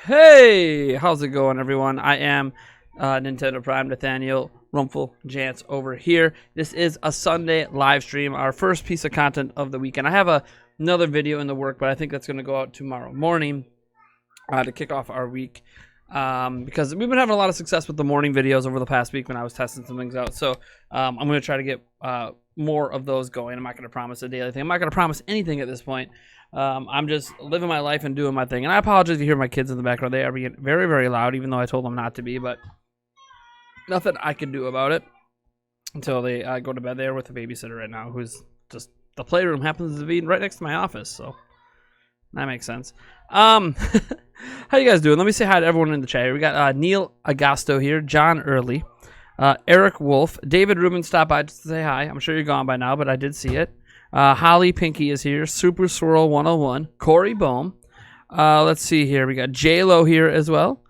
Hey, how's it going, everyone? I am Nintendo Prime Nathaniel Rumpel Janc over here. This is a Sunday live stream, our first piece of content of the weekend. I have another video in the work, but I think that's going to go out tomorrow morning to kick off our week because we've been having a lot of success with the morning videos over the past week when I was testing some things out. So I'm going to try to get more of those going. I'm not going to promise a daily thing. I'm not going to promise anything at this point. I'm just living my life and doing my thing. And I apologize if you hear my kids in the background. They are being very, very loud, even though I told them not to be. But nothing I can do about it until they go to bed. They're with the babysitter right now, who's just the playroom happens to be right next to my office. So that makes sense. How you guys doing? Let me say hi to everyone in the chat here. We got Neil Agosto here, John Early, Eric Wolf, David Rubin stopped by just to say hi. I'm sure you're gone by now, but I did see it. Holly Pinky is here. Super Swirl 101. Corey Bohm. Let's see here. We got J-Lo here as well.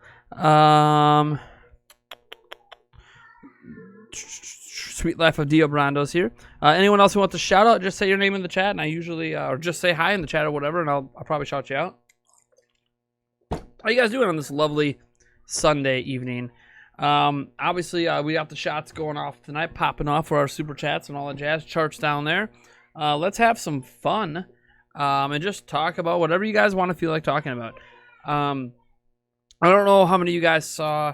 Sweet Life of Dio Brando's here. Anyone else who wants to shout out, just say your name in the chat, and I usually, or just say hi in the chat or whatever, and I'll probably shout you out. How you guys doing on this lovely Sunday evening? Obviously, we got the shots going off tonight, popping off for our super chats and all the jazz charts down there. Let's have some fun and just talk about whatever you guys want to feel like talking about. I don't know how many of you guys saw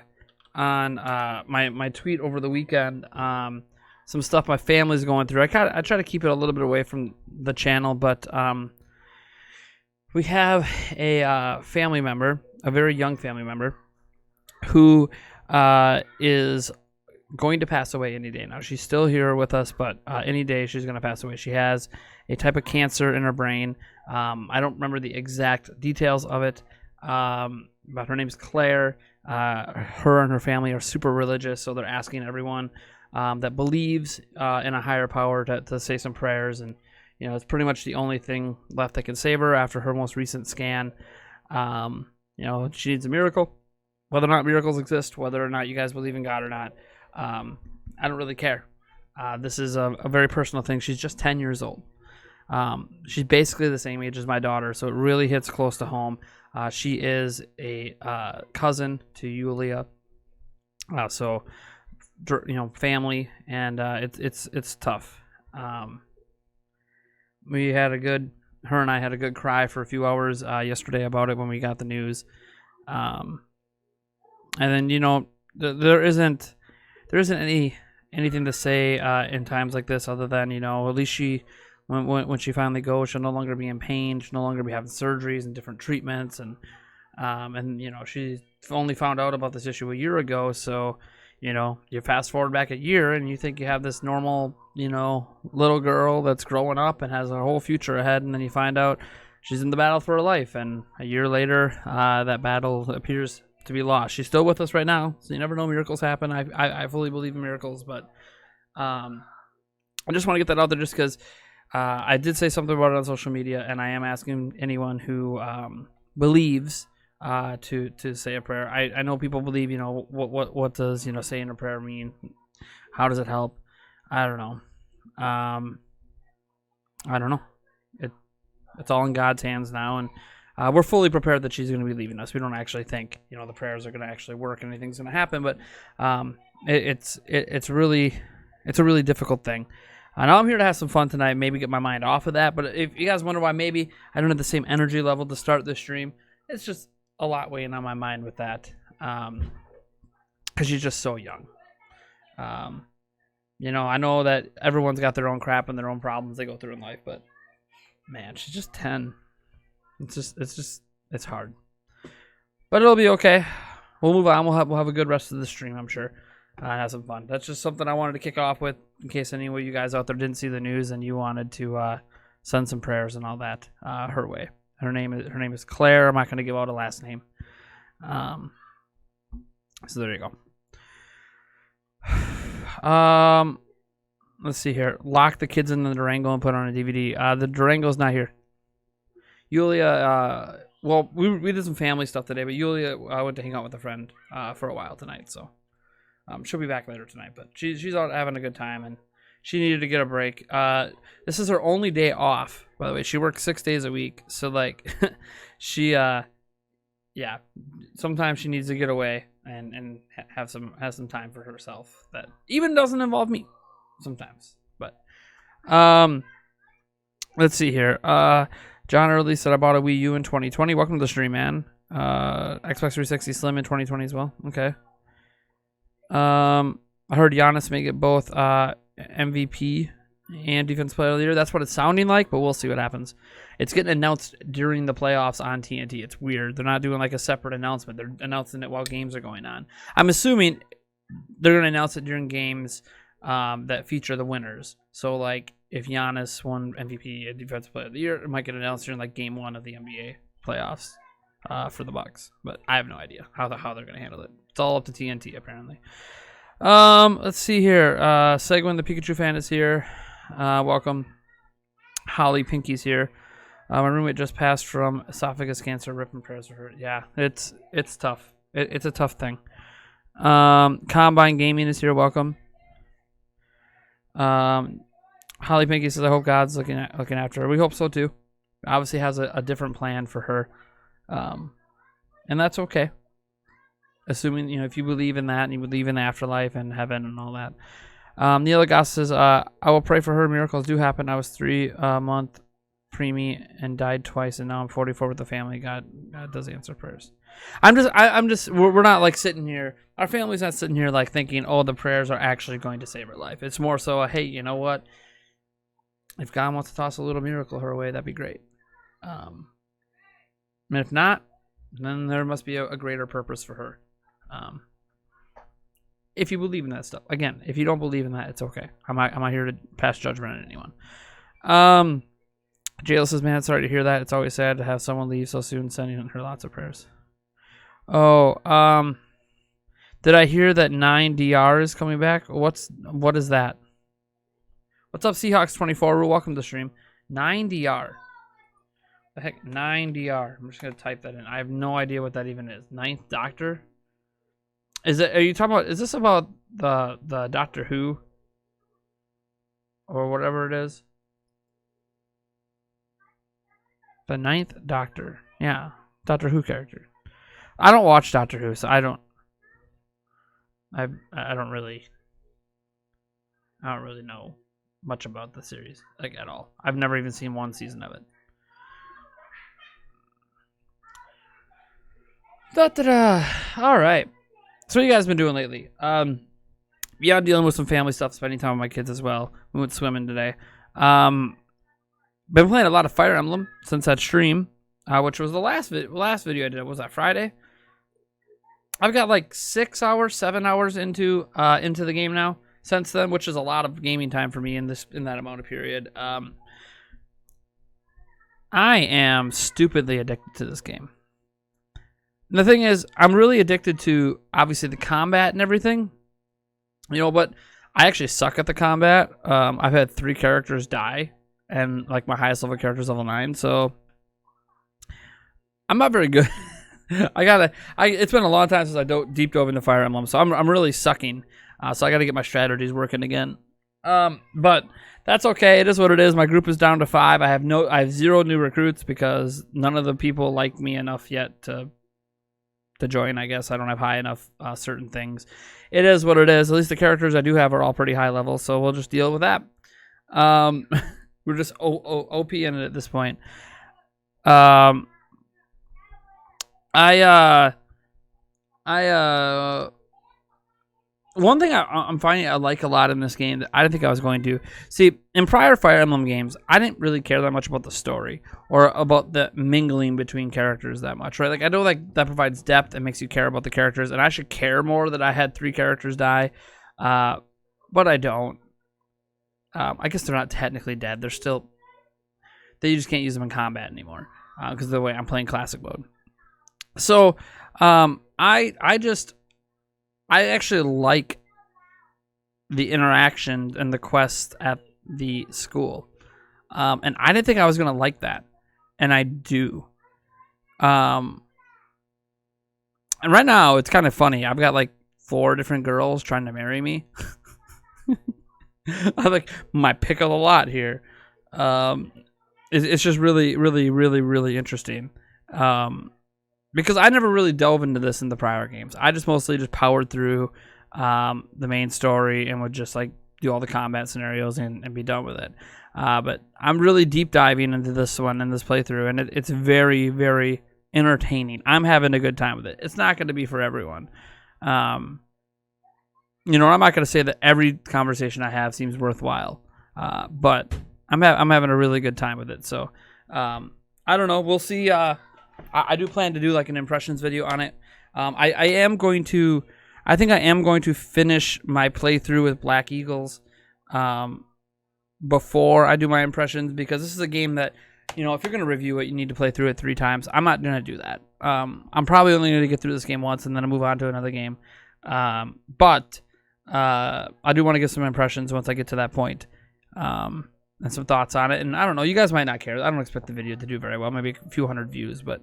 on my tweet over the weekend some stuff my family's going through. I try to keep it a little bit away from the channel, but we have a family member, a very young family member, who is going to pass away any day now. She's still here with us, but any day she's going to pass away. She has a type of cancer in her brain. I don't remember the exact details of it, but her name's Claire. Her and her family are super religious, so they're asking everyone that believes in a higher power to say some prayers, and you know, it's pretty much the only thing left that can save her after her most recent scan. You know, she needs a miracle. Whether or not miracles exist, whether or not you guys believe in God or not, I don't really care. This is a very personal thing. She's just 10 years old. She's basically the same age as my daughter, so it really hits close to home. She is a cousin to Yulia, so you know, family, and it's tough. Her and I had a good cry for a few hours yesterday about it when we got the news. And then, you know, there isn't anything to say in times like this other than, you know, at least when she finally goes, she'll no longer be in pain. She'll no longer be having surgeries and different treatments, and you know, she only found out about this issue a year ago. So, you know, you fast forward back a year and you think you have this normal, you know, little girl that's growing up and has a whole future ahead, and then you find out she's in the battle for her life, and a year later, that battle appears to be lost. She's still with us right now, so you never know, miracles happen. I fully believe in miracles, but I just want to get that out there just because I did say something about it on social media, and I am asking anyone who believes to say a prayer. I know people believe, you know, what does, you know, saying a prayer mean? How does it help? I don't know. I don't know. It's all in God's hands now, and we're fully prepared that she's going to be leaving us. We don't actually think, you know, the prayers are going to actually work and anything's going to happen, but it's a really difficult thing. I know I'm here to have some fun tonight, maybe get my mind off of that, but if you guys wonder why maybe I don't have the same energy level to start this stream, it's just a lot weighing on my mind with that, because she's just so young. You know, I know that everyone's got their own crap and their own problems they go through in life, but man, she's just 10. It's hard, but it'll be okay. We'll move on. We'll have a good rest of the stream, I'm sure. Have some fun. That's just something I wanted to kick off with, in case any of you guys out there didn't see the news and you wanted to send some prayers and all that her way. Her name is Claire. I'm not going to give out a last name. So there you go. Let's see here. Lock the kids in the Durango and put on a DVD. The Durango's not here. Yulia, well, we did some family stuff today, but Yulia went to hang out with a friend for a while tonight, so she'll be back later tonight. But she's out having a good time, and she needed to get a break. This is her only day off, by the way. She works 6 days a week, so like she yeah, sometimes she needs to get away and have some time for herself that even doesn't involve me sometimes. But let's see here. John early said I bought a Wii U in 2020. Welcome to the stream, man. Xbox 360 Slim in 2020 as well. Okay. I heard Giannis may get both MVP and Defensive Player of the Year. That's what it's sounding like, but we'll see what happens. It's getting announced during the playoffs on TNT. It's weird. They're not doing like a separate announcement. They're announcing it while games are going on. I'm assuming they're going to announce it during games that feature the winners. So like if Giannis won MVP and Defensive Player of the Year, it might get announced during like game 1 of the NBA playoffs for the Bucks. But I have no idea how they're going to handle it. It's all up to TNT apparently. Let's see here. Segwin the Pikachu fan is here. Welcome. Holly Pinky's here. My roommate just passed from esophagus cancer. Rip and prayers for her. Yeah, it's tough. It's a tough thing. Combine Gaming is here. Welcome. Holly Pinky says, I hope God's looking after her. We hope so too. Obviously has a different plan for her. And that's okay. Assuming, if you believe in that and you believe in the afterlife and heaven and all that. Neil Agassi says, I will pray for her. Miracles do happen. I was 3-month preemie and died twice, and now I'm 44 with the family. God does answer prayers. We're not like sitting here. Our family's not sitting here like thinking, oh, the prayers are actually going to save her life. It's more so, hey, you know what? If God wants to toss a little miracle her way, that'd be great. And if not, then there must be a greater purpose for her. If you believe in that stuff. Again, if you don't believe in that, it's okay. I'm not here to pass judgment on anyone. Jail says, man, sorry to hear that. It's always sad to have someone leave so soon, sending her lots of prayers. Oh, did I hear that 9DR is coming back? What is that? What's up, Seahawks24 Rule? Welcome to the stream. 9DR. The heck, 9DR. I'm just gonna type that in. I have no idea what that even is. Ninth Doctor? Are you talking about, is this about the Doctor Who? Or whatever it is? The Ninth Doctor. Yeah. Doctor Who character. I don't watch Doctor Who, so I don't really know much about the series, like, at all. I've never even seen one season of it. All right. So what you guys been doing lately? Yeah, dealing with some family stuff, spending time with my kids as well. We went swimming today. Been playing a lot of Fire Emblem since that stream, which was the last video I did. Was that Friday? I've got like 7 hours into the game now since then, which is a lot of gaming time for me in that amount of period. I am stupidly addicted to this game. And the thing is, I'm really addicted to, obviously, the combat and everything. But I actually suck at the combat. I've had 3 characters die, and like my highest level character is level 9, so I'm not very good. It's been a long time since I deep dove into Fire Emblem, so I'm really sucking. So I got to get my strategies working again. But that's okay. It is what it is. My group is down to 5. I have 0 new recruits because none of the people like me enough yet to join. I guess I don't have high enough certain things. It is what it is. At least the characters I do have are all pretty high level, so we'll just deal with that. We're just OP in it at this point. One thing I'm finding I like a lot in this game that I didn't think I was going to. See, in prior Fire Emblem games, I didn't really care that much about the story or about the mingling between characters that much, right? Like, I know like that provides depth and makes you care about the characters, and I should care more that I had 3 characters die, but I don't. I guess they're not technically dead. They're still... You just can't use them in combat anymore because of the way I'm playing Classic mode. So, I actually like the interaction and the quest at the school. And I didn't think I was going to like that. And I do. And right now, it's kind of funny. I've got like 4 different girls trying to marry me. I like my pick of the lot here. It's just really, really, really, really interesting. because I never really delve into this in the prior games. I just mostly just powered through the main story and would just like do all the combat scenarios and be done with it. But I'm really deep diving into this one and this playthrough, and it's very, very entertaining. I'm having a good time with it. It's not going to be for everyone. I'm not going to say that every conversation I have seems worthwhile, but I'm having a really good time with it. So I don't know. We'll see. I do plan to do like an impressions video on it. I am going to finish my playthrough with Black Eagles before I do my impressions, because this is a game that, if you're going to review it, you need to play through it 3 times. I'm not going to do that. I'm probably only going to get through this game once and then I'll move on to another game. But I do want to give some impressions once I get to that point, and some thoughts on it. And I don't know, you guys might not care. I don't expect the video to do very well, maybe a few hundred views, but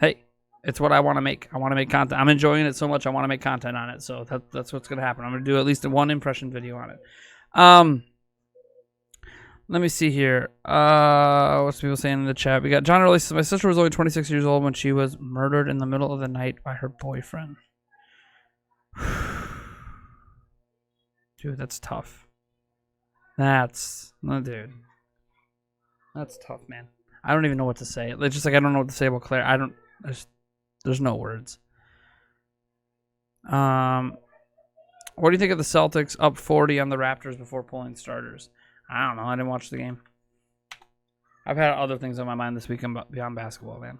hey, it's what I want to make. I want to make content. I'm enjoying it so much, I want to make content on it. So that's what's going to happen. I'm going to do at least one impression video on it. Let me see here. What's people saying in the chat? We got John Early says, my sister was only 26 years old when she was murdered in the middle of the night by her boyfriend. Dude, that's tough. Dude. That's tough, man. I don't even know what to say. It's just like, I don't know what to say about Claire. There's no words. What do you think of the Celtics up 40 on the Raptors before pulling starters? I don't know. I didn't watch the game. I've had other things on my mind this weekend beyond basketball, man.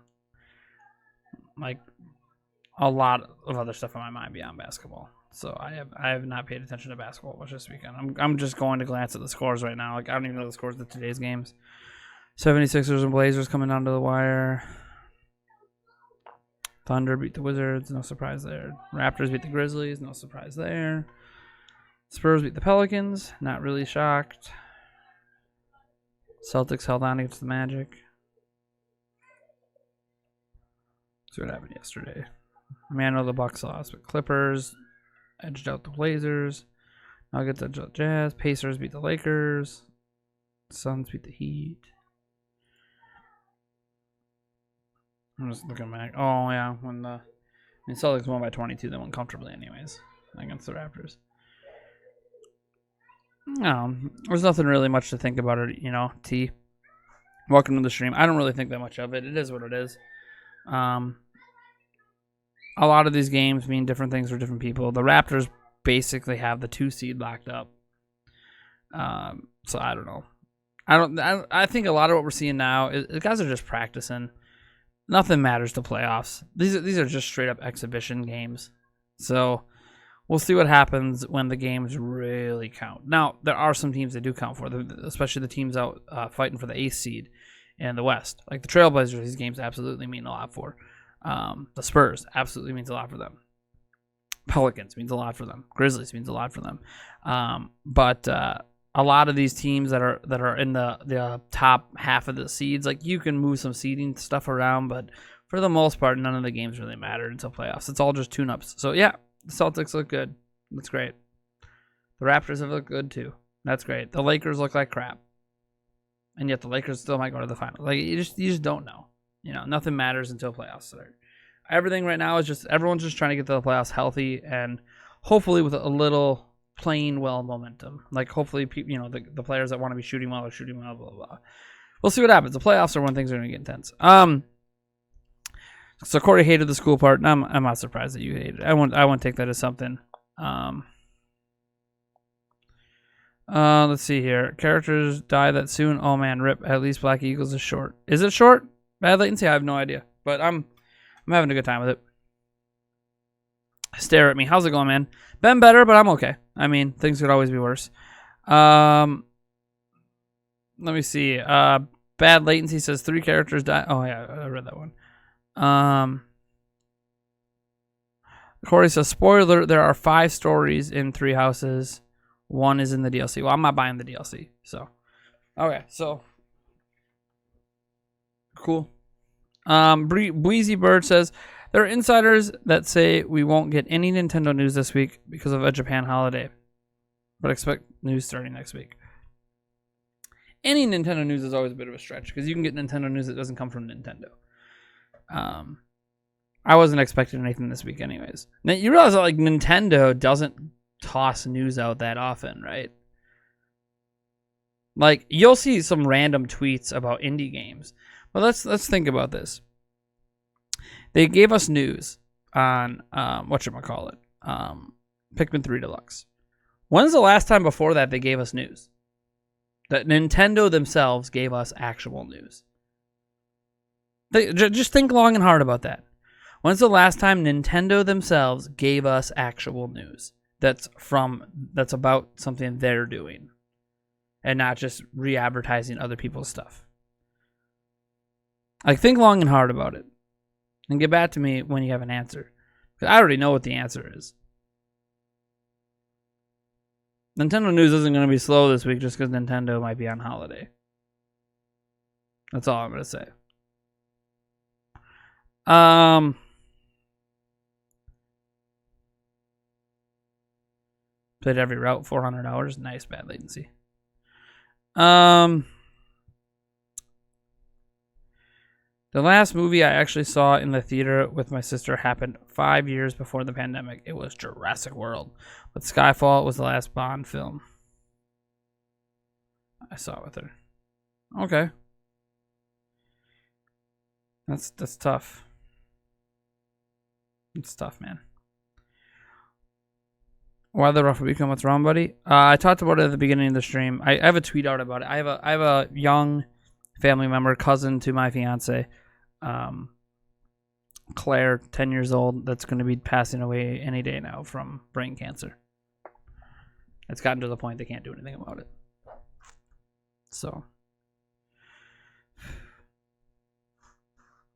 Like, a lot of other stuff on my mind beyond basketball. So I have not paid attention to basketball much this weekend. I'm just going to glance at the scores right now. Like, I don't even know the scores of today's games. 76ers and Blazers coming down to the wire. Thunder beat the Wizards. No surprise there. Raptors beat the Grizzlies. No surprise there. Spurs beat the Pelicans. Not really shocked. Celtics held on against the Magic. See what happened yesterday. I know the Bucks lost, but Clippers edged out the Blazers. Nuggets edged out Jazz. Pacers beat the Lakers. Suns beat the Heat. I'm just looking back. Oh yeah, when Celtics won by 22, they won comfortably anyways against the Raptors. No, there's nothing really much to think about it, T. Welcome to the stream. I don't really think that much of it. It is what it is. A lot of these games mean different things for different people. The Raptors basically have the 2 seed locked up. So I don't know. I think a lot of what we're seeing now is guys are just practicing. Nothing matters to playoffs. These are just straight up exhibition games. So we'll see what happens when the games really count. Now, there are some teams that do count for them, especially the teams out fighting for the 8th seed in the West. Like the Trailblazers, these games absolutely mean a lot for. The Spurs absolutely means a lot for them. Pelicans means a lot for them. Grizzlies means a lot for them. But a lot of these teams that are in the top half of the seeds, like you can move some seeding stuff around, but for the most part, none of the games really matter until playoffs. It's all just tune-ups. So yeah, the Celtics look good. That's great. The Raptors have looked good too. That's great. The Lakers look like crap, and yet the Lakers still might go to the final. Like you just don't know. Nothing matters until playoffs start. Everything right now is just everyone's just trying to get to the playoffs healthy and hopefully with a little playing well momentum. Like hopefully, the players that want to be shooting well are shooting well. Blah blah blah. We'll see what happens. The playoffs are when things are going to get intense. So Corey hated the school part. And I'm not surprised that you hated it. I won't take that as something. Let's see here. Characters die that soon. Oh man, rip. At least Black Eagles is short. Is it short? Bad latency? I have no idea. But I'm having a good time with it. Stare at me. How's it going, man? Been better, but I'm okay. I mean, things could always be worse. Let me see. Bad latency says 3 characters die. Oh yeah, I read that one. Corey says, spoiler, there are 5 stories in 3 houses. 1 is in the DLC. Well, I'm not buying the DLC. So, okay. So, cool. Breezy Bird says, there are insiders that say we won't get any Nintendo news this week because of a Japan holiday, but expect news starting next week. Any Nintendo news is always a bit of a stretch because you can get Nintendo news that doesn't come from Nintendo. I wasn't expecting anything this week anyways. Now, you realize that like Nintendo doesn't toss news out that often, right? Like you'll see some random tweets about indie games. But let's think about this. They gave us news on whatchamacallit, Pikmin 3 Deluxe. When's the last time before that they gave us news? That Nintendo themselves gave us actual news. Just think long and hard about that. When's the last time Nintendo themselves gave us actual news that's about something they're doing and not just re-advertising other people's stuff? Like, think long and hard about it and get back to me when you have an answer. Because I already know what the answer is. Nintendo news isn't going to be slow this week just because Nintendo might be on holiday. That's all I'm going to say. Played every route, 400 hours. Nice, bad latency. The last movie I actually saw in the theater with my sister happened 5 years before the pandemic. It was Jurassic World. But Skyfall was the last Bond film I saw with her. Okay. That's tough. It's tough, man. Weather rough weekend. What's wrong, buddy? I talked about it at the beginning of the stream. I have a tweet out about it. I have a young family member, cousin to my fiance, Claire, 10 years old, that's going to be passing away any day now from brain cancer. It's gotten to the point they can't do anything about it. So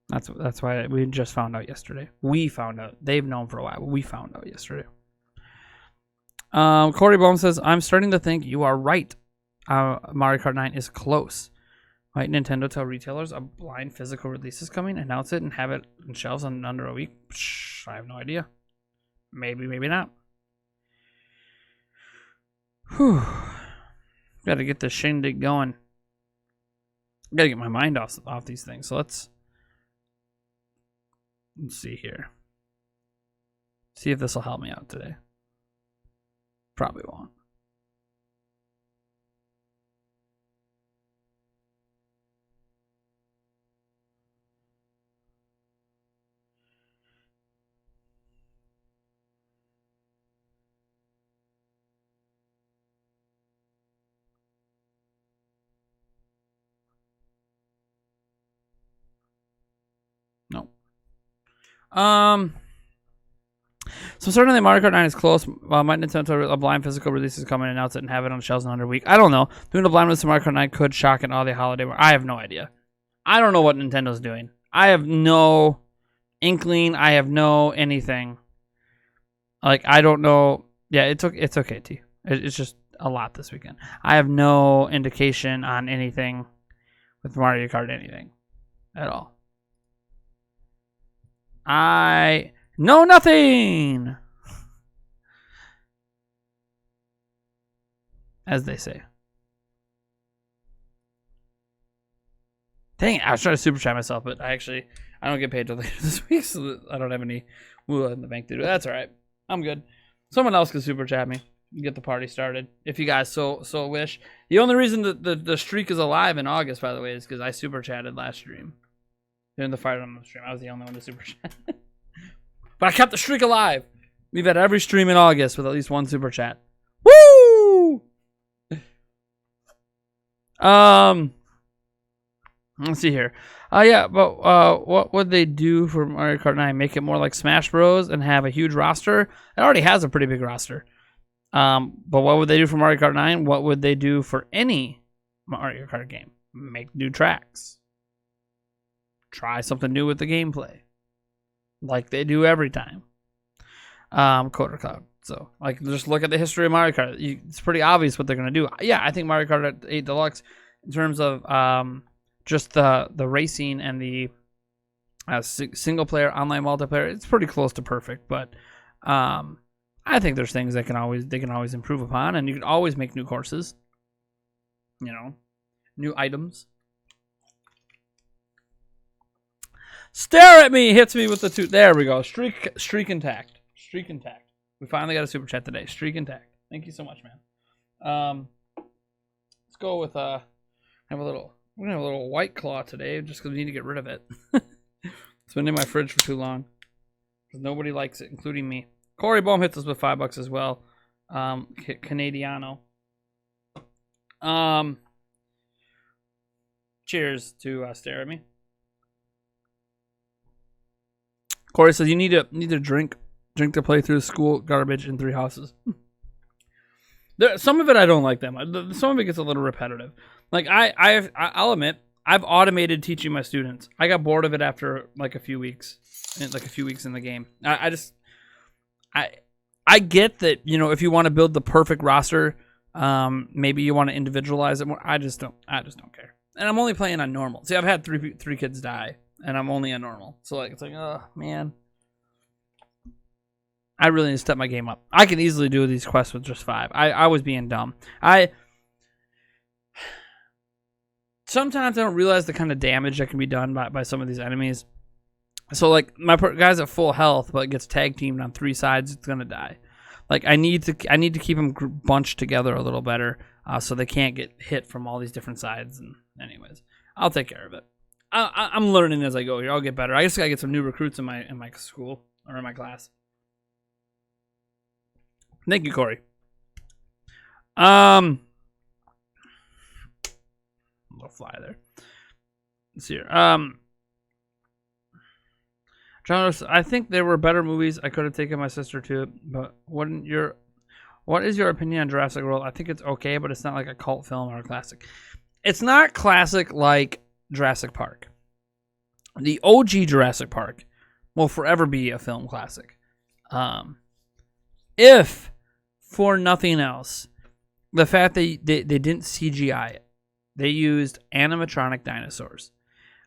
that's why we just found out yesterday. We found out. They've known for a while. We found out yesterday. Corey Bohm says, I'm starting to think you are right. Mario Kart 9 is close. Might Nintendo tell retailers a blind physical release is coming, announce it, and have it on shelves in under a week? Psh, I have no idea. Maybe, maybe not. Whew. Gotta get this shindig going. Gotta get my mind off these things. So let's see here. See if this will help me out today. Probably won't. No. So certainly Mario Kart 9 is close. Might Nintendo a blind physical release is coming, announce it, and have it on shelves in under a week? I don't know. Doing a blind release of Mario Kart 9 could shock an all the holiday. I have no idea. I don't know what Nintendo's doing. I have no inkling. I have no anything. Like, I don't know. Yeah, it's okay, T. It's just a lot this weekend. I have no indication on anything with Mario Kart anything at all. I know nothing, as they say. Dang it, I was trying to super chat myself, but I don't get paid till later this week, so I don't have any moolah in the bank to do it. That's all right. I'm good. Someone else can super chat me and get the party started if you guys so wish. The only reason that the streak is alive in August, by the way, is because I super chatted last stream. During the Fire on the stream, I was the only one to super chat. But I kept the streak alive. We've had every stream in August with at least one super chat. Woo! Let's see here. Yeah, but what would they do for Mario Kart 9? Make it more like Smash Bros. And have a huge roster? It already has a pretty big roster. But what would they do for Mario Kart 9? What would they do for any Mario Kart game? Make new tracks. Try something new with the gameplay. Like they do every time. Coder Cloud. So, like, just look at the history of Mario Kart. It's pretty obvious what they're going to do. Yeah, I think Mario Kart 8 Deluxe, in terms of just the racing and the single player online multiplayer, it's pretty close to perfect. But I think there's things they can always improve upon, and you can always make new courses. You know, new items. Stare at me. Hits me with the two. There we go. Streak intact. Streak intact. We finally got a super chat today. Streak intact. Thank you so much, man. Let's go with we're gonna have a little White Claw today, just because we need to get rid of it. It's been in my fridge for too long. Nobody likes it, including me. Corey Bohm hits us with $5 as well. Canadiano. Cheers to Stare at Me. Corey says you need to drink to play through school garbage in 3 houses. Some of it I don't like that much. Some of it gets a little repetitive. Like I'll admit I've automated teaching my students. I got bored of it after like a few weeks in the game. I get that, you know, if you want to build the perfect roster, maybe you want to individualize it more. I just don't care. And I'm only playing on normal. See, I've had three kids die, and I'm only on normal. So like it's like, oh man, I really need to step my game up. I can easily do these quests with just 5. I was being dumb. Sometimes I don't realize the kind of damage that can be done by some of these enemies. So like my guy's at full health, but gets tag teamed on 3 sides, it's gonna die. Like I need to keep them bunched together a little better, so they can't get hit from all these different sides. And anyways, I'll take care of it. I'm learning as I go here. I'll get better. I just gotta get some new recruits in my school or in my class. Thank you, Corey. Little fly there. Let's see here. John, I think there were better movies I could have taken my sister to, but what is your opinion on Jurassic World? I think it's okay, but it's not like a cult film or a classic. It's not classic like Jurassic Park. The OG Jurassic Park will forever be a film classic. If for nothing else, the fact that they didn't CGI it. They used animatronic dinosaurs.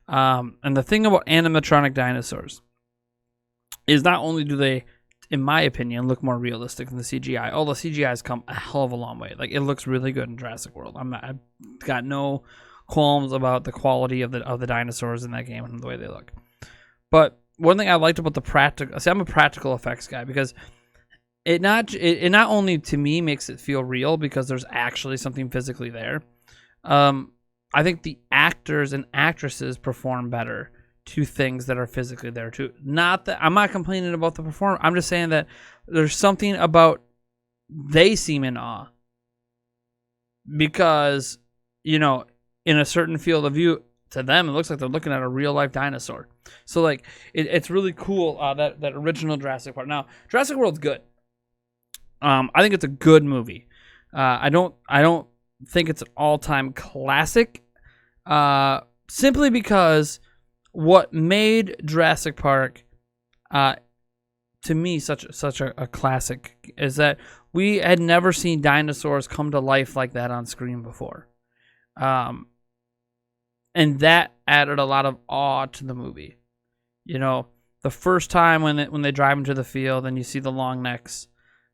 And the thing about animatronic dinosaurs is not only do they, in my opinion, look more realistic than the CGI, although CGI has come a hell of a long way. Like, it looks really good in Jurassic World. I've got no qualms about the quality of the dinosaurs in that game and the way they look. But one thing I liked about the practical, I'm a practical effects guy, because it not only to me makes it feel real because there's actually something physically there. I think the actors and actresses perform better to things that are physically there too. Not that I'm not complaining about the performance. I'm just saying that there's something about they seem in awe because, you know, in a certain field of view, to them it looks like they're looking at a real life dinosaur. So like it's really cool that original Jurassic Park. Now Jurassic World's good. I think it's a good movie. I don't think it's an all-time classic, simply because what made Jurassic Park to me such a classic is that we had never seen dinosaurs come to life like that on screen before, and that added a lot of awe to the movie. You know, the first time when they drive into the field and you see the long necks,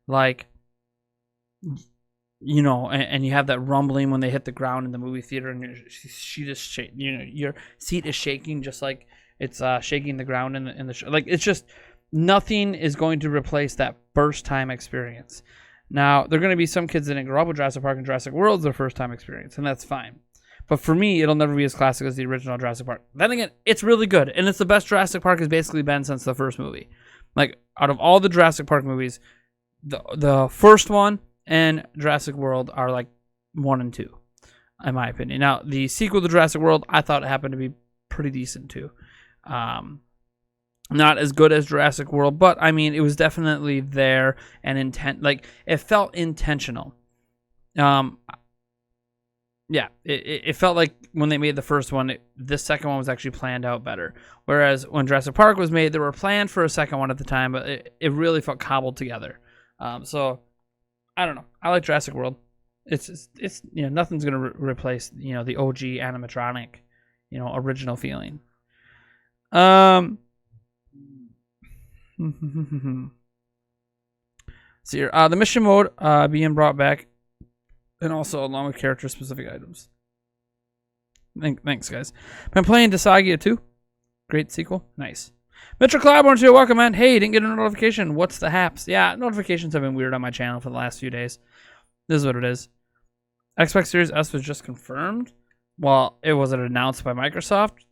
like, you know, and you have that rumbling when they hit the ground in the movie theater, and your seat is shaking just like it's shaking the ground in the show. Like, it's just nothing is going to replace that first time experience. Now, there are going to be some kids that didn't grow up with Jurassic Park and Jurassic World's their first time experience, and that's fine. But for me, it'll never be as classic as the original Jurassic Park. Then again, it's really good, and it's the best Jurassic Park has basically been since the first movie. Like, out of all the Jurassic Park movies, the first one and Jurassic World are like 1 and 2, in my opinion. Now, the sequel to Jurassic World, I thought it happened to be pretty decent too. Not as good as Jurassic World, but I mean, it was definitely there and like it felt intentional. Yeah, it felt like when they made the first one, this second one was actually planned out better. Whereas when Jurassic Park was made, they were planned for a second one at the time, but it really felt cobbled together. So I don't know. I like Jurassic World. It's you know, nothing's gonna replace, you know, the OG animatronic, you know, original feeling. See here, the mission mode being brought back, and also along with character-specific items. Thanks, guys. Been playing Desagia too. Great sequel. Nice. Mitchell Clyburn too. Welcome, man. Hey, didn't get a notification. What's the haps? Yeah, notifications have been weird on my channel for the last few days. This is what it is. Xbox Series S was just confirmed. Well, it wasn't announced by Microsoft.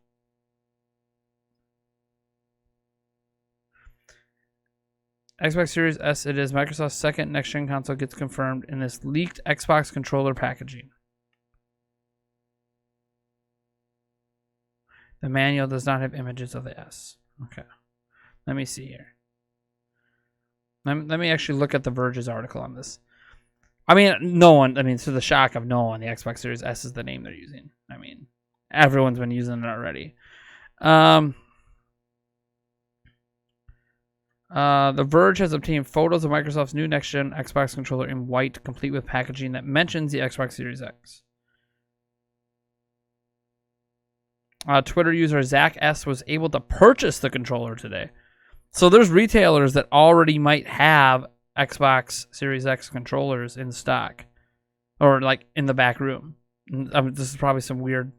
Xbox Series S, it is Microsoft's second next-gen console, gets confirmed in this leaked Xbox controller packaging. The manual does not have images of the S. Okay. Let me see here. Let me actually look at the Verge's article on this. I mean, to the shock of no one, the Xbox Series S is the name they're using. I mean, everyone's been using it already. The Verge has obtained photos of Microsoft's new next-gen Xbox controller in white, complete with packaging that mentions the Xbox Series X. Twitter user Zach S was able to purchase the controller today. So there's retailers that already might have Xbox Series X controllers in stock, or like in the back room. This is probably some weird,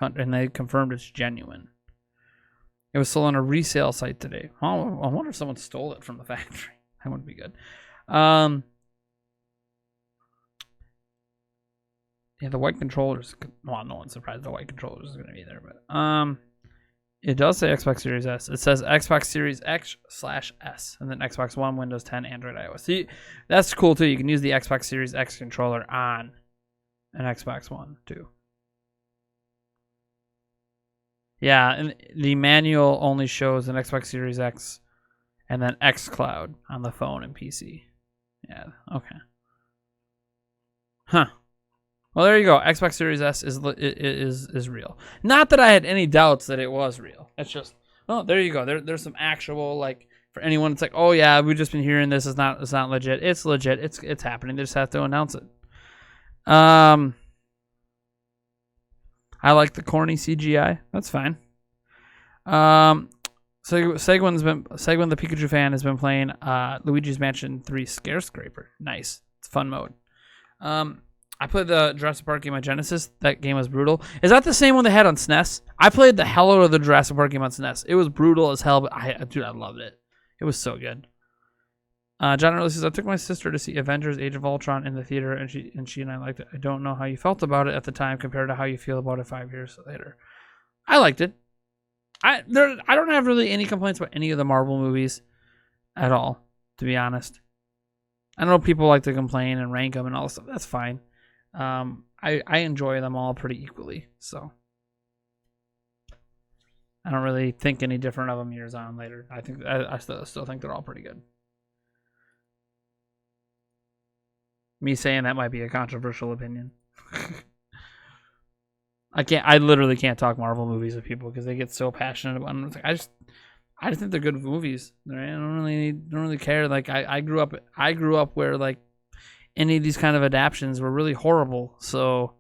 and they confirmed it's genuine. It was sold on a resale site today. Oh, I wonder if someone stole it from the factory. That would be good. Yeah, the white controllers. Well, no one's surprised the white controllers is going to be there, but it does say Xbox Series S. It says Xbox Series X/S, and then Xbox One, Windows 10, Android, iOS. See, that's cool too. You can use the Xbox Series X controller on an Xbox One too. Yeah, and the manual only shows an Xbox Series X and then xCloud on the phone and PC. Yeah, okay. Huh. Well, there you go. Xbox Series S is real. Not that I had any doubts that it was real. It's just, oh, there you go. There's some actual, like, for anyone, it's like, oh yeah, we've just been hearing this. It's not legit. It's legit. It's happening. They just have to announce it. I like the corny CGI. That's fine. Segwin the Pikachu fan has been playing Luigi's Mansion 3 Scarescraper. Nice. It's a fun mode. I played the Jurassic Park game on Genesis. That game was brutal. Is that the same one they had on SNES? I played the hell out of the Jurassic Park game on SNES. It was brutal as hell, but I loved it. It was so good. John Early says, I took my sister to see Avengers Age of Ultron in the theater, and she and I liked it. I don't know how you felt about it at the time compared to how you feel about it 5 years later. I liked it. I don't have really any complaints about any of the Marvel movies at all, to be honest. I know people like to complain and rank them and all this stuff. That's fine. I enjoy them all pretty equally, so I don't really think any different of them years on later. I still think they're all pretty good. Me saying that might be a controversial opinion. I literally can't talk Marvel movies with people because they get so passionate about them. I just think they're good movies. Right? I don't really care. Like I grew up where like any of these kind of adaptions were really horrible. So,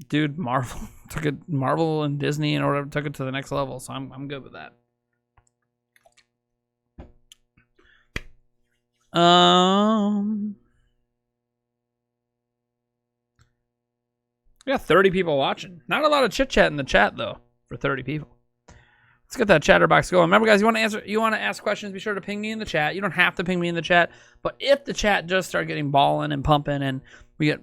dude, Marvel and Disney and whatever took it to the next level. So I'm good with that. We got 30 people watching. Not a lot of chit chat in the chat though for 30 people. Let's get that chatterbox going. Remember, guys, you want to ask questions, be sure to ping me in the chat. You don't have to ping me in the chat, but if the chat does start getting balling and pumping and we get,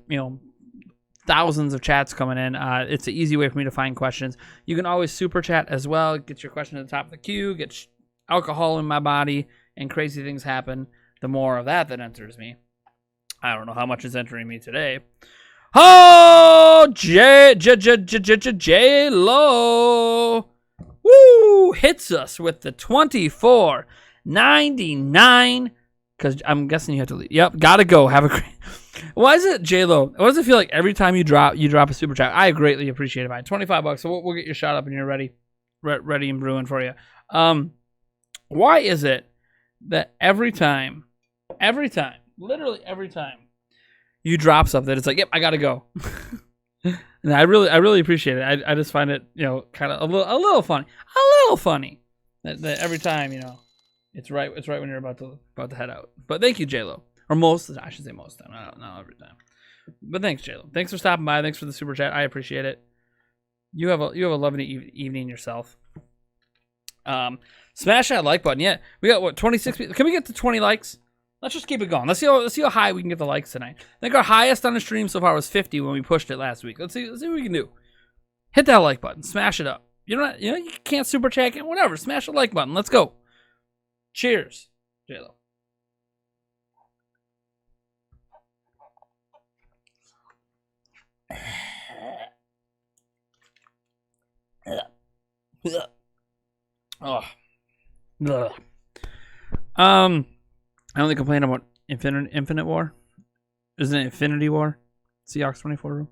thousands of chats coming in, it's an easy way for me to find questions. You can always super chat as well. Get your question at the top of the queue, get alcohol in my body, and crazy things happen. The more of that enters me. I don't know how much is entering me today. Oh, J-Lo. Woo! Hits us with the $24.99. Because I'm guessing you have to leave. Yep, gotta go. Have a great. Why is it J-Lo? What does it feel like every time you drop a super chat? I greatly appreciate it. $25. So we'll get your shot up and you're ready and brewing for you. Why is it that every time, literally every time you drop something, it's like, yep, I gotta go. And I really appreciate it. I just find it, kind of a little funny that every time, it's right when you're about to head out. But thank you, J-Lo, or I should say most time, not every time. But thanks, J-Lo. Thanks for stopping by. Thanks for the super chat. I appreciate it. You have a lovely evening yourself. Smash that like button. Yeah, we got what 26 people. Can we get to 20 likes? Let's just keep it going. Let's see how high we can get the likes tonight. I think our highest on the stream so far was 50 when we pushed it last week. Let's see what we can do. Hit that like button. Smash it up. You can't super chat it. Whatever. Smash the like button. Let's go. Cheers, JLo. Oh. Ugh. I only complain about Infinite War. Isn't it Infinity War? Seahawks 24 rule.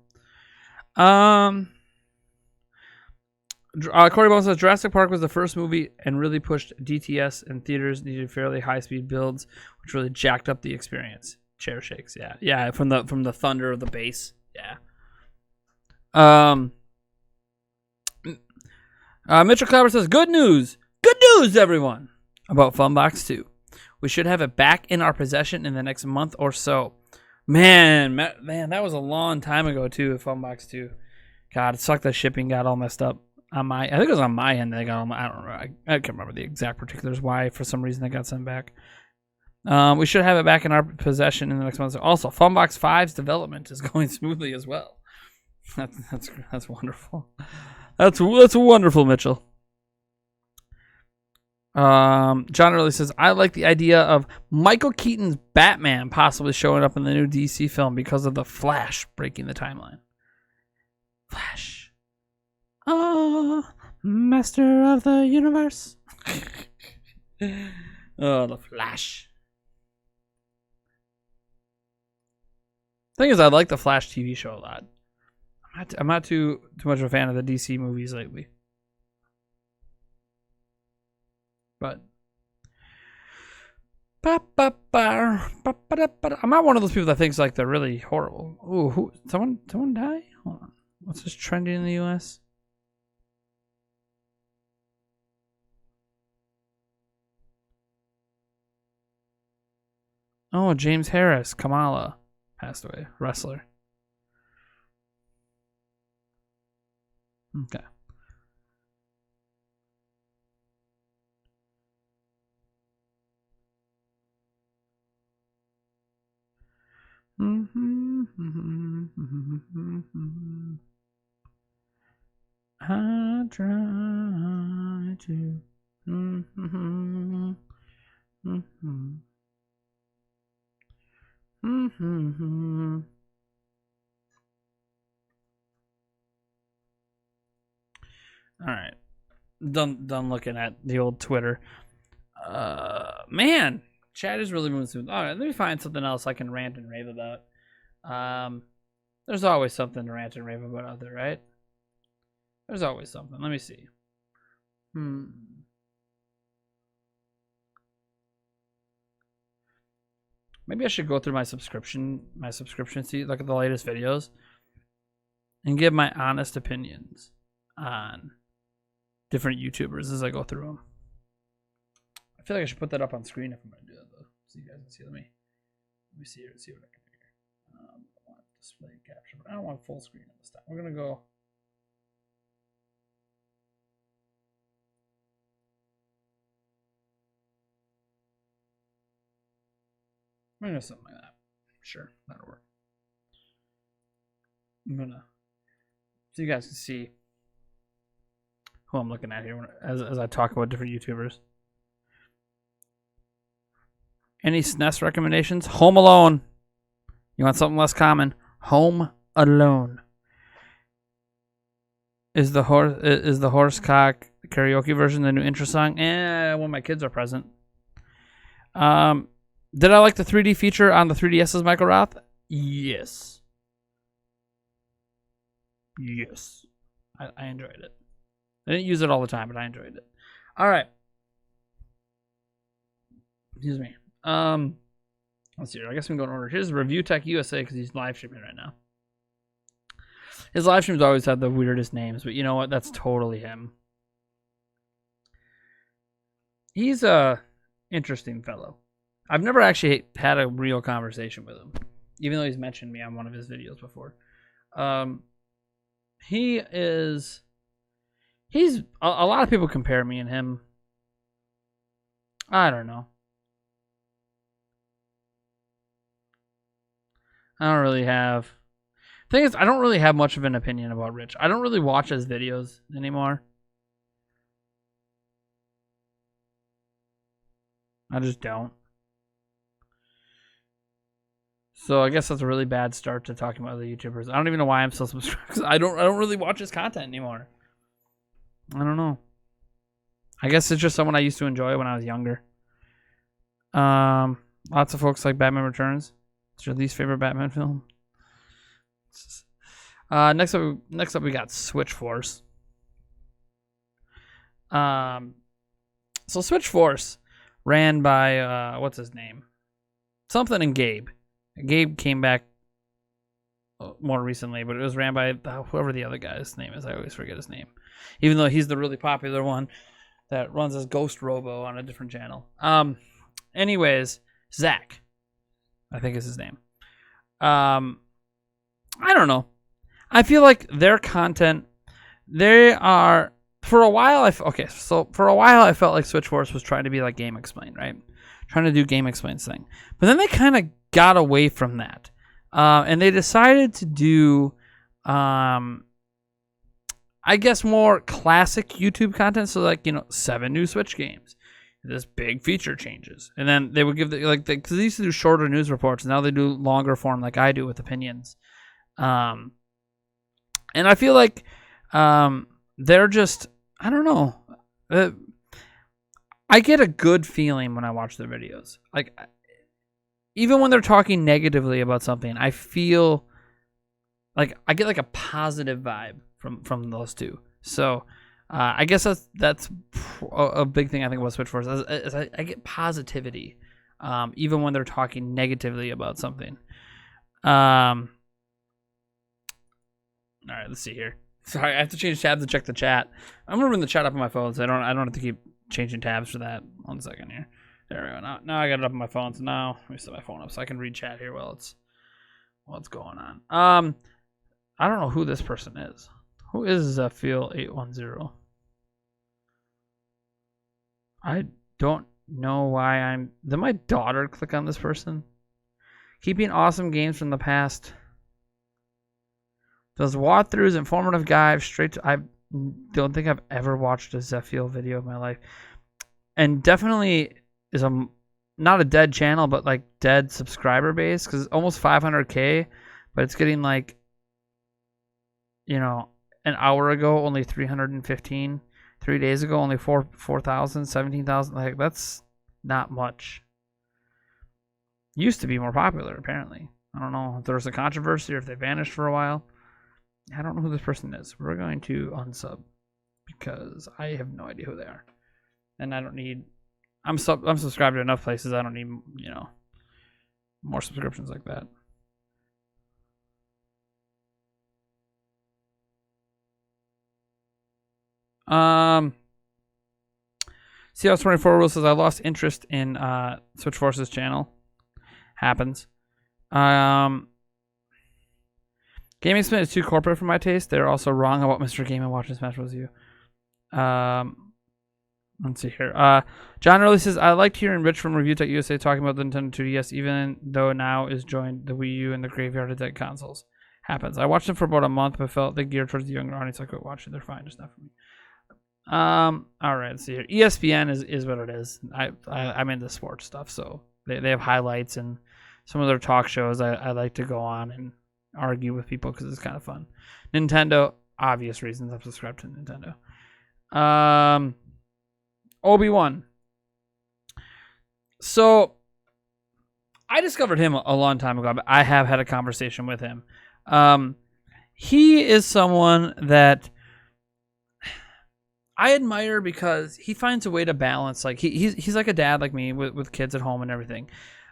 Corey Bone says Jurassic Park was the first movie and really pushed DTS, and theaters needed fairly high-speed builds, which really jacked up the experience. Chair shakes, yeah, from the thunder of the bass, yeah. Mitchell Clapper says, good news, everyone, about Funbox 2. We should have it back in our possession in the next month or so. Man, that was a long time ago too. Funbox 2. God, it sucked that shipping got all messed up on I think it was on my end. They got all I don't remember. I can't remember the exact particulars why for some reason they got sent back. We should have it back in our possession in the next month. Also, Funbox 5's development is going smoothly as well. That's wonderful. That's wonderful, Mitchell. John Early says, I like the idea of Michael Keaton's Batman possibly showing up in the new DC film because of the Flash breaking the timeline. Flash. Oh, master of the universe. Oh, the Flash. Thing is, I like the Flash TV show a lot. I'm not too much of a fan of the DC movies lately. But I'm not one of those people that thinks like they're really horrible. Ooh, someone die? Hold on. What's this trending in the US? Oh, James Harris, Kamala passed away, wrestler. Okay. I try to. All right. Done looking at the old Twitter. Man, chat is really moving smooth. All right, let me find something else I can rant and rave about. There's always something to rant and rave about out there, right? There's always something. Let me see. Maybe I should go through my subscription seat, look at the latest videos, and give my honest opinions on different YouTubers as I go through them. I feel like I should put that up on screen if I'm going to do that, though, so you guys can see. Let me see here, see what I can do here. I want display capture, but I don't want full screen at this time. We're going to go. I'm going to do something like that. Sure, that'll work. I'm going to, so you guys can see who I'm looking at here as I talk about different YouTubers. Any SNES recommendations? Home Alone. You want something less common? Home Alone. Is the horsecock karaoke version the new intro song? When my kids are present. Did I like the 3D feature on the 3DS's Michael Roth? Yes. Yes. I enjoyed it. I didn't use it all the time, but I enjoyed it. All right. Excuse me. Let's see. I guess we can go in order. Here's Review Tech USA because he's live streaming right now. His live streams always have the weirdest names, but you know what? That's totally him. He's a interesting fellow. I've never actually had a real conversation with him, even though he's mentioned me on one of his videos before. He is He's a lot of people compare me and him. I don't know. I don't really have. Thing is, I don't really have much of an opinion about Rich. I don't really watch his videos anymore. I just don't. So I guess that's a really bad start to talking about other YouTubers. I don't even know why I'm still subscribed, because I don't really watch his content anymore. I don't know. I guess it's just someone I used to enjoy when I was younger. Lots of folks like Batman Returns. It's your least favorite Batman film. Next up we got Switch Force. So Switch Force ran by what's his name? Something and Gabe. Gabe came back more recently, but it was ran by whoever the other guy's name is. I always forget his name, even though he's the really popular one that runs as Ghost Robo on a different channel. Anyways, Zach, I think is his name. I don't know. I feel like their content, they are, for a while, I felt like Switch Force was trying to be like Game Explain, right? Trying to do Game Explain's thing. But then they kind of got away from that. And they decided to do, I guess, more classic YouTube content. So, like, 7 new Switch games. This big feature changes. And then they would give, because they used to do shorter news reports. Now they do longer form like I do with opinions. And I feel like they're just, I don't know. I get a good feeling when I watch their videos. Like, even when they're talking negatively about something, I feel like I get like a positive vibe from those two. So I guess that's a big thing I think about Switch Force. Is I get positivity, even when they're talking negatively about something. All right, let's see here. Sorry, I have to change tabs to check the chat. I'm gonna bring the chat up on my phone, so I don't have to keep changing tabs for that. 1 second here. There we go. Now I got it up on my phone. So now let me set my phone up so I can read chat here while it's what's going on. I don't know who this person is. Who is Feel810? I don't know why did my daughter click on this person? Keeping awesome games from the past. Those walkthroughs, informative guides, I don't think I've ever watched a Zephiel video in my life. And definitely is not a dead channel, but like dead subscriber base, because it's almost 500K, but it's getting like, an hour ago, only 315. 3 days ago, only 4,000, 17,000. Like, that's not much. Used to be more popular, apparently. I don't know if there was a controversy or if they vanished for a while. I don't know who this person is. We're going to unsub because I have no idea who they are. And I don't need... I'm subscribed to enough places. I don't need, more subscriptions like that. CS24 Rule says, I lost interest in Switch Force's channel. Happens. Gaming Spin is too corporate for my taste. They're also wrong about Mr. Game and watching Smash Bros. U. Let's see here. John Early says, I liked hearing Rich from Review.USA talking about the Nintendo 2DS, even though now is joined the Wii U and the graveyard of dead consoles. Happens. I watched them for about a month, but felt they geared towards the younger audience. I could watch it. They're fine. Just not for me. All right. Let's see here. ESPN is what it is. I'm into sports stuff, so they have highlights and some of their talk shows. I like to go on and argue with people because it's kind of fun. Nintendo, obvious reasons I'm subscribed to Nintendo. Obi-Wan. So I discovered him a long time ago, but I have had a conversation with him. He is someone that I admire because he finds a way to balance. Like he's like a dad like me with kids at home and everything.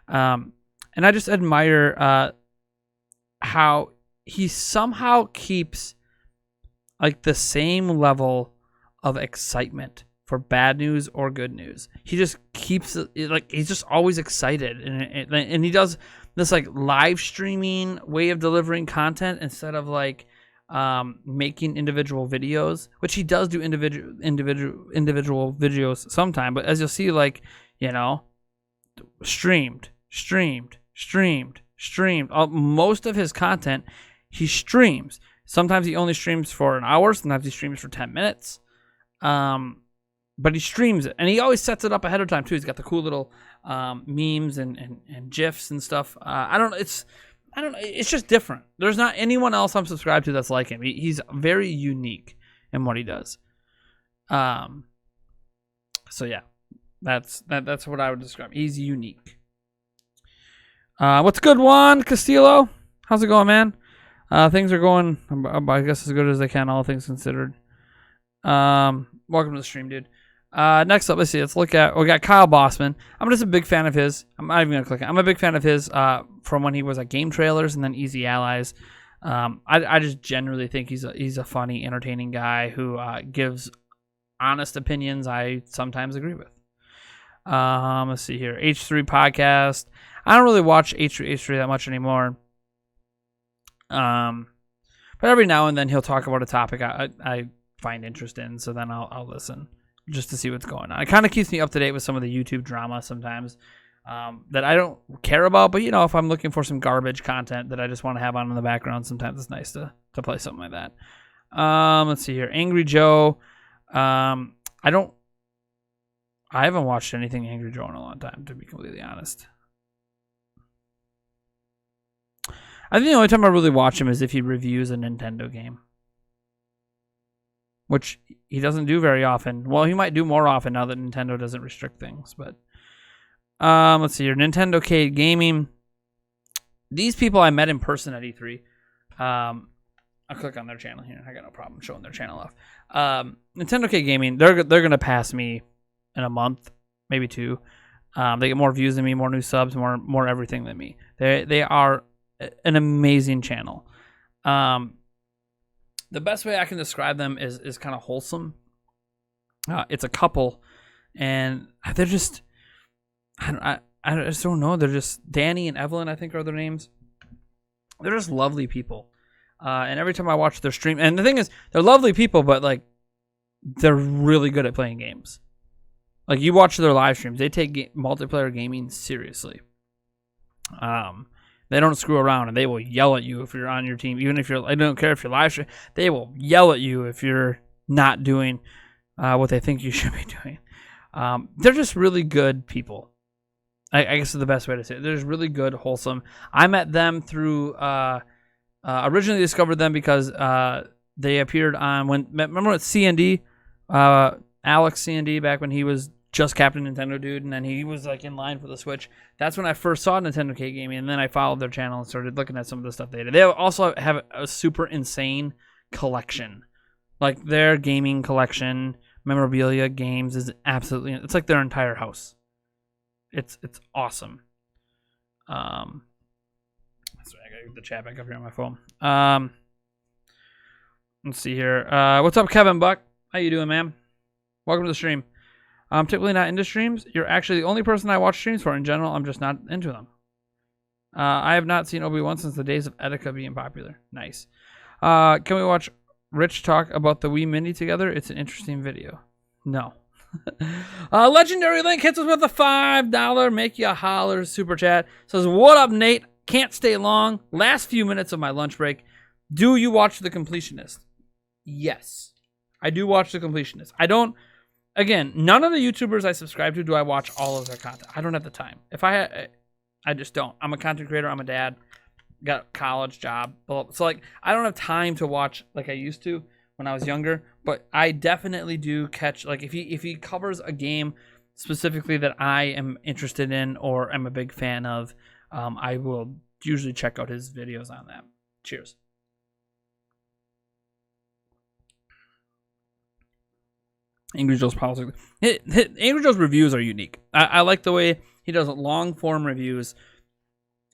And I just admire how he somehow keeps like the same level of excitement for bad news or good news. He just keeps it like he's just always excited, and he does this like live streaming way of delivering content instead of like making individual videos, which he does do individual videos sometime. But as you'll see, like, you know, streamed. Most of his content, he streams. Sometimes he only streams for an hour. Sometimes he streams for 10 minutes. But he streams it, and he always sets it up ahead of time too. He's got the cool little memes and gifs and stuff. I don't know. It's just different. There's not anyone else I'm subscribed to that's like him. He's very unique in what he does. So yeah, that's what I would describe. He's unique. What's good, Juan Castillo? How's it going, man? Things are going, I guess, as good as they can, all things considered. Welcome to the stream, dude. Next up, let's see. Let's look at. We got Kyle Bossman. I'm just a big fan of his. I'm not even gonna click it. I'm a big fan of his from when he was at Game Trailers and then Easy Allies. I just generally think he's a funny, entertaining guy who gives honest opinions I sometimes agree with. Let's see here. H3 podcast. I don't really watch H3 that much anymore. But every now and then he'll talk about a topic I find interest in, so then I'll listen just to see what's going on. It kind of keeps me up to date with some of the YouTube drama sometimes that I don't care about, but if I'm looking for some garbage content that I just want to have on in the background, sometimes it's nice to play something like that. Let's see here. Angry Joe. I haven't watched anything Angry Joe in a long time, to be completely honest. I think the only time I really watch him is if he reviews a Nintendo game, which he doesn't do very often. Well, he might do more often now that Nintendo doesn't restrict things. But let's see here. Nintendo K Gaming. These people I met in person at E3. I'll click on their channel here. I got no problem showing their channel off. Nintendo K Gaming. They're gonna pass me in a month, maybe 2. They get more views than me, more new subs, more everything than me. They are an amazing channel. The best way I can describe them is kind of wholesome. It's a couple, and they're just I just don't know. They're just Danny and Evelyn, I think, are their names. They're just lovely people, and every time I watch their stream, and the thing is, they're lovely people, but like they're really good at playing games. Like you watch their live streams, they take multiplayer gaming seriously. They don't screw around, and they will yell at you if you're on your team. Even if I don't care if you're live stream, they will yell at you if you're not doing what they think you should be doing. They're just really good people. I guess is the best way to say it. They're just really good, wholesome. I met them through, originally discovered them because they appeared on, remember when C&D, Alex C&D, back when he was just Captain Nintendo dude, and then he was like in line for the Switch. That's when I first saw Nintendo K Gaming, and then I followed their channel and started looking at some of the stuff they did. They also have a super insane collection. Like their gaming collection, memorabilia, games is absolutely, it's like their entire house. It's awesome. Sorry, I gotta get the chat back up here on my phone. Let's see here. What's up, Kevin Buck? How you doing, man? Welcome to the stream. I'm typically not into streams. You're actually the only person I watch streams for. In general, I'm just not into them. I have not seen Obi-Wan since the days of Etika being popular. Nice. Can we watch Rich talk about the Wii Mini together? It's an interesting video. No. Legendary Link hits us with a $5 make you a holler super chat. Says, what up, Nate? Can't stay long. Last few minutes of my lunch break. Do you watch The Completionist? Yes. I do watch The Completionist. I don't... Again, none of the YouTubers I subscribe to do I watch all of their content. I don't have the time. I just don't. I'm a content creator. I'm a dad. Got a college job. So, like, I don't have time to watch like I used to when I was younger. But I definitely do catch, like, if he covers a game specifically that I am interested in or am a big fan of, I will usually check out his videos on that. Cheers. Angry Joe's politics. Angry Joe's reviews are unique. I like the way he does long form reviews,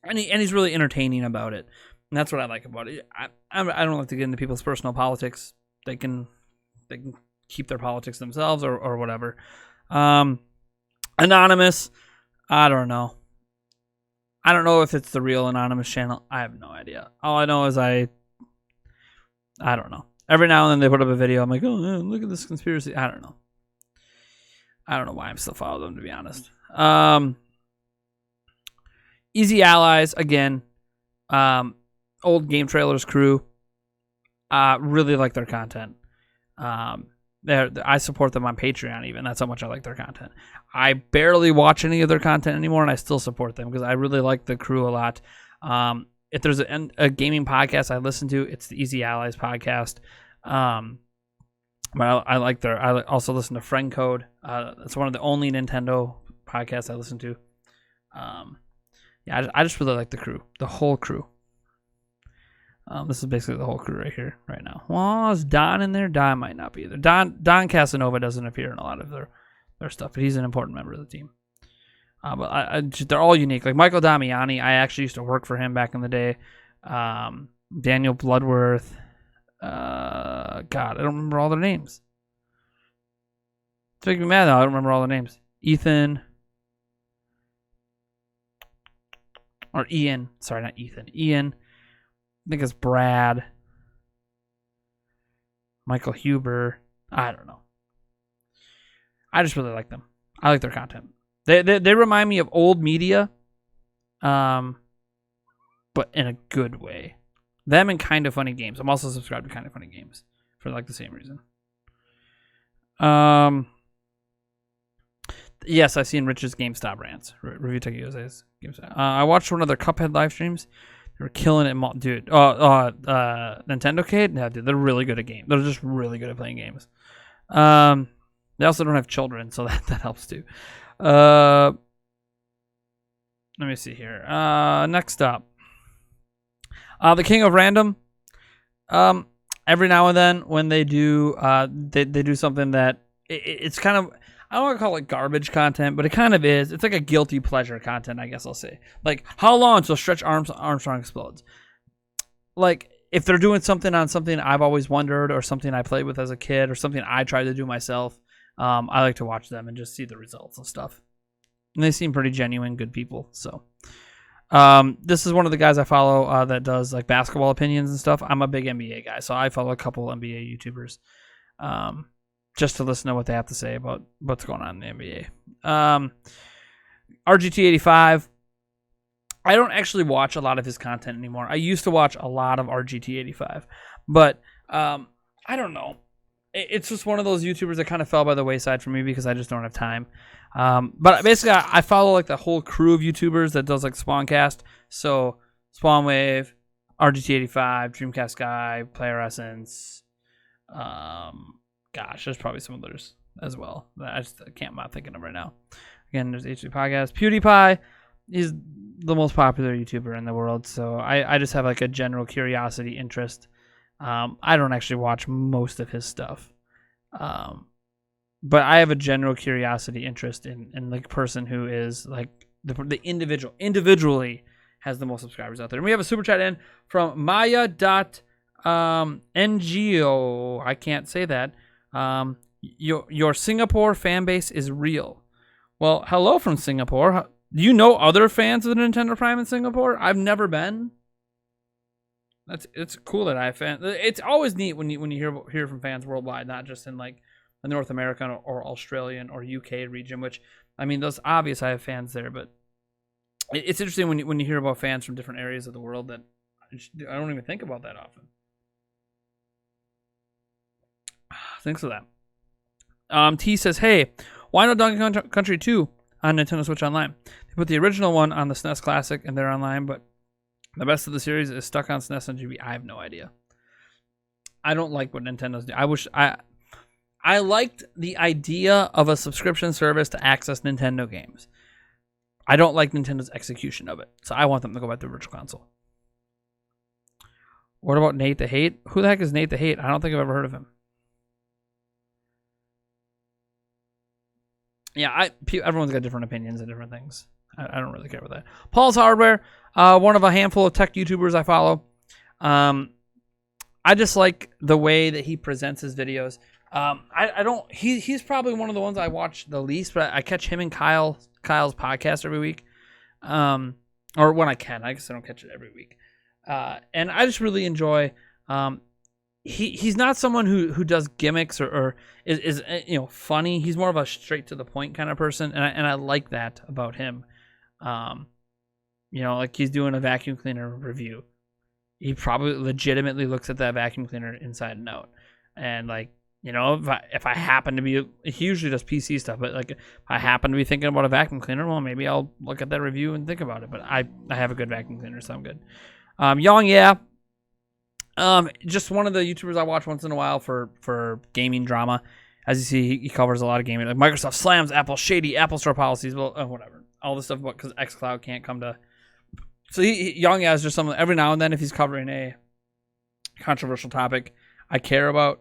and he's really entertaining about it. And that's what I like about it. I don't like to get into people's personal politics. They can keep their politics themselves or whatever. Anonymous, I don't know. I don't know if it's the real Anonymous channel. I have no idea. All I know is I I don't know. Every now and then they put up a video. I'm like, oh, man, look at this conspiracy. I don't know. I don't know why I'm still following them, to be honest. Easy Allies, again. Old Game Trailers crew. Really like their content. I support them on Patreon even. That's how much I like their content. I barely watch any of their content anymore, and I still support them because I really like the crew a lot. If there's a gaming podcast I listen to, it's the Easy Allies podcast. But I also listen to Friend Code. It's one of the only Nintendo podcasts I listen to. I just really like the crew, the whole crew. This is basically the whole crew right here, right now. Well, is Don in there? Don might not be there. Don Casanova doesn't appear in a lot of their stuff, but he's an important member of the team. But they're all unique. Like Michael Damiani, I actually used to work for him back in the day. Daniel Bloodworth. God, I don't remember all their names. It's making me mad now. I don't remember all the names. Ethan. Or Ian. Sorry, not Ethan. Ian. I think it's Brad. Michael Huber. I don't know. I just really like them. I like their content. They remind me of old media, but in a good way. Them and Kind of Funny Games. I'm also subscribed to Kind of Funny Games for like the same reason. Yes, I've seen Rich's GameStop rants. Review Tech USA's GameStop. I watched one of their Cuphead live streams. They were killing it, dude. Nintendo Cade? Yeah, dude, they're really good at games. They're just really good at playing games. They also don't have children, so that helps too. Let me see here. Next up. The King of Random. Every now and then when they do they do something that it's kind of, I don't want to call it garbage content, but it kind of is. It's like a guilty pleasure content, I guess I'll say. Like, how long until Stretch Armstrong explodes? Like, if they're doing something on something I've always wondered or something I played with as a kid or something I tried to do myself, I like to watch them and just see the results and stuff. And they seem pretty genuine, good people. So, this is one of the guys I follow that does like basketball opinions and stuff. I'm a big NBA guy, so I follow a couple NBA YouTubers. Just to listen to what they have to say about what's going on in the NBA. RGT85. I don't actually watch a lot of his content anymore. I used to watch a lot of RGT85. But I don't know. It's just one of those YouTubers that kind of fell by the wayside for me because I just don't have time. But basically, I follow like the whole crew of YouTubers that does like Spawncast. So Spawnwave, RGT85, Dreamcast Guy, Player Essence, gosh, there's probably some others as well that I'm not thinking of right now. Again, there's HD Podcast. PewDiePie is the most popular YouTuber in the world, so I just have like a general curiosity interest. I don't actually watch most of his stuff, but I have a general curiosity interest in like person who is like the individually has the most subscribers out there. And we have a super chat in from Maya.ngo. I can't say that. Your Singapore fan base is real. Well, hello from Singapore. Do you know other fans of the Nintendo Prime in Singapore? I've never been. It's cool that I have fans. It's always neat when you hear from fans worldwide, not just in like the North American or Australian or UK region. Which, I mean, those obvious I have fans there, but it's interesting when you hear about fans from different areas of the world that I don't even think about that often. Thanks for that. T says, hey, why not Donkey Kong Country 2 on Nintendo Switch Online? They put the original one on the SNES Classic and they're online, but the best of the series is stuck on SNES and GB. I have no idea. I don't like what Nintendo's do. I liked the idea of a subscription service to access Nintendo games. I don't like Nintendo's execution of it, so I want them to go back to Virtual Console. What about Nate the Hate? Who the heck is Nate the Hate? I don't think I've ever heard of him. Yeah, everyone's got different opinions and different things. I don't really care about that. Paul's Hardware, one of a handful of tech YouTubers I follow. I just like the way that he presents his videos. He's probably one of the ones I watch the least, but I catch him and Kyle's podcast every week. Or when I can. I guess I don't catch it every week. And I just really enjoy he's not someone who does gimmicks or is funny. He's more of a straight to the point kind of person, and I like that about him. Like he's doing a vacuum cleaner review. He probably legitimately looks at that vacuum cleaner inside and out, and if I happen to be, he usually does PC stuff, but like if I happen to be thinking about a vacuum cleaner, well, maybe I'll look at that review and think about it. But I have a good vacuum cleaner, so I'm good. Young, yeah. Just one of the YouTubers I watch once in a while for gaming drama. As you see, he covers a lot of gaming. Like Microsoft slams Apple shady Apple Store policies. Well, whatever. All this stuff about because xCloud can't come to. So Young is just something every now and then if he's covering a controversial topic I care about,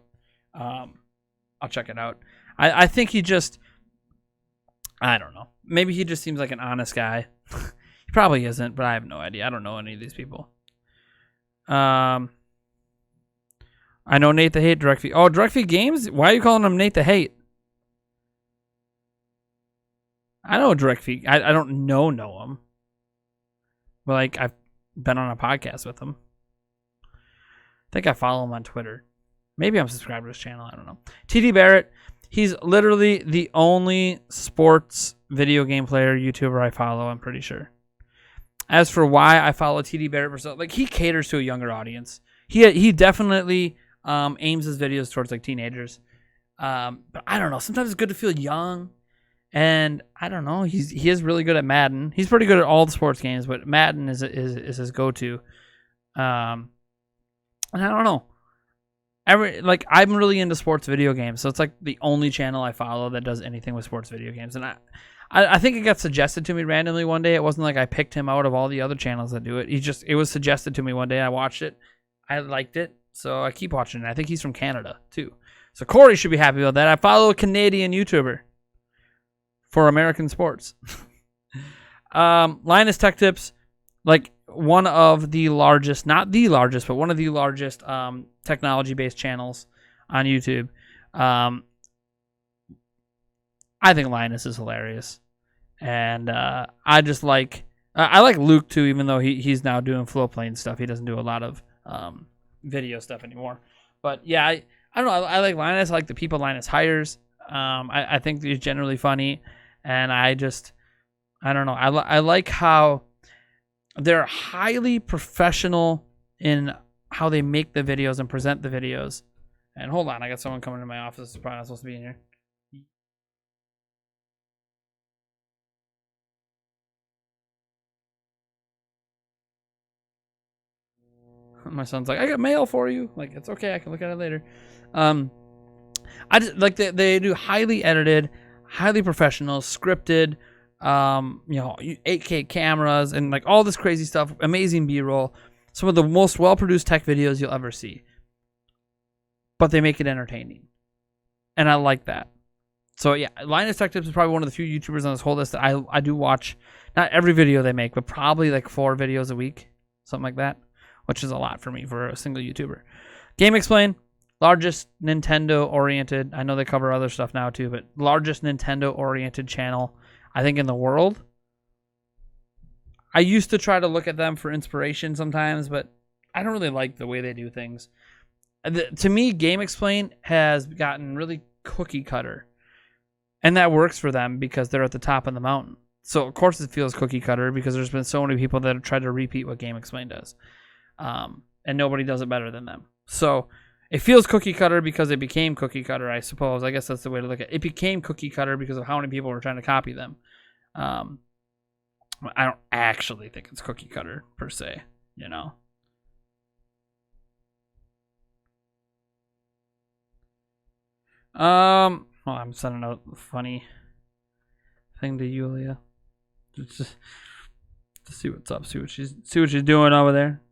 I'll check it out. I think he just, I don't know. Maybe he just seems like an honest guy. He probably isn't, but I have no idea. I don't know any of these people. I know Nate the Hate, DirectV. Oh, DirectV Games? Why are you calling him Nate the Hate? I know DirectV. I don't know him. But, like, I've been on a podcast with him. I think I follow him on Twitter. Maybe I'm subscribed to his channel. I don't know. TD Barrett. He's literally the only sports video game player YouTuber I follow, I'm pretty sure. As for why I follow TD Barrett, like, he caters to a younger audience. He definitely aims his videos towards like teenagers, but I don't know. Sometimes it's good to feel young, and I don't know. He is really good at Madden. He's pretty good at all the sports games, but Madden is his go-to. And I don't know. I'm really into sports video games, so it's like the only channel I follow that does anything with sports video games, and I think it got suggested to me randomly one day. It wasn't like I picked him out of all the other channels that do it. It was suggested to me one day. I watched it. I liked it, so I keep watching it. I think he's from Canada, too. So Corey should be happy about that. I follow a Canadian YouTuber for American sports. Linus Tech Tips, like one of the largest, not the largest, but one of the largest technology-based channels on YouTube. I think Linus is hilarious. And I just like... I like Luke, too, even though he's now doing Flowplane stuff. He doesn't do a lot of video stuff anymore. But yeah, I don't know. I like Linus. I like the people Linus hires. I think he's generally funny, and I don't know. I like how they're highly professional in how they make the videos and present the videos. And hold on, I got someone coming to my office. It's probably not supposed to be in here. My son's like, I got mail for you. Like, it's okay. I can look at it later. I just like they do highly edited, highly professional, scripted, 8K cameras and like all this crazy stuff. Amazing B-roll. Some of the most well-produced tech videos you'll ever see. But they make it entertaining. And I like that. So yeah, Linus Tech Tips is probably one of the few YouTubers on this whole list that I do watch. Not every video they make, but probably like 4 videos a week. Something like that. Which is a lot for me for a single YouTuber. Game Explain, largest Nintendo-oriented. I know they cover other stuff now too, but largest Nintendo-oriented channel, I think, in the world. I used to try to look at them for inspiration sometimes, but I don't really like the way they do things. To me, Game Explain has gotten really cookie cutter. And that works for them because they're at the top of the mountain. So, of course, it feels cookie cutter because there's been so many people that have tried to repeat what Game Explain does. And nobody does it better than them. So it feels cookie cutter because it became cookie cutter, I suppose. I guess that's the way to look at it. It became cookie cutter because of how many people were trying to copy them. I don't actually think it's cookie cutter per se, you know. I'm sending out a funny thing to Yulia. Just to see what's up, see what she's doing over there.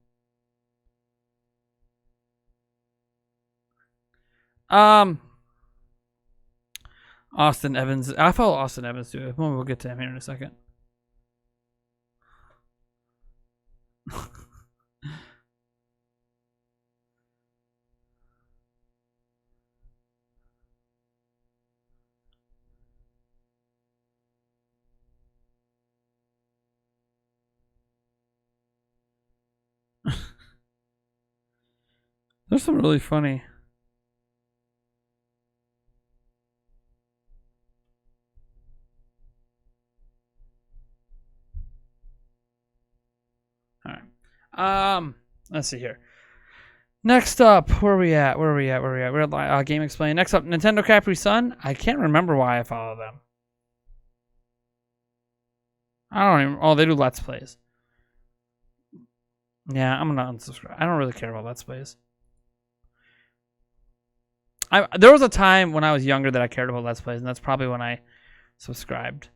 Austin Evans. I follow Austin Evans too. We'll get to him here in a second. There's some really funny. All right. Let's see here. Next up, where are we at? We're at Game Explain. Next up, Nintendo Capri Sun. I can't remember why I follow them. I don't even. Oh, they do Let's Plays. Yeah, I'm gonna unsubscribe. I don't really care about Let's Plays. There was a time when I was younger that I cared about Let's Plays, and that's probably when I subscribed.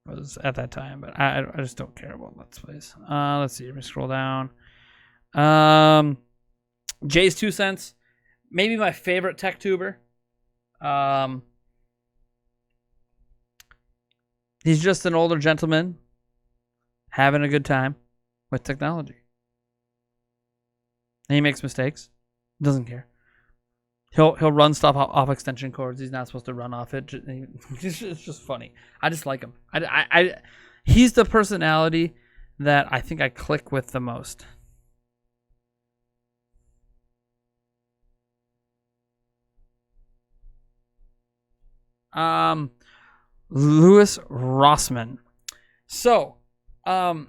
Was at that time, but I just don't care about Let's Plays. Let's see. Let me scroll down. Jay's 2 cents, maybe my favorite tech tuber. He's just an older gentleman having a good time with technology. And he makes mistakes. Doesn't care. He'll run stuff off extension cords. He's not supposed to run off it. It's just funny. I just like him. He's the personality that I think I click with the most. Louis Rossman. So, for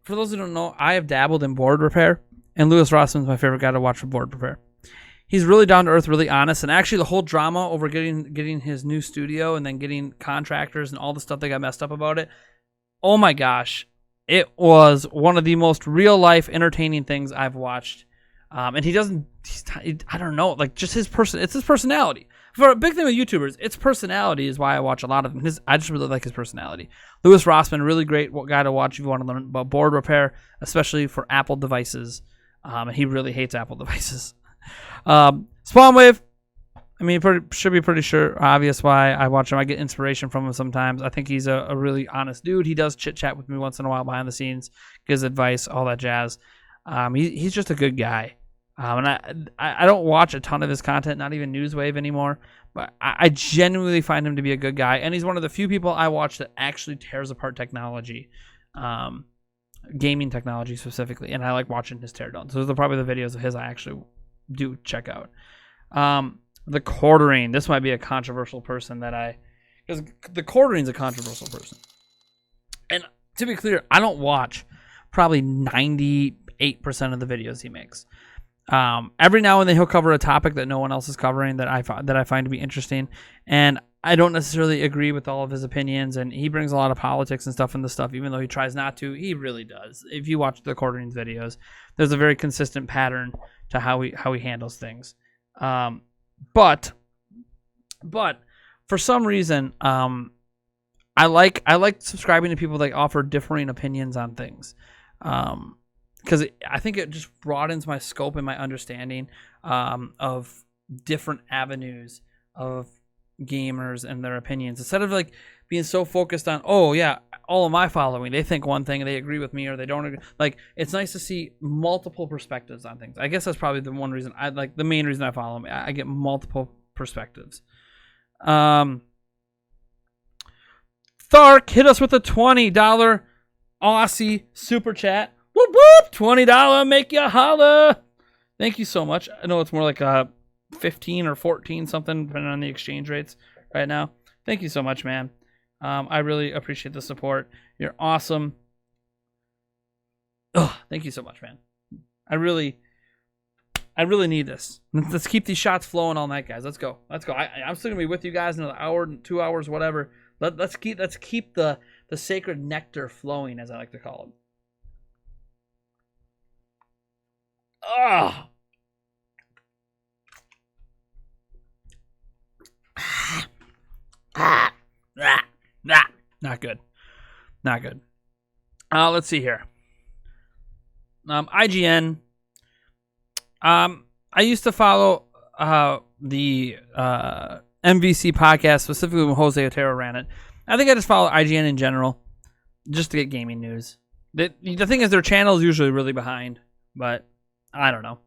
those who don't know, I have dabbled in board repair, and Louis Rossman's my favorite guy to watch for board repair. He's really down to earth, really honest, and actually the whole drama over getting his new studio and then getting contractors and all the stuff that got messed up about it. Oh my gosh, it was one of the most real life entertaining things I've watched. And I don't know, like just it's his personality. For a big thing with YouTubers, its personality is why I watch a lot of them. I just really like his personality. Louis Rossman, really great guy to watch if you want to learn about board repair, especially for Apple devices. And he really hates Apple devices. Spawnwave, I mean, should be pretty obvious why I watch him. I get inspiration from him sometimes. I think he's a really honest dude. He does chit chat with me once in a while behind the scenes, gives advice, all that jazz. He's just a good guy. And I don't watch a ton of his content, not even Newswave anymore, but I genuinely find him to be a good guy. And he's one of the few people I watch that actually tears apart technology, gaming technology specifically. And I like watching his teardowns. Those are probably the videos of his I actually do check out. The Quartering. This might be a controversial person because the Quartering's a controversial person. And to be clear, I don't watch probably 98% of the videos he makes. Every now and then he'll cover a topic that no one else is covering that I find to be interesting, and I don't necessarily agree with all of his opinions. And he brings a lot of politics and stuff in the stuff, even though he tries not to. He really does. If you watch the Quartering's videos, there's a very consistent pattern to how he handles things. But for some reason, I like subscribing to people that offer differing opinions on things. Because I think it just broadens my scope and my understanding of different avenues of gamers and their opinions. Instead of like being so focused on, oh yeah, all of my following, they think one thing and they agree with me or they don't agree. Like, it's nice to see multiple perspectives on things. I guess that's probably the one reason the main reason I follow him. I get multiple perspectives. Thark hit us with a $20 Aussie super chat. Whoop whoop! $20 make you holla. Thank you so much. I know it's more like a 15 or 14 something depending on the exchange rates right now. Thank you so much, man. I really appreciate the support. You're awesome. Thank you so much, man. I really need this. Let's keep these shots flowing all night, guys. Let's go. I'm still gonna be with you guys in another hour, 2 hours, whatever. Let's keep the sacred nectar flowing, as I like to call it. Not good. Let's see here. IGN. I used to follow the MVC podcast, specifically when Jose Otero ran it. I think I just follow IGN in general, just to get gaming news. The thing is, their channel is usually really behind, but I don't know.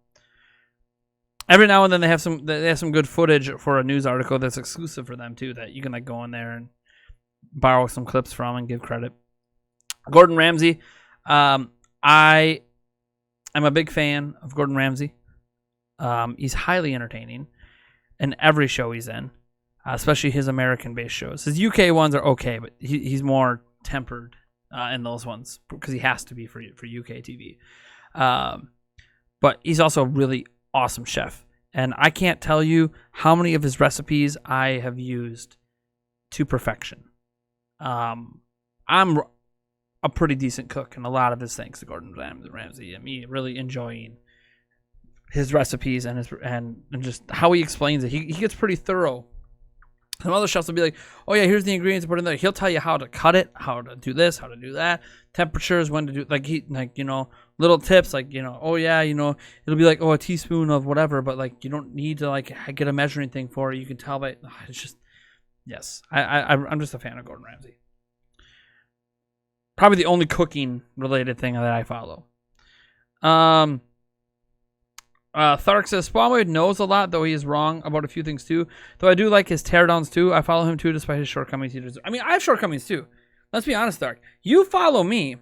Every now and then they have some good footage for a news article that's exclusive for them too, that you can like go in there and borrow some clips from and give credit. Gordon Ramsay, I I'm a big fan of Gordon Ramsay. He's highly entertaining in every show he's in, especially his American-based shows. His UK ones are okay, but he's more tempered in those ones because he has to be for UK TV. But he's also a really awesome chef. And I can't tell you how many of his recipes I have used to perfection. I'm a pretty decent cook, and a lot of his thanks to Gordon Ramsay. And me really enjoying his recipes and just how he explains it. He gets pretty thorough. Some other chefs will be like, "Oh yeah, here's the ingredients to put in there." He'll tell you how to cut it, how to do this, how to do that, temperatures, when to do little tips oh yeah, it'll be like a teaspoon of whatever, but you don't need to get a measuring thing for it. You can tell by it's just yes. I'm just a fan of Gordon Ramsay. Probably the only cooking related thing that I follow. Thark says Spawnwave knows a lot, though he is wrong about a few things too. Though I do like his teardowns too. I follow him too, despite his shortcomings. I mean, I have shortcomings too. Let's be honest, Thark. You follow me.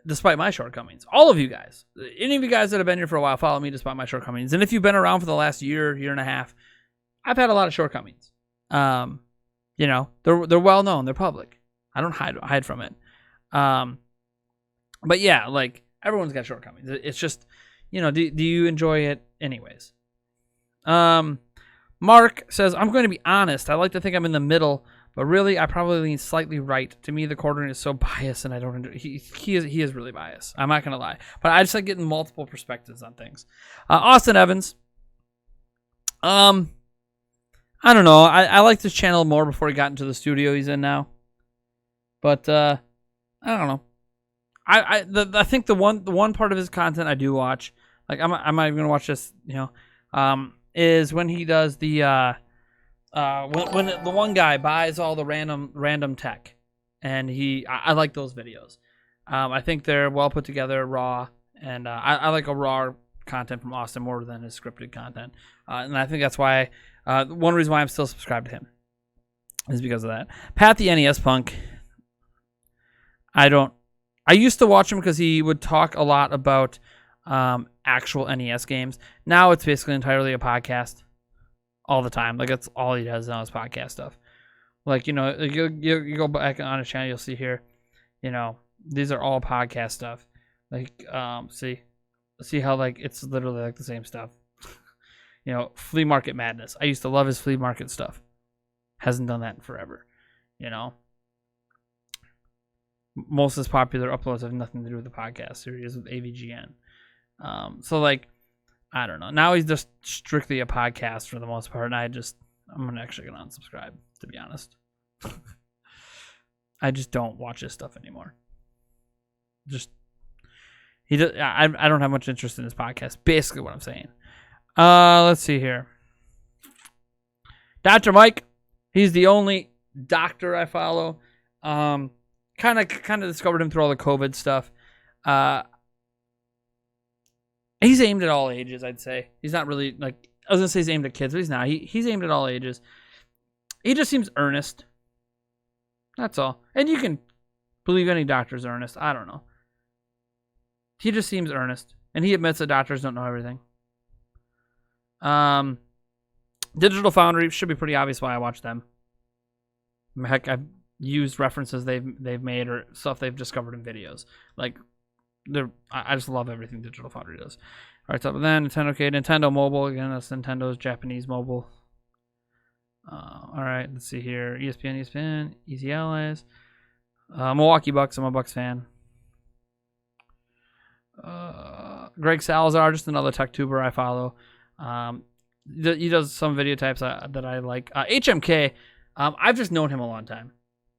Despite my shortcomings. All of you guys. Any of you guys that have been here for a while follow me despite my shortcomings. And if you've been around for the last year and a half, I've had a lot of shortcomings. They're well known. They're public. I don't hide from it. But yeah, everyone's got shortcomings. It's just, do you enjoy it anyways? Mark says, I'm going to be honest. I like to think I'm in the middle, but really I probably lean slightly right. To me, the quartering is so biased, and I don't enjoy. He is really biased. I'm not going to lie, but I just like getting multiple perspectives on things. Austin Evans. I don't know. I liked his channel more before he got into the studio he's in now, but I don't know. I think the one part of his content I do watch, I'm not even gonna watch this, is when he does the when the one guy buys all the random tech, and I like those videos. I think they're well put together, raw, and I like a raw content from Austin more than his scripted content, and I think that's why one reason why I'm still subscribed to him is because of that. Pat the NES Punk. I used to watch him because he would talk a lot about actual NES games. Now it's basically entirely a podcast all the time. That's all he does now is podcast stuff. You go back on his channel, you'll see here, these are all podcast stuff. See how it's literally the same stuff. Flea market madness. I used to love his flea market stuff. Hasn't done that in forever. Most of his popular uploads have nothing to do with the podcast series with AVGN. I don't know. Now he's just strictly a podcast for the most part, and I'm actually gonna unsubscribe, to be honest. I just don't watch his stuff anymore. I don't have much interest in his podcast. Basically, what I'm saying. Let's see here. Dr. Mike, he's the only doctor I follow. Kind of discovered him through all the COVID stuff. He's aimed at all ages, I'd say. He's not really I was gonna say he's aimed at kids, but he's not. He's aimed at all ages. He just seems earnest. That's all. And you can believe any doctor's earnest. I don't know. He just seems earnest, and he admits that doctors don't know everything. Digital Foundry should be pretty obvious why I watch them. Heck, I've used references they've made or stuff they've discovered in videos. I just love everything Digital Foundry does. All right, so then Nintendo. Okay, Nintendo Mobile again. That's Nintendo's Japanese mobile. All right, let's see here. ESPN, Easy Allies, Milwaukee Bucks. I'm a Bucks fan. Greg Salazar, just another tech tuber I follow. He does some video types that I like. HMK. I've just known him a long time.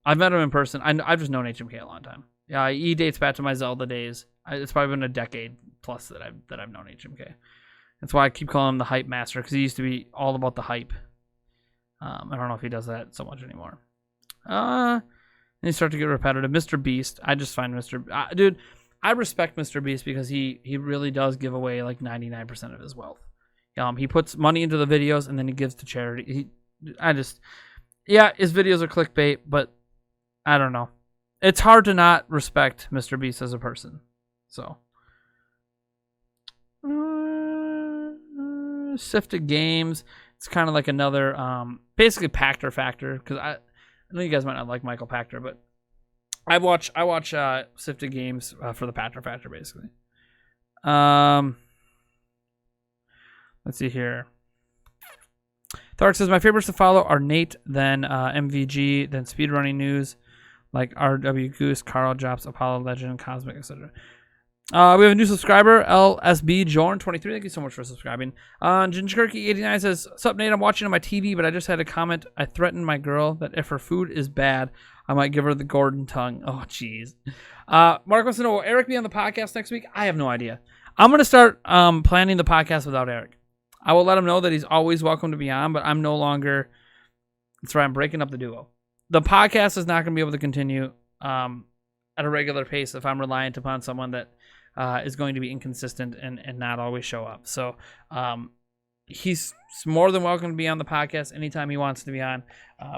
I've met him in person. I've just known HMK a long time. Yeah, he dates back to my Zelda days. It's probably been a decade plus that I've known HMK. That's why I keep calling him the hype master, because he used to be all about the hype. I don't know if he does that so much anymore. And he started to get repetitive. Mr. Beast. I just find dude, I respect Mr. Beast because he really does give away 99% of his wealth. He puts money into the videos and then he gives to charity. His videos are clickbait, but I don't know. it's hard to not respect Mr. Beast as a person. So, Sifted Games. It's kind of like another, basically Pachter Factor, because I know you guys might not like Michael Pachter, but I watch Sifted Games for the Pachter Factor, basically. Let's see here. Thark says, my favorites to follow are Nate, then MVG, then Speedrunning News, like RW Goose, Carl Drops, Apollo Legend, Cosmic, etc. We have a new subscriber, LSB Jorn 23. Thank you so much for subscribing. Jinjerky 89 says, "Sup Nate? I'm watching on my TV, but I just had a comment. I threatened my girl that if her food is bad, I might give her the Gordon tongue." Oh, jeez. Mark wants to know, will Eric be on the podcast next week? I have no idea. I'm gonna start planning the podcast without Eric. I will let him know that he's always welcome to be on, but I'm no longer. That's right. I'm breaking up the duo. The podcast is not going to be able to continue at a regular pace if I'm reliant upon someone that is going to be inconsistent and not always show up. So he's more than welcome to be on the podcast anytime he wants to be on.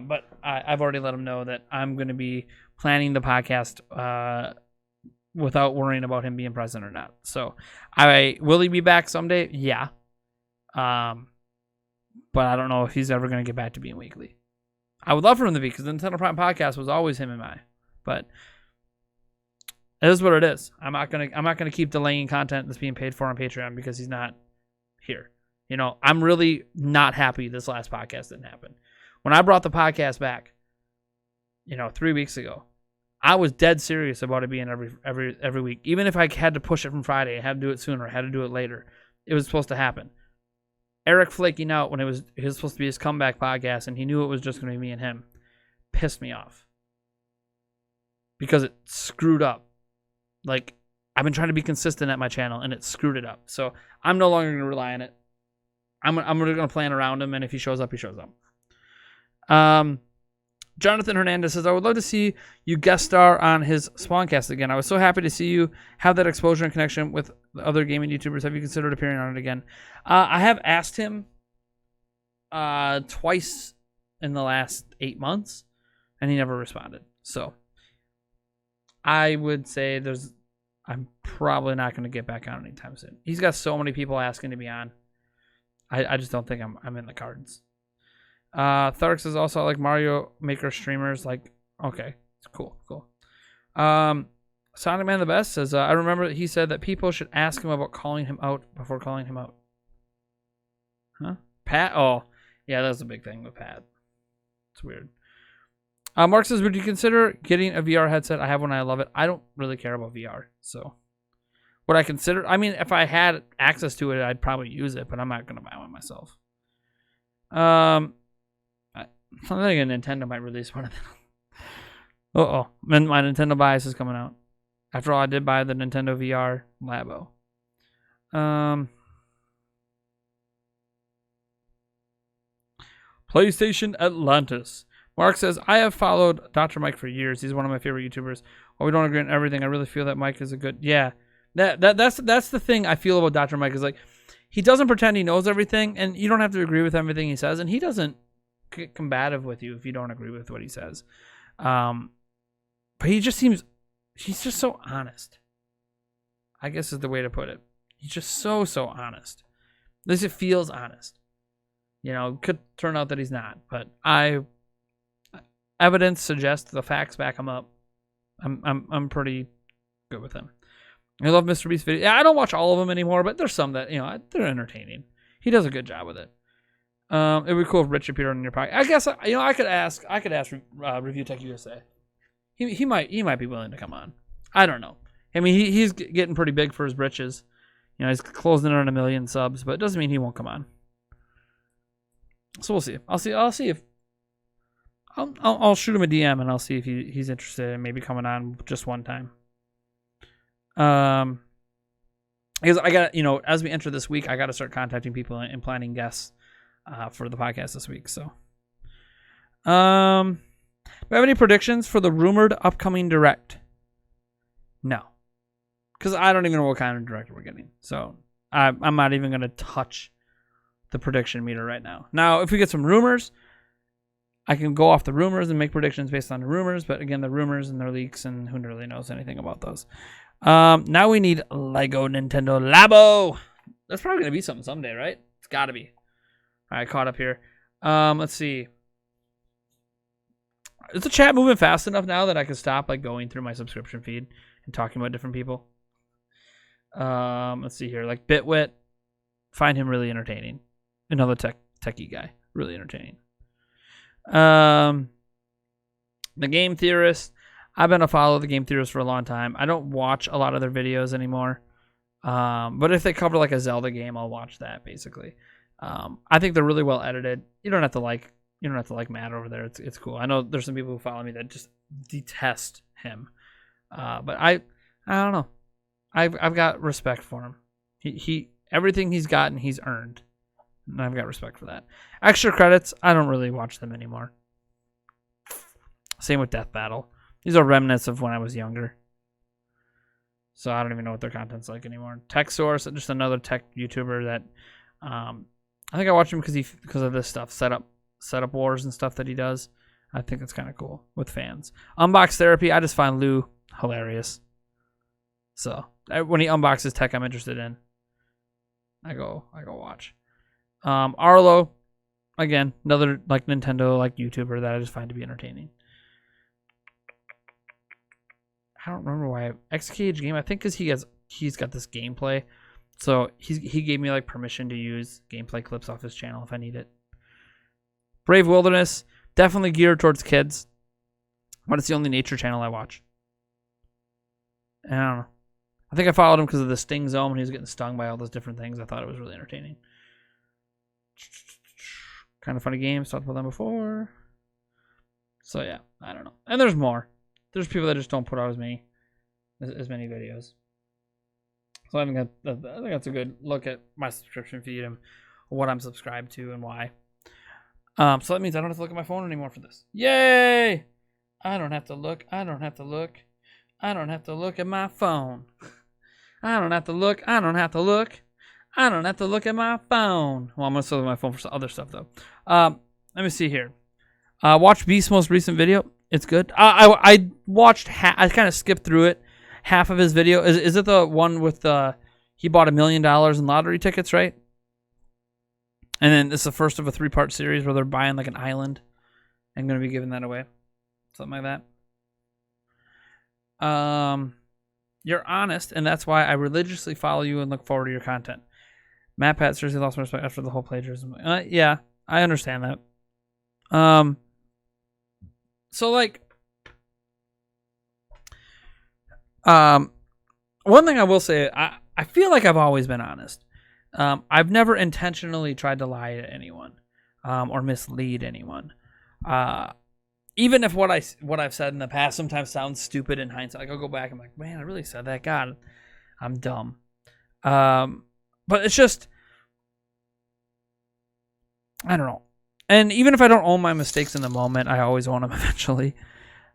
But I've already let him know that I'm going to be planning the podcast without worrying about him being present or not. So will he be back someday? Yeah. But I don't know if he's ever going to get back to being weekly. I would love for him to be, because the Nintendo Prime podcast was always him and I. But it is what it is. I'm not gonna keep delaying content that's being paid for on Patreon because he's not here. You know, I'm really not happy this last podcast didn't happen. When I brought the podcast back, 3 weeks ago, I was dead serious about it being every week. Even if I had to push it from Friday, I had to do it sooner, I had to do it later. It was supposed to happen. Eric flaking out when it was supposed to be his comeback podcast, and he knew it was just going to be me and him, pissed me off because it screwed up. Like, I've been trying to be consistent at my channel, and it screwed it up. So I'm no longer going to rely on it. I'm going to plan around him, and if he shows up, he shows up. Jonathan Hernandez says, I would love to see you guest star on his Spawncast again. I was so happy to see you have that exposure and connection with the other gaming YouTubers. Have you considered appearing on it again? I have asked him twice in the last 8 months, and he never responded. So I would say I'm probably not going to get back on anytime soon. He's got so many people asking to be on. I just don't think I'm in the cards. Thark says also, like Mario Maker streamers. Like, okay, it's cool. Sonic Man the Best says, I remember he said that people should ask him about calling him out before calling him out. Huh? Pat? Oh, yeah, that's a big thing with Pat. It's weird. Mark says, would you consider getting a VR headset? I have one. I love it. I don't really care about VR. So would I consider? I mean, if I had access to it, I'd probably use it, but I'm not going to buy one myself. I think a Nintendo might release one of them. Uh-oh. My Nintendo bias is coming out. After all, I did buy the Nintendo VR Labo. PlayStation Atlantis. Mark says, I have followed Dr. Mike for years. He's one of my favorite YouTubers. While we don't agree on everything, I really feel that Mike is a good... Yeah. That's the thing I feel about Dr. Mike is like, he doesn't pretend he knows everything, and you don't have to agree with everything he says, and he doesn't get combative with you if you don't agree with what he says. But he's just so honest. I guess is the way to put it. He's just so honest. At least it feels honest. Could turn out that he's not, but evidence suggests the facts back him up. I'm pretty good with him. I love Mr. Beast's videos. Yeah, I don't watch all of them anymore, but there's some that they're entertaining. He does a good job with it. It'd be cool if Rich appeared on your podcast. I guess I could ask Review Tech USA. He might be willing to come on. I don't know. I mean, he's getting pretty big for his britches. He's closing in on 1 million subs, but it doesn't mean he won't come on. So we'll see. I'll see if I'll shoot him a DM and I'll see if he's interested in maybe coming on just one time. Because I got as we enter this week, I got to start contacting people and planning guests for the podcast this week. So, do we have any predictions for the rumored upcoming direct? No, because I don't even know what kind of direct we're getting. So I'm not even going to touch the prediction meter right now. Now, if we get some rumors, I can go off the rumors and make predictions based on the rumors, but again, the rumors and their leaks, and who really knows anything about those. Now we need Lego Nintendo Labo. That's probably going to be something someday, right? It's got to be. All right, caught up here. Let's see. Is the chat moving fast enough now that I can stop like going through my subscription feed and talking about different people? Let's see here. Like Bitwit, find him really entertaining. Another techie guy, really entertaining. The Game Theorist. I've been a follower of the Game Theorist for a long time. I don't watch a lot of their videos anymore. But if they cover like a Zelda game, I'll watch that basically. I think they're really well edited. You don't have to like Matt over there. It's cool. I know there's some people who follow me that just detest him. But I don't know. I've got respect for him. He everything he's gotten, he's earned. And I've got respect for that. Extra credits, I don't really watch them anymore. Same with Death Battle. These are remnants of when I was younger. So I don't even know what their content's like anymore. Tech Source, just another tech YouTuber that I think I watch him because of this stuff, setup wars and stuff that he does. I think it's kind of cool with fans. Unbox Therapy, I just find Lou hilarious. So when he unboxes tech I'm interested in, I go watch. Arlo, again, another like Nintendo like YouTuber that I just find to be entertaining. I don't remember why XKH Game. I think because he's got this gameplay, so he gave me like permission to use gameplay clips off his channel if I need it. Brave Wilderness, definitely geared towards kids, but it's the only nature channel I watch. And I don't know. I think I followed him because of the sting zone when he was getting stung by all those different things. I thought it was really entertaining. Kind of funny games. Talked about them before. So yeah, I don't know. And there's more. There's people that just don't put out as many videos. So I think that's a good look at my subscription feed and what I'm subscribed to and why. So that means I don't have to look at my phone anymore for this. Yay! I don't have to look. I don't have to look. I don't have to look at my phone. I don't have to look. I don't have to look. I don't have to look at my phone. Well, I'm going to still look at my phone for some other stuff, though. Let me see here. Watch Beast's most recent video. It's good. I watched, I kind of skipped through it. Half of his video. Is it the one with he bought $1 million in lottery tickets, right? And then it's the first of a 3-part series where they're buying like an island and going to be giving that away. Something like that. You're honest, and that's why I religiously follow you and look forward to your content. Matt Pat seriously lost my respect after the whole plagiarism. Yeah, I understand that. So like, one thing I will say, I feel like I've always been honest. I've never intentionally tried to lie to anyone, or mislead anyone. Even if what I've said in the past sometimes sounds stupid in hindsight, like I'll go back and I'm like, man, I really said that. God, I'm dumb. But it's just, I don't know. And even if I don't own my mistakes in the moment, I always own them eventually.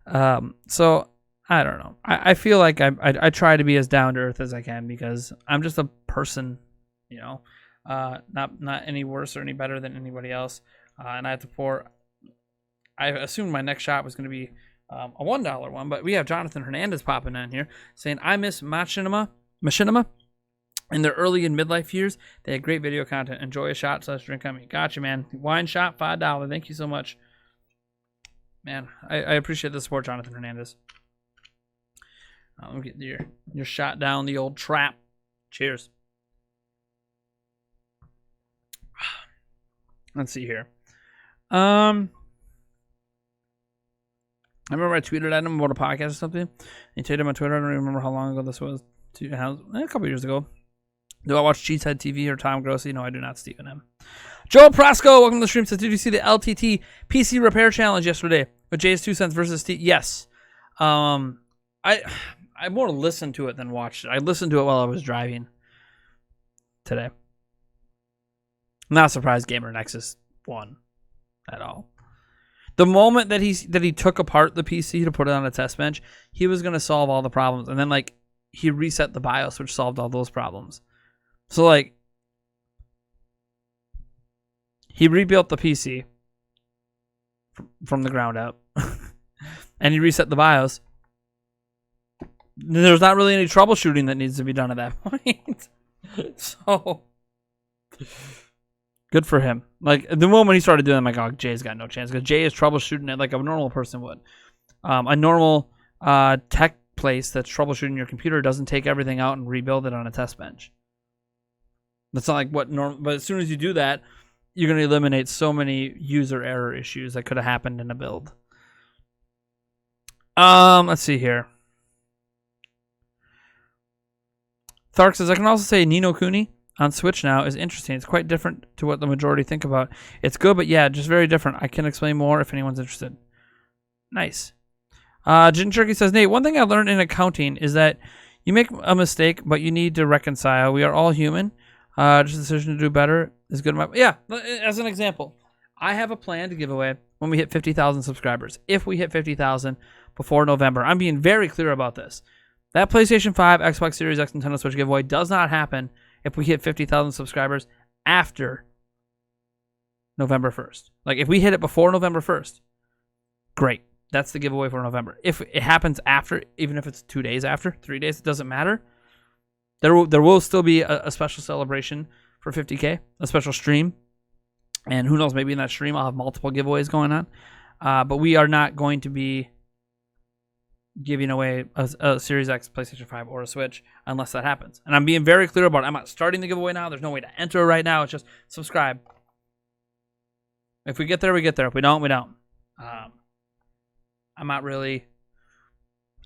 So I don't know. I feel like I try to be as down to earth as I can because I'm just a person, you know, not any worse or any better than anybody else. And I have to pour. I assumed my next shot was going to be a $1 one, but we have Jonathan Hernandez popping in here saying, I miss Machinima in their early and midlife years. They had great video content. Enjoy a shot / drink on me. Gotcha, man. Wine shot, $5. Thank you so much. Man, I appreciate the support, Jonathan Hernandez. Let me get your shot down the old trap. Cheers. Let's see here. I remember I tweeted at him about a podcast or something. He tweeted him on Twitter. I don't even remember how long ago this was. A couple years ago. Do I watch Cheesehead TV or Tom Grossi? No, I do not, Stephen M. Joe Prasco, welcome to the stream. Says, did you see the LTT PC repair challenge yesterday with Jay's 2 cents versus Steve? Yes. I more listened to it than watched it. I listened to it while I was driving today. Not surprised Gamer Nexus won at all. The moment that he took apart the PC to put it on a test bench, he was going to solve all the problems. And then, like, he reset the BIOS, which solved all those problems. So, like, he rebuilt the PC from the ground up, and you reset the BIOS, there's not really any troubleshooting that needs to be done at that point. So good for him. Like the moment he started doing it, I'm like, oh, Jay's got no chance, because Jay is troubleshooting it like a normal person would. A normal tech place that's troubleshooting your computer doesn't take everything out and rebuild it on a test bench. That's not like what normal. But as soon as you do that, you're going to eliminate so many user error issues that could have happened in a build. Let's see here. Thark says, I can also say Ni no Kuni on Switch now is interesting. It's quite different to what the majority think about. It's good, but yeah, just very different. I can explain more if anyone's interested. Nice. Gin Turkey says, Nate, one thing I learned in accounting is that you make a mistake, but you need to reconcile. We are all human. Just a decision to do better is good. Yeah, as an example, I have a plan to give away when we hit 50,000 subscribers. If we hit 50,000 before November, I'm being very clear about this. That PlayStation 5, Xbox Series X, Nintendo Switch giveaway does not happen if we hit 50,000 subscribers after November 1st. Like, if we hit it before November 1st, great. That's the giveaway for November. If it happens after, even if it's 2 days after, 3 days, it doesn't matter. There will still be a special celebration for 50K, a special stream. And who knows, maybe in that stream I'll have multiple giveaways going on. But we are not going to be giving away a Series X, PlayStation 5, or a Switch unless that happens. And I'm being very clear about it. I'm not starting the giveaway now. There's no way to enter right now. It's just subscribe. If we get there, we get there. If we don't, we don't. I'm not really...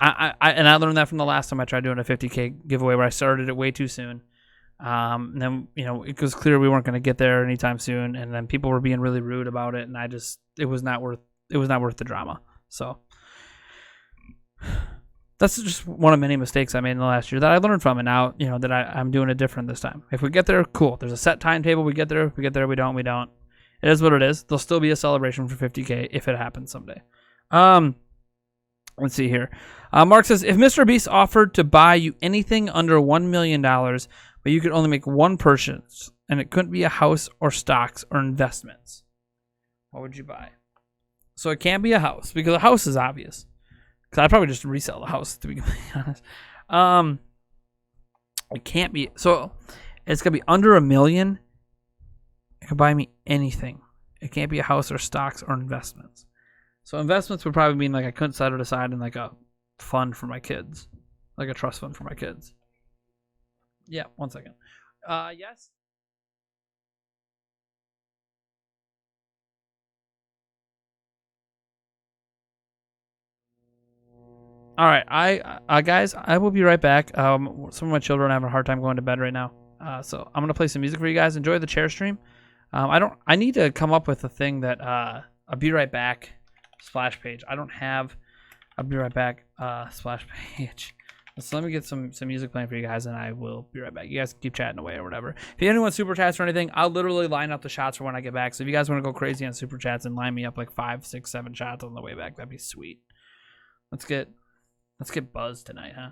I learned that from the last time I tried doing a 50K giveaway where I started it way too soon. And then, it was clear we weren't going to get there anytime soon. And then people were being really rude about it. And it was not worth the drama. So... that's just one of many mistakes I made in the last year that I learned from, and now that I'm doing it different this time. If we get there, cool. There's a set timetable. We get there. If we get there, we don't. We don't. It is what it is. There'll still be a celebration for 50K if it happens someday. Let's see here. Mark says, if Mr. Beast offered to buy you anything under $1 million, but you could only make one purchase, and it couldn't be a house or stocks or investments, what would you buy? So it can't be a house, because a house is obvious. Because I'd probably just resell the house, to be completely honest. It can't be. So it's going to be under $1 million. It can buy me anything. It can't be a house or stocks or investments. So investments would probably mean like I couldn't set it aside in like a fund for my kids. Like a trust fund for my kids. Yeah, 1 second. Yes? All right, guys, I will be right back. Some of my children are having a hard time going to bed right now, so I'm gonna play some music for you guys. Enjoy the chair stream. I need to come up with a thing that I'll be right back splash page. I don't have a be right back splash page. So let me get some music playing for you guys, and I will be right back. You guys can keep chatting away or whatever. If anyone wants super chats or anything, I'll literally line up the shots for when I get back. So if you guys want to go crazy on super chats and line me up like 5, 6, 7 shots on the way back, that'd be sweet. Let's get buzzed tonight, huh?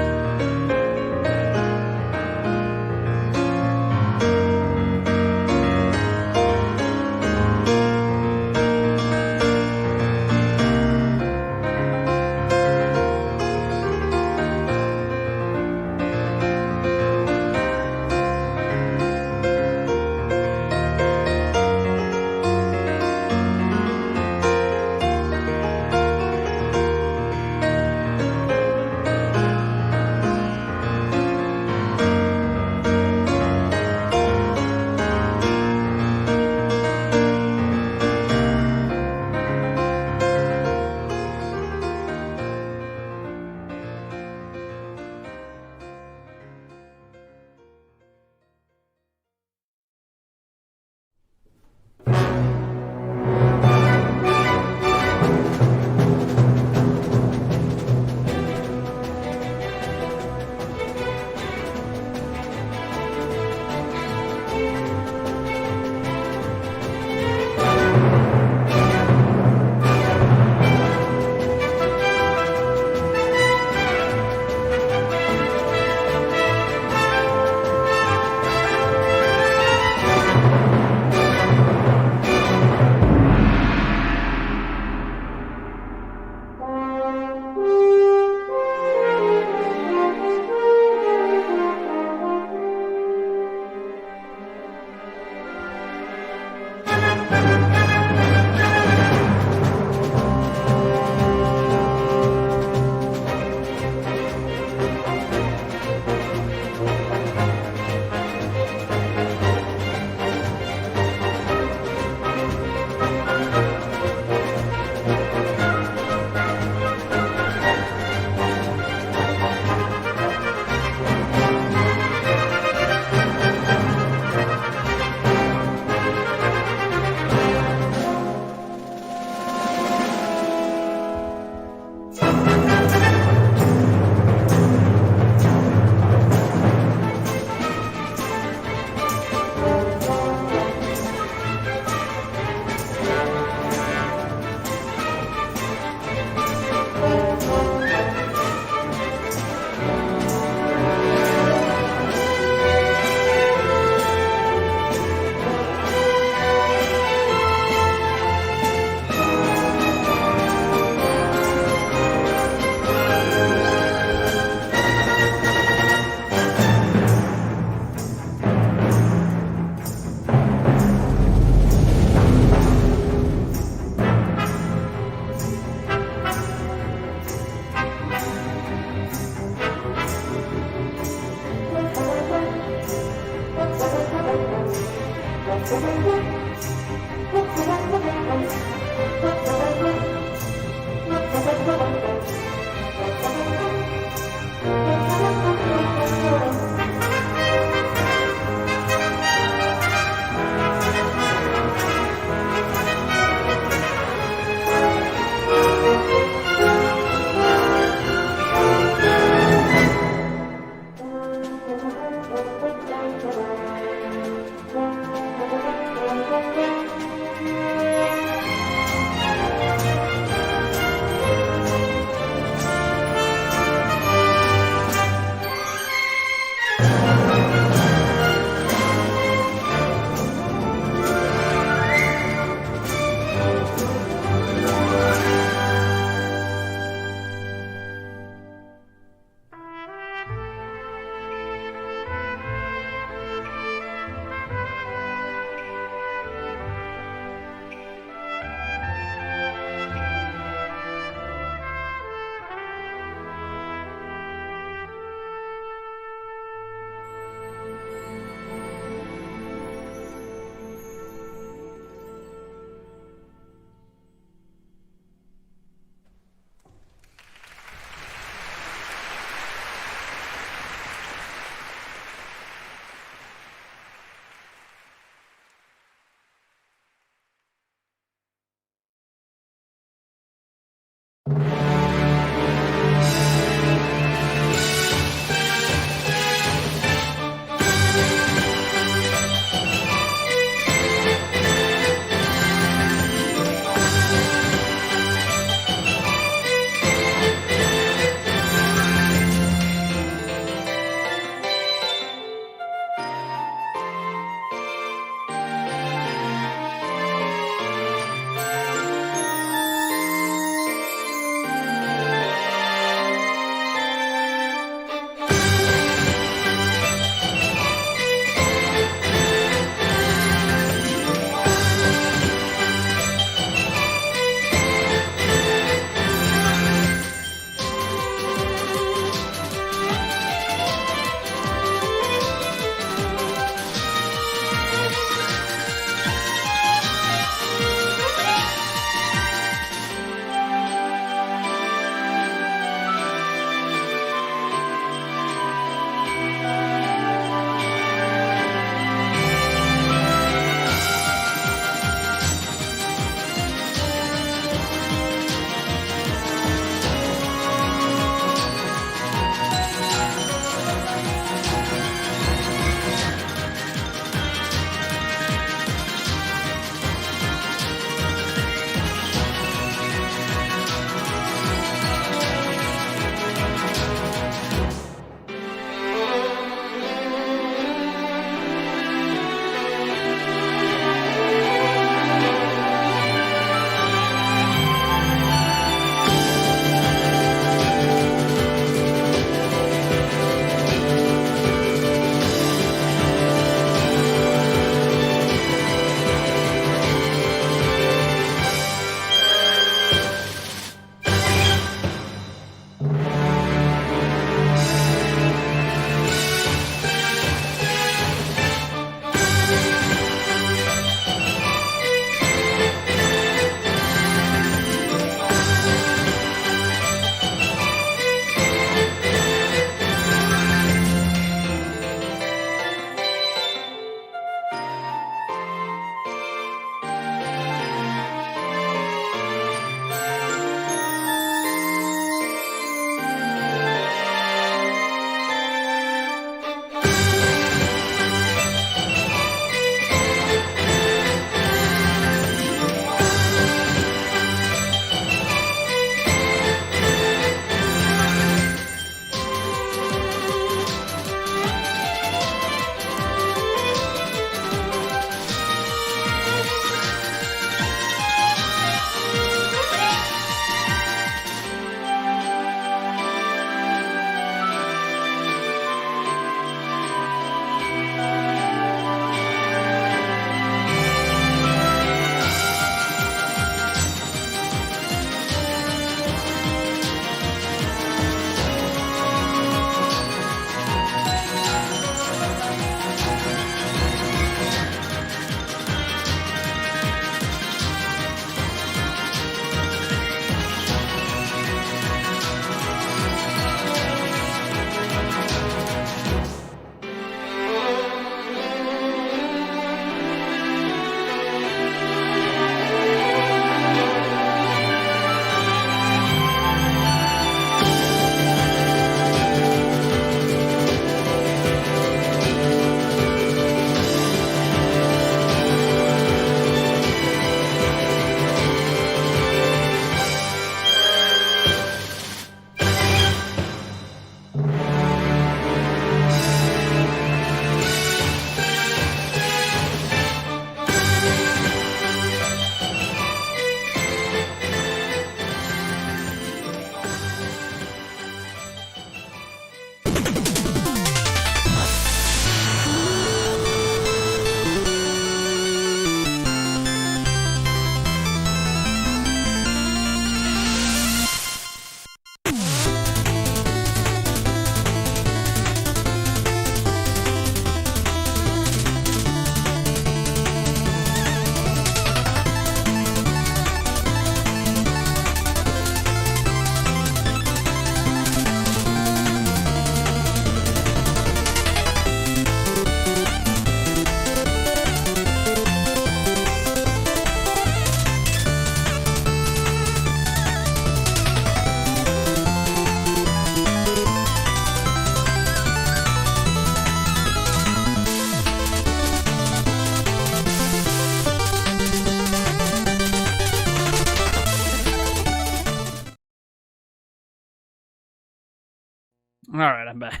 All right, I'm back.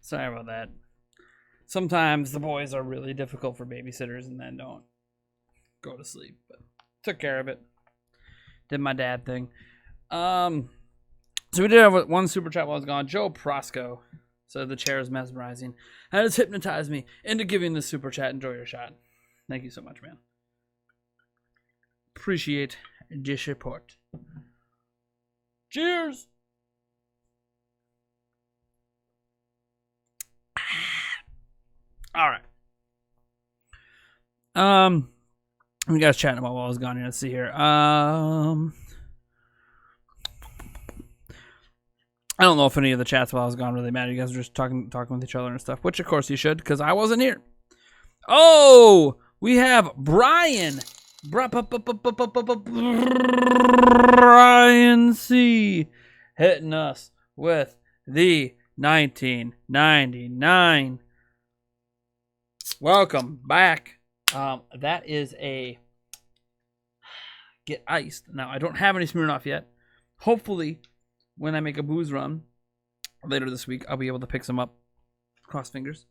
Sorry about that. Sometimes the boys are really difficult for babysitters and then don't go to sleep. But took care of it. Did my dad thing. So we did have one super chat while I was gone. Joe Prosco said the chair is mesmerizing. That has hypnotized me into giving this super chat. Enjoy your shot. Thank you so much, man. Appreciate the support. Cheers. All right. You guys chatting about while I was gone here. Let's see here. I don't know if any of the chats while I was gone really matter. You guys were just talking with each other and stuff, which of course you should, because I wasn't here. Oh, we have Brian C hitting us with the 1999. Welcome back. That is a get iced. Now, I don't have any Smirnoff yet. Hopefully, when I make a booze run later this week, I'll be able to pick some up. Cross fingers.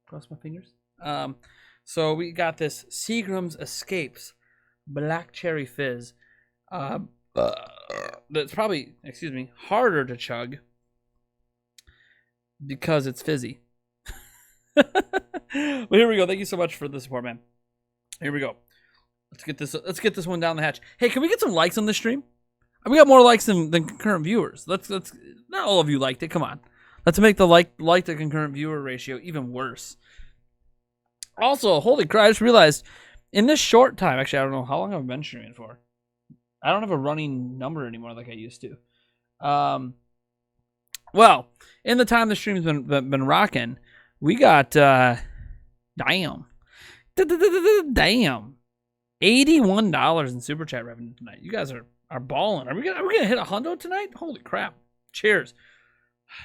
Cross my fingers. So we got this Seagram's Escapes Black Cherry Fizz. That's probably, harder to chug because it's fizzy. Well, here we go. Thank you so much for the support, man. Here we go. Let's get this one down the hatch. Hey, can we get some likes on this stream? We got more likes than concurrent viewers. Let's not all of you liked it. Come on. Let's make the like to concurrent viewer ratio even worse. Also, holy crap, I just realized in this short time, actually, I don't know how long I've been streaming for. I don't have a running number anymore like I used to. Well, in the time the stream's been rocking, we got damn, $81 in super chat revenue tonight. You guys are balling. Are we gonna hit a hundo tonight? Holy crap! Cheers.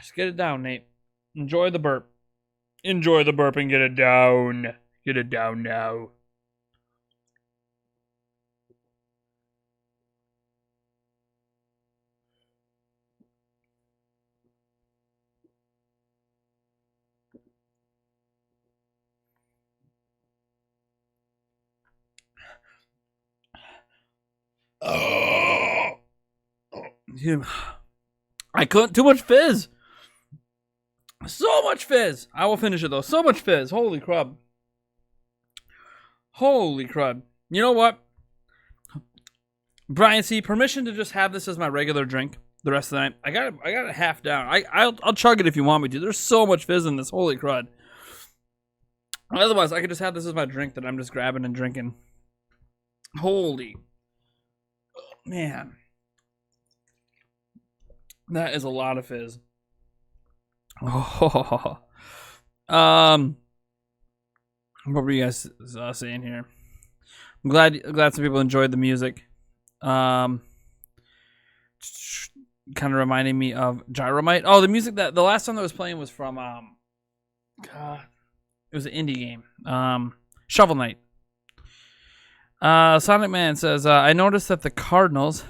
Just get it down, Nate. Enjoy the burp. Enjoy the burp and get it down. Get it down now. Oh, I couldn't. Too much fizz. So much fizz. I will finish it though. So much fizz. Holy crud. Holy crud. You know what? Brian C, permission to just have this as my regular drink the rest of the night. I got it half down. I'll chug it if you want me to. There's so much fizz in this. Holy crud. Otherwise, I could just have this as my drink that I'm just grabbing and drinking. Holy man. That is a lot of fizz. Oh. What were you guys saying here? I'm glad some people enjoyed the music. Kind of reminding me of Gyromite. Oh, the music the last song that was playing was from God, it was an indie game. Shovel Knight. Sonic Man says, I noticed that the Cardinals.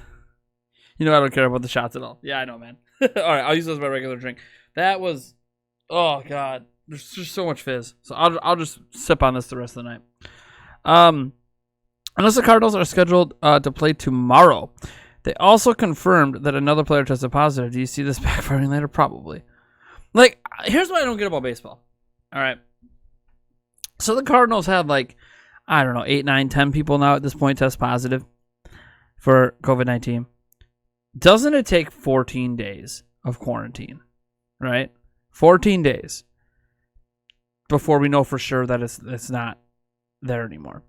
I don't care about the shots at all. Yeah, I know, man. All right, I'll use those as my regular drink. That was, oh god, there's just so much fizz. So I'll just sip on this the rest of the night. Unless the Cardinals are scheduled to play tomorrow, they also confirmed that another player tested positive. Do you see this backfiring later? Probably. Like, here's what I don't get about baseball. All right. So the Cardinals have 8, 9, 10 people now at this point test positive for COVID-19. Doesn't it take 14 days of quarantine, right? 14 days before we know for sure that it's not there anymore.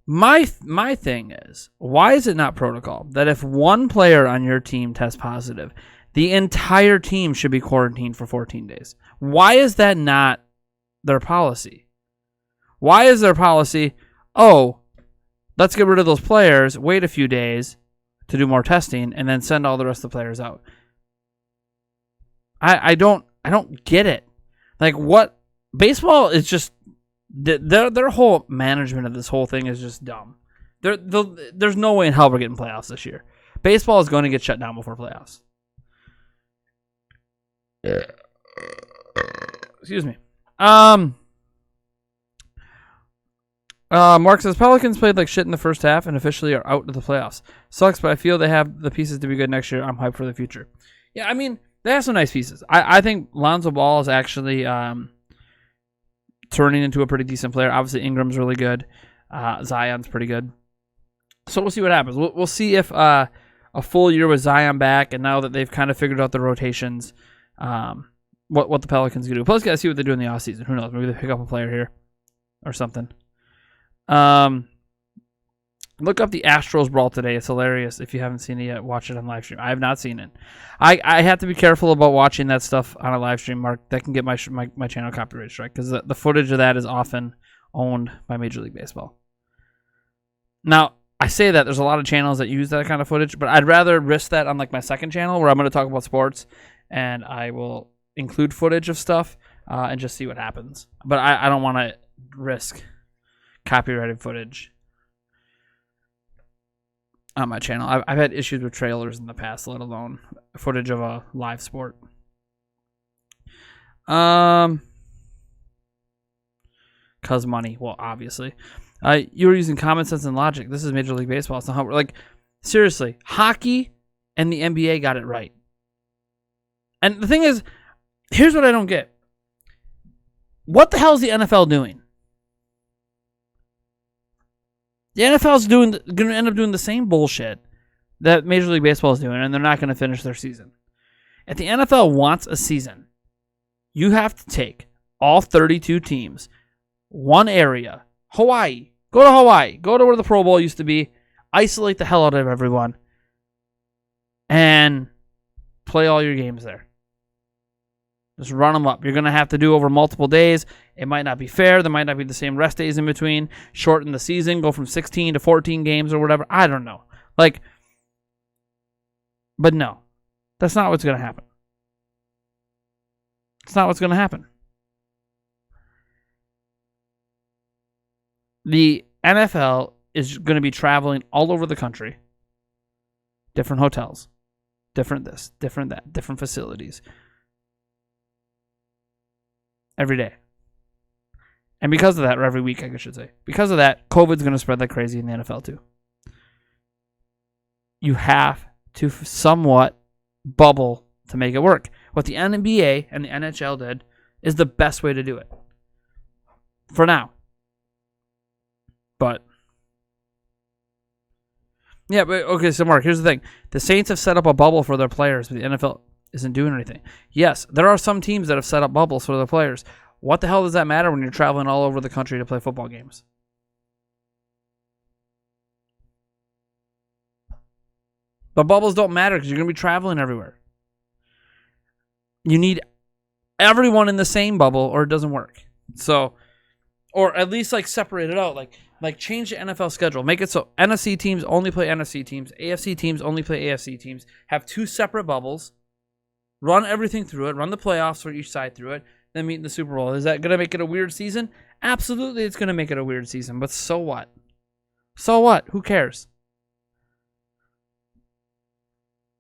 My thing is, why is it not protocol that if one player on your team tests positive, the entire team should be quarantined for 14 days? Why is that not their policy? Why is their policy, let's get rid of those players, wait a few days to do more testing, and then send all the rest of the players out? I don't get it. Like, what? Baseball is just, their whole management of this whole thing is just dumb. There's no way in hell we're getting playoffs this year. Baseball is going to get shut down before playoffs. Excuse me. Mark says Pelicans played like shit in the first half and officially are out of the playoffs. Sucks, but I feel they have the pieces to be good next year. I'm hyped for the future. Yeah, I mean, they have some nice pieces. I think Lonzo Ball is actually turning into a pretty decent player. Obviously, Ingram's really good. Zion's pretty good. So we'll see what happens. We'll see if a full year with Zion back, and now that they've kind of figured out the rotations, what the Pelicans can do. Plus, got to see what they do in the offseason. Who knows? Maybe they pick up a player here or something. Look up the Astros brawl today. It's hilarious. If you haven't seen it yet, watch it on live stream. I have not seen it. I have to be careful about watching that stuff on a live stream, Mark. That can get my channel copyright strike because the footage of that is often owned by Major League Baseball. Now, I say that there's a lot of channels that use that kind of footage, but I'd rather risk that on like my second channel where I'm going to talk about sports and I will include footage of stuff and just see what happens. But I don't want to risk copyrighted footage on my channel. I've had issues with trailers in the past, let alone footage of a live sport. Cause money. Well, obviously. You were using common sense and logic. This is Major League Baseball. It's not how we're like, seriously, hockey and the NBA got it right. And the thing is, here's what I don't get. What the hell is the NFL doing? The NFL is going to end up doing the same bullshit that Major League Baseball is doing, and they're not going to finish their season. If the NFL wants a season, you have to take all 32 teams, one area, Hawaii. Go to Hawaii. Go to where the Pro Bowl used to be. Isolate the hell out of everyone. And play all your games there. Just run them up. You're going to have to do over multiple days. It might not be fair. There might not be the same rest days in between. Shorten the season. Go from 16 to 14 games or whatever. I don't know. But no. That's not what's going to happen. It's not what's going to happen. The NFL is going to be traveling all over the country. Different hotels. Different this. Different that. Different facilities. Every day. And because of that, or every week, I should say. Because of that, COVID's going to spread like crazy in the NFL too. You have to somewhat bubble to make it work. What the NBA and the NHL did is the best way to do it. For now. But yeah, but okay, so Mark, here's the thing. The Saints have set up a bubble for their players, but the NFL isn't doing anything. Yes, there are some teams that have set up bubbles for their players. What the hell does that matter when you're traveling all over the country to play football games? But bubbles don't matter because you're going to be traveling everywhere. You need everyone in the same bubble or it doesn't work. So, or at least like separate it out. Like change the NFL schedule. Make it so NFC teams only play NFC teams. AFC teams only play AFC teams. Have two separate bubbles. Run everything through it. Run the playoffs for each side through it. Then meet in the Super Bowl. Is that going to make it a weird season? Absolutely, it's going to make it a weird season. But so what? So what? Who cares?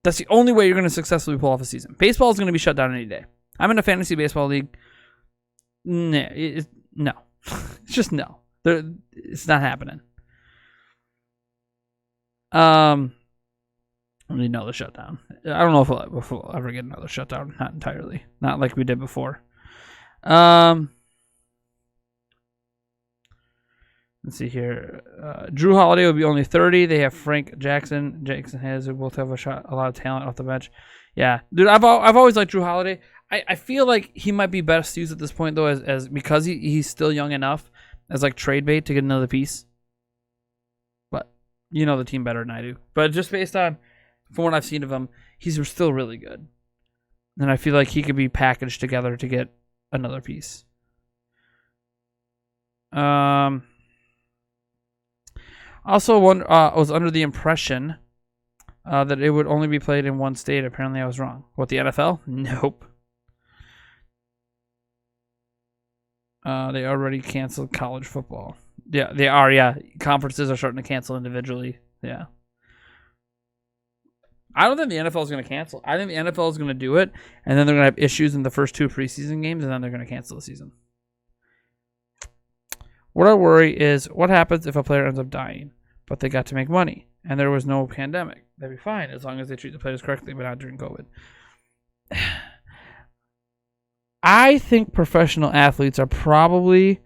That's the only way you're going to successfully pull off a season. Baseball is going to be shut down any day. I'm in a fantasy baseball league. No. It's just no. It's not happening. We need another shutdown. I don't know if we'll ever get another shutdown. Not entirely. Not like we did before. Let's see here. Drew Holiday will be only 30. They have Frank Jackson. Jackson has who both have a lot of talent off the bench. Yeah, dude. I've always liked Drew Holiday. I feel like he might be best used at this point though, as because he's still young enough as like trade bait to get another piece. But you know the team better than I do. But just based on from what I've seen of him, he's still really good. And I feel like he could be packaged together to get another piece. Also, I was under the impression that it would only be played in one state. Apparently, I was wrong. What, the NFL? Nope. They already canceled college football. Yeah, they are, yeah. Conferences are starting to cancel individually. Yeah. I don't think the NFL is going to cancel. I think the NFL is going to do it, and then they're going to have issues in the first 2 preseason games, and then they're going to cancel the season. What I worry is what happens if a player ends up dying, but they got to make money, and there was no pandemic. They'd be fine as long as they treat the players correctly, but not during COVID. I think professional athletes are probably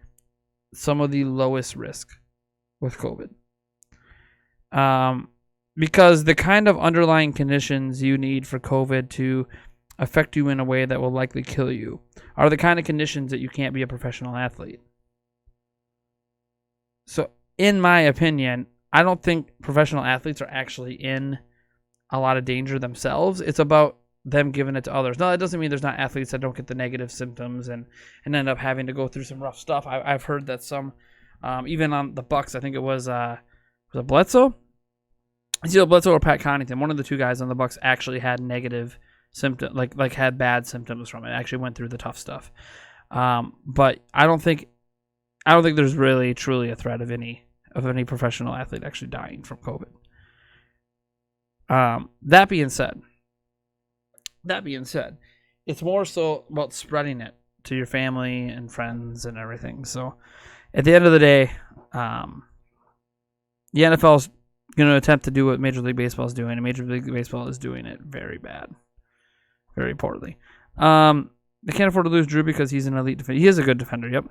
some of the lowest risk with COVID. Because the kind of underlying conditions you need for COVID to affect you in a way that will likely kill you are the kind of conditions that you can't be a professional athlete. So, in my opinion, I don't think professional athletes are actually in a lot of danger themselves. It's about them giving it to others. No, that doesn't mean there's not athletes that don't get the negative symptoms and end up having to go through some rough stuff. I've heard that some, even on the Bucks, I think it was it Bledsoe? It's either Bledsoe or Pat Connaughton. One of the 2 guys on the Bucks actually had negative symptoms, like had bad symptoms from it. Actually went through the tough stuff. But I don't think there's really truly a threat of any professional athlete actually dying from COVID. That being said, it's more so about spreading it to your family and friends and everything. So at the end of the day, the NFL's going to attempt to do what Major League Baseball is doing, and Major League Baseball is doing it very bad, very poorly. They can't afford to lose Drew because he's an elite defender. He is a good defender, yep.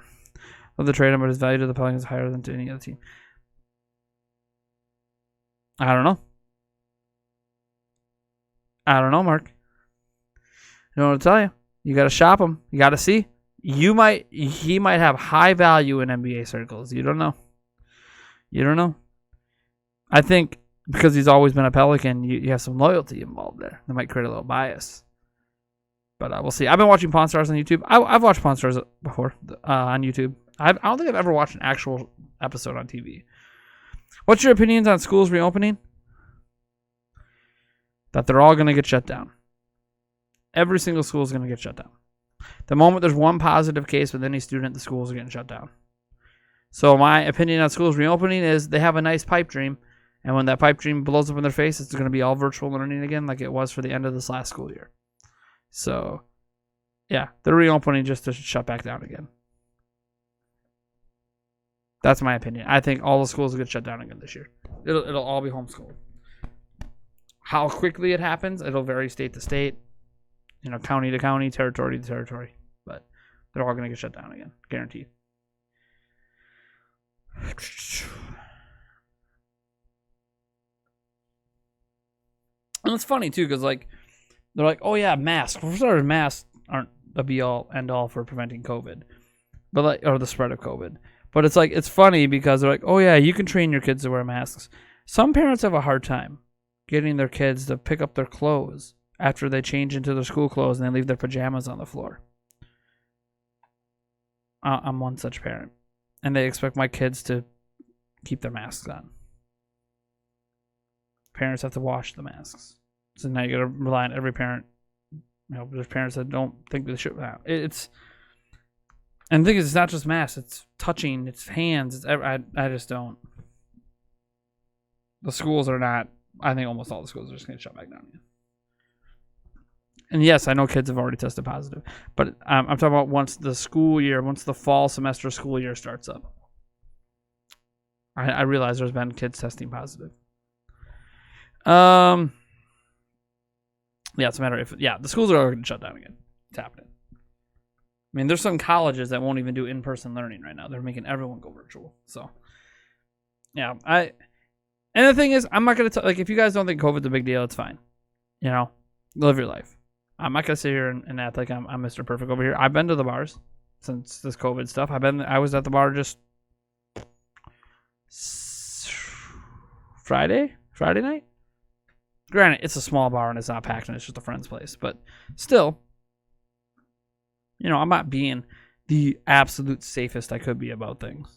Love the trade him, but his value to the Pelicans is higher than to any other team. I don't know, Mark. I don't know what to tell you. You got to shop him. You got to see. He might have high value in NBA circles. You don't know. I think because he's always been a Pelican, you have some loyalty involved there. That might create a little bias. But we'll see. I've been watching Pawn Stars on YouTube. I've watched Pawn Stars before on YouTube. I don't think I've ever watched an actual episode on TV. What's your opinions on schools reopening? That they're all going to get shut down. Every single school is going to get shut down. The moment there's one positive case with any student, the schools are getting shut down. So my opinion on schools reopening is they have a nice pipe dream, and when that pipe dream blows up in their face, it's going to be all virtual learning again like it was for the end of this last school year. So, yeah, they're reopening just to shut back down again. That's my opinion. I think all the schools will get shut down again this year. It'll all be homeschooled. How quickly it happens, it'll vary state to state, county to county, territory to territory. But they're all going to get shut down again. Guaranteed. And it's funny, too, because, they're like, oh, yeah, masks. For starters, masks aren't a be-all, end-all for preventing COVID. Or the spread of COVID. But it's funny because they're like, oh, yeah, you can train your kids to wear masks. Some parents have a hard time getting their kids to pick up their clothes after they change into their school clothes and they leave their pajamas on the floor. I'm one such parent. And they expect my kids to keep their masks on. Parents have to wash the masks. So now you got to rely on every parent. There's parents that don't think they should. And the thing is, it's not just masks. It's touching. It's hands. I just don't. The schools are not. I think almost all the schools are just going to shut back down again. And yes, I know kids have already tested positive. But I'm talking about once the fall semester school year starts up. I realize there's been kids testing positive. Yeah, it's a matter of the schools are going to shut down again. It's happening. I mean, there's some colleges that won't even do in-person learning right now. They're making everyone go virtual. So, yeah, and the thing is, I'm not going to if you guys don't think COVID's a big deal, it's fine. Live your life. I'm not going to sit here and act like I'm Mr. Perfect over here. I've been to the bars since this COVID stuff. I was at the bar just Friday night. Granted, it's a small bar and it's not packed and it's just a friend's place, but still, I'm not being the absolute safest I could be about things.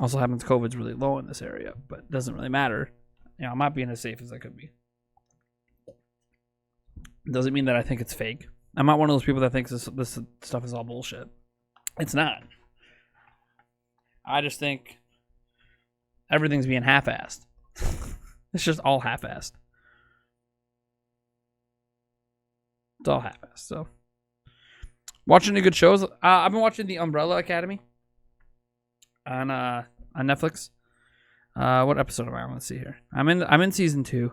Also happens COVID's really low in this area, but it doesn't really matter. I'm not being as safe as I could be. Doesn't mean that I think it's fake. I'm not one of those people that thinks this stuff is all bullshit. It's not. I just think everything's being half-assed. It's just all half-assed. It's all half-assed. So, watching any good shows? I've been watching The Umbrella Academy on Netflix. What episode am I on? Let's see here. I'm in season 2.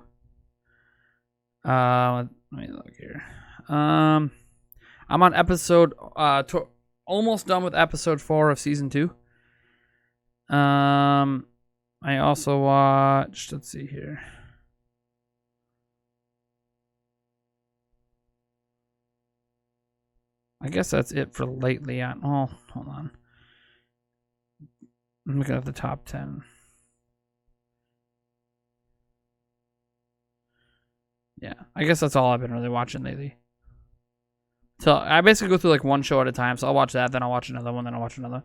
Let me look here. I'm on episode almost done with episode 4 of season 2. I also watched, let's see here. I guess that's it for lately. Oh, hold on. I'm looking at the top 10. Yeah, I guess that's all I've been really watching lately. So I basically go through like one show at a time. So I'll watch that, then I'll watch another one, then I'll watch another.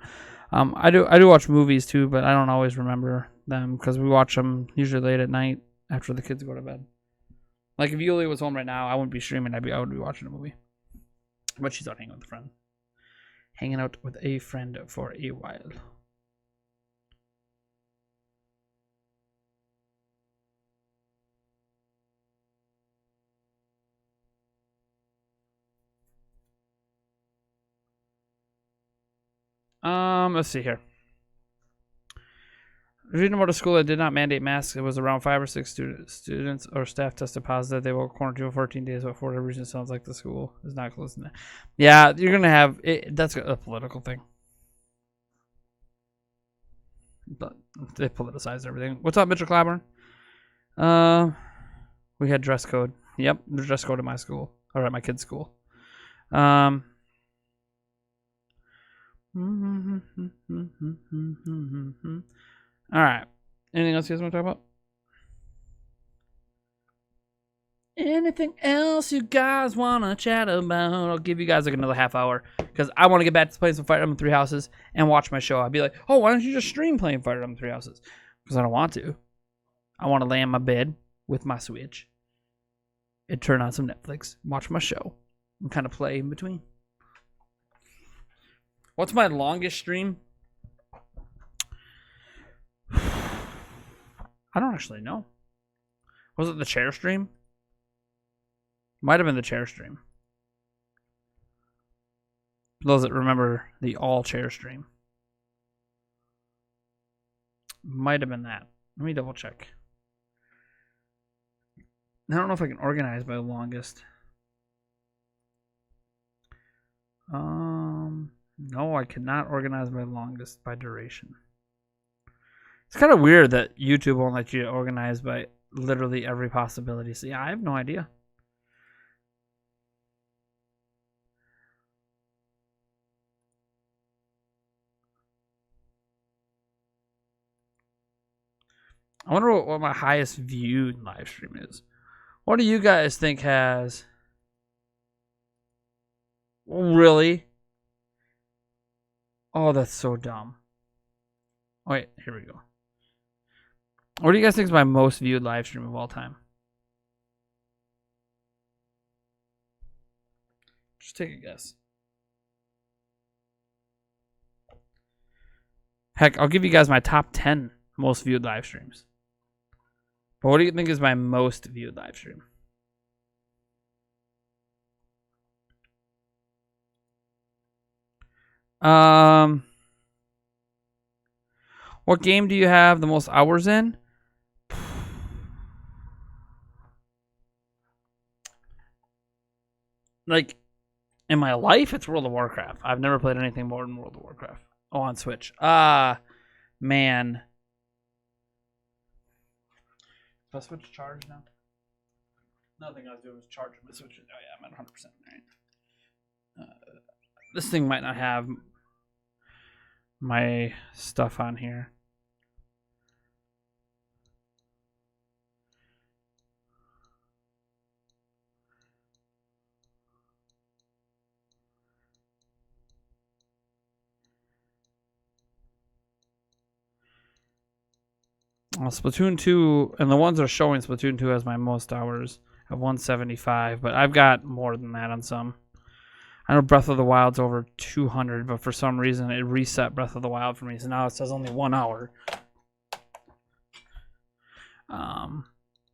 I do watch movies too, but I don't always remember them because we watch them usually late at night after the kids go to bed. Like if Yulia was home right now, I wouldn't be streaming. I would be watching a movie. But she's out hanging with a friend. Hanging out with a friend for a while. Let's see here. Reading about a school that did not mandate masks. It was around 5 or 6 students or staff tested positive. They will quarantine for 14 days, but for whatever reason, it sounds like the school is not close enough. Yeah, you're gonna have it. That's a political thing. But they politicize everything. What's up, Mitchell Clapper? We had dress code. Yep, there's dress code at my school or at my kid's school. All right. Anything else you guys want to talk about? Anything else you guys want to chat about? I'll give you guys like another half hour because I want to get back to playing some Fire Emblem 3 Houses and watch my show. I'd be like, oh, why don't you just stream playing Fire Emblem 3 Houses? Because I don't want to. I want to lay in my bed with my Switch and turn on some Netflix, watch my show, and kind of play in between. What's my longest stream? I don't actually know. Was it the chair stream? Might have been the chair stream. For those that remember the all chair stream. Might have been that. Let me double check. I don't know if I can organize by the longest. No, I cannot organize my longest by duration. It's kind of weird that YouTube won't let you organize by literally every possibility. So yeah, I have no idea. I wonder what my highest viewed live stream is. What do you guys think has... Really? Oh, that's so dumb. Wait, here we go. What do you guys think is my most viewed live stream of all time? Just take a guess. Heck, I'll give you guys my top 10 most viewed live streams. But what do you think is my most viewed live stream? What game do you have the most hours in? Like, in my life, it's World of Warcraft. I've never played anything more than World of Warcraft. Oh, on Switch. Man. Is my Switch charged now? Nothing I was doing was charging my Switch. Oh, yeah, I'm at 100%. Right. This thing might not have my stuff on here. Splatoon 2, and the ones that are showing Splatoon 2 has my most hours at 175, but I've got more than that on some. I know Breath of the Wild's over 200, but for some reason it reset Breath of the Wild for me, so now it says only 1 hour.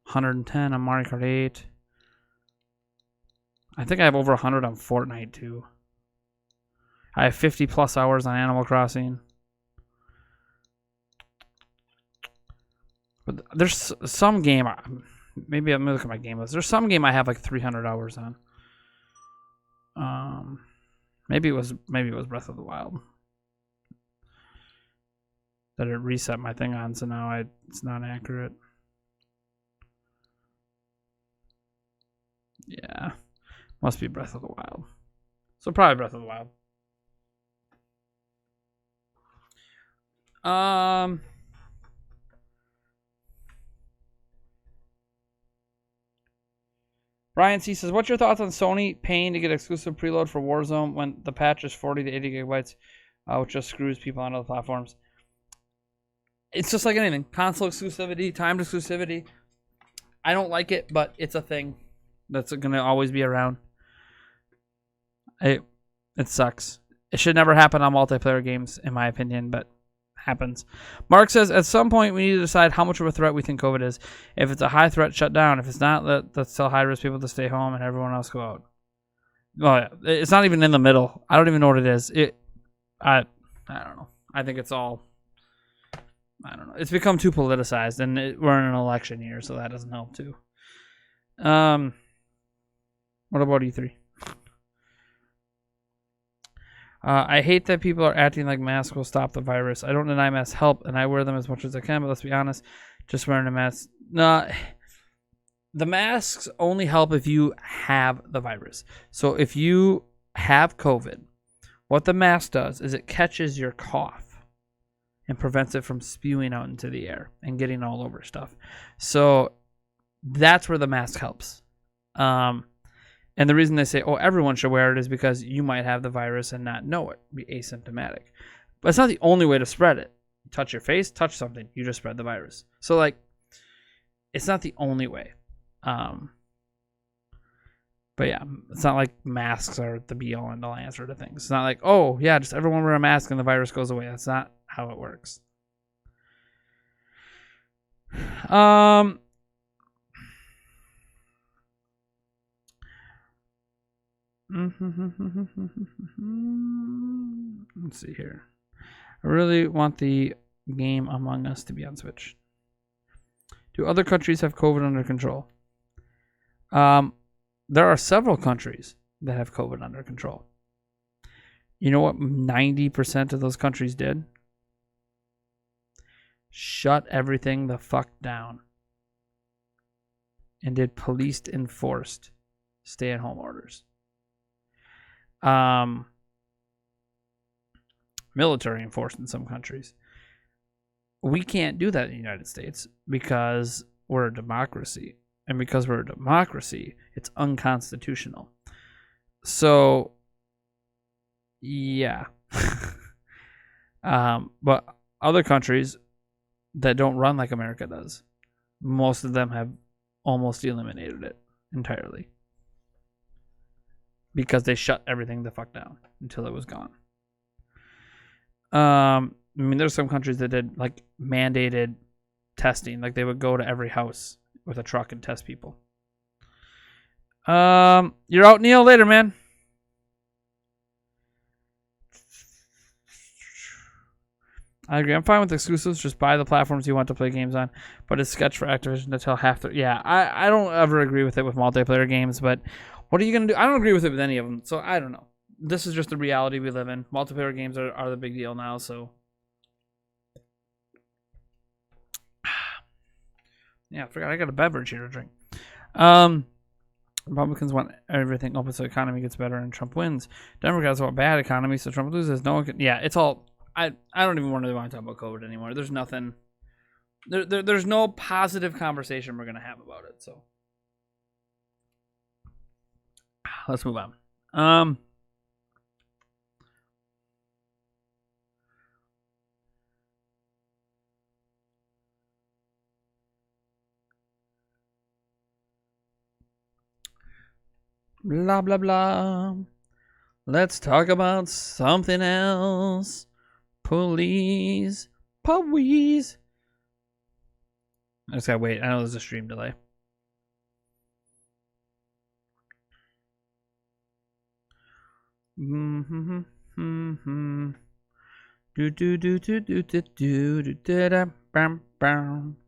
110 on Mario Kart 8. I think I have over 100 on Fortnite too. I have 50 plus hours on Animal Crossing. But there's some game, maybe I'm gonna look at my game list. There's some game I have like 300 hours on. Maybe it was Breath of the Wild that it reset my thing on, so now it's not accurate. Yeah, must be Breath of the Wild. So probably Breath of the Wild. Ryan C says, what's your thoughts on Sony paying to get exclusive preload for Warzone when the patch is 40 to 80 gigabytes, which just screws people on other platforms? It's just like anything. Console exclusivity, timed exclusivity. I don't like it, but it's a thing that's going to always be around. It sucks. It should never happen on multiplayer games, in my opinion, but happens. Mark says, at some point we need to decide how much of a threat we think COVID is. If it's a high threat, shut down. If it's not, let's tell high risk people to stay home and everyone else go out. Well, it's not even in the middle. I don't even know what it is. I don't know. I think it's all, I don't know. It's become too politicized, and we're in an election year, so that doesn't help too. What about E3? I hate that people are acting like masks will stop the virus. I don't deny masks help, and I wear them as much as I can, but let's be honest, just wearing a mask. No, the masks only help if you have the virus. So if you have COVID, what the mask does is it catches your cough and prevents it from spewing out into the air and getting all over stuff. So that's where the mask helps. And the reason they say, everyone should wear it is because you might have the virus and not know it, be asymptomatic. But it's not the only way to spread it. You touch your face, touch something, you just spread the virus. So, like, it's not the only way. But yeah, it's not like masks are the be-all and all answer to things. It's not like, just everyone wear a mask and the virus goes away. That's not how it works. Let's see here. I really want the game Among Us to be on Switch. Do other countries have COVID under control? There are several countries that have COVID under control. You know what 90% of those countries did? Shut everything the fuck down. And did police enforced stay-at-home orders. Military enforced in some countries. We can't do that in the United States because we're a democracy. And because we're a democracy, it's unconstitutional. So, yeah. But other countries that don't run like America does, most of them have almost eliminated it entirely. Because they shut everything the fuck down until it was gone. I mean, there's some countries that did like mandated testing. Like they would go to every house with a truck and test people. You're out, Neil. Later, man. I agree. I'm fine with exclusives. Just buy the platforms you want to play games on. But it's sketch for Activision to tell half the... Yeah, I don't ever agree with it with multiplayer games, but what are you going to do? I don't agree with it with any of them, so I don't know. This is just the reality we live in. Multiplayer games are the big deal now, so... Yeah, I forgot I got a beverage here to drink. Republicans want everything open so the economy gets better and Trump wins. Democrats want bad economy so Trump loses. No one can... Yeah, it's all... I don't even really want to talk about COVID anymore. There's nothing... There's no positive conversation we're going to have about it, so... Let's move on. Blah, blah, blah. Let's talk about something else. Please. I just gotta wait. I know there's a stream delay. Mm-hmm. Mm-hmm. Do do do do do do do do do da bam bam.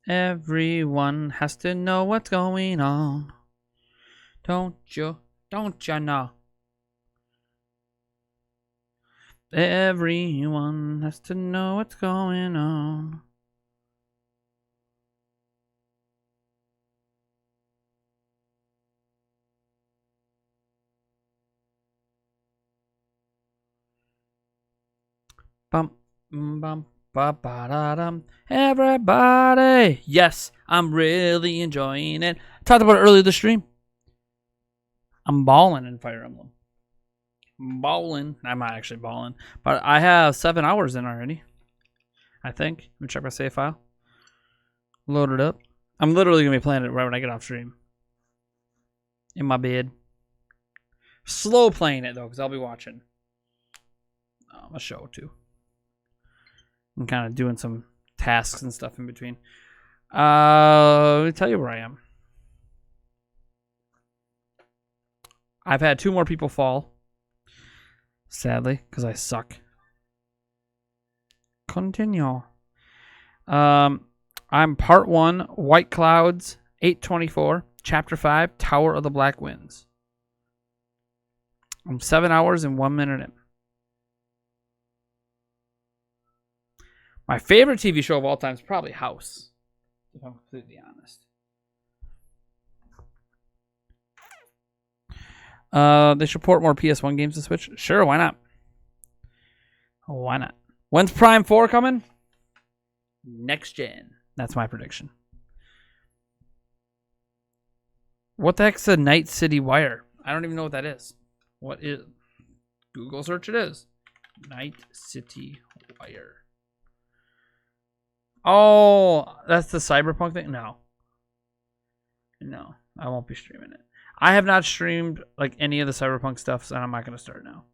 Everyone has to know what's going on. Don't you know? Everyone has to know what's going on. Bum, bum, ba, ba, da, dum. Everybody. Yes, I'm really enjoying it. I talked about it earlier this stream. I'm balling in Fire Emblem. Balling. I'm not actually balling, but I have 7 hours in already. I think. Let me check my save file. Load it up. I'm literally going to be playing it right when I get off stream. In my bed. Slow playing it, though, because I'll be watching a show, too. I'm kind of doing some tasks and stuff in between. Let me tell you where I am. I've had 2 more people fall. Sadly, because I suck. Continue. I'm part 1, White Clouds, 824, Chapter 5, Tower of the Black Winds. I'm 7 hours and 1 minute in. My favorite TV show of all time is probably House, if I'm completely honest. They should port more PS1 games to Switch. Sure, why not? Why not? When's Prime 4 coming? Next gen. That's my prediction. What the heck's a Night City Wire? I don't even know what that is. What is? Google search it is. Night City Wire. Oh, that's the Cyberpunk thing? No. No, I won't be streaming it. I have not streamed like any of the Cyberpunk stuff, so I'm not going to start now.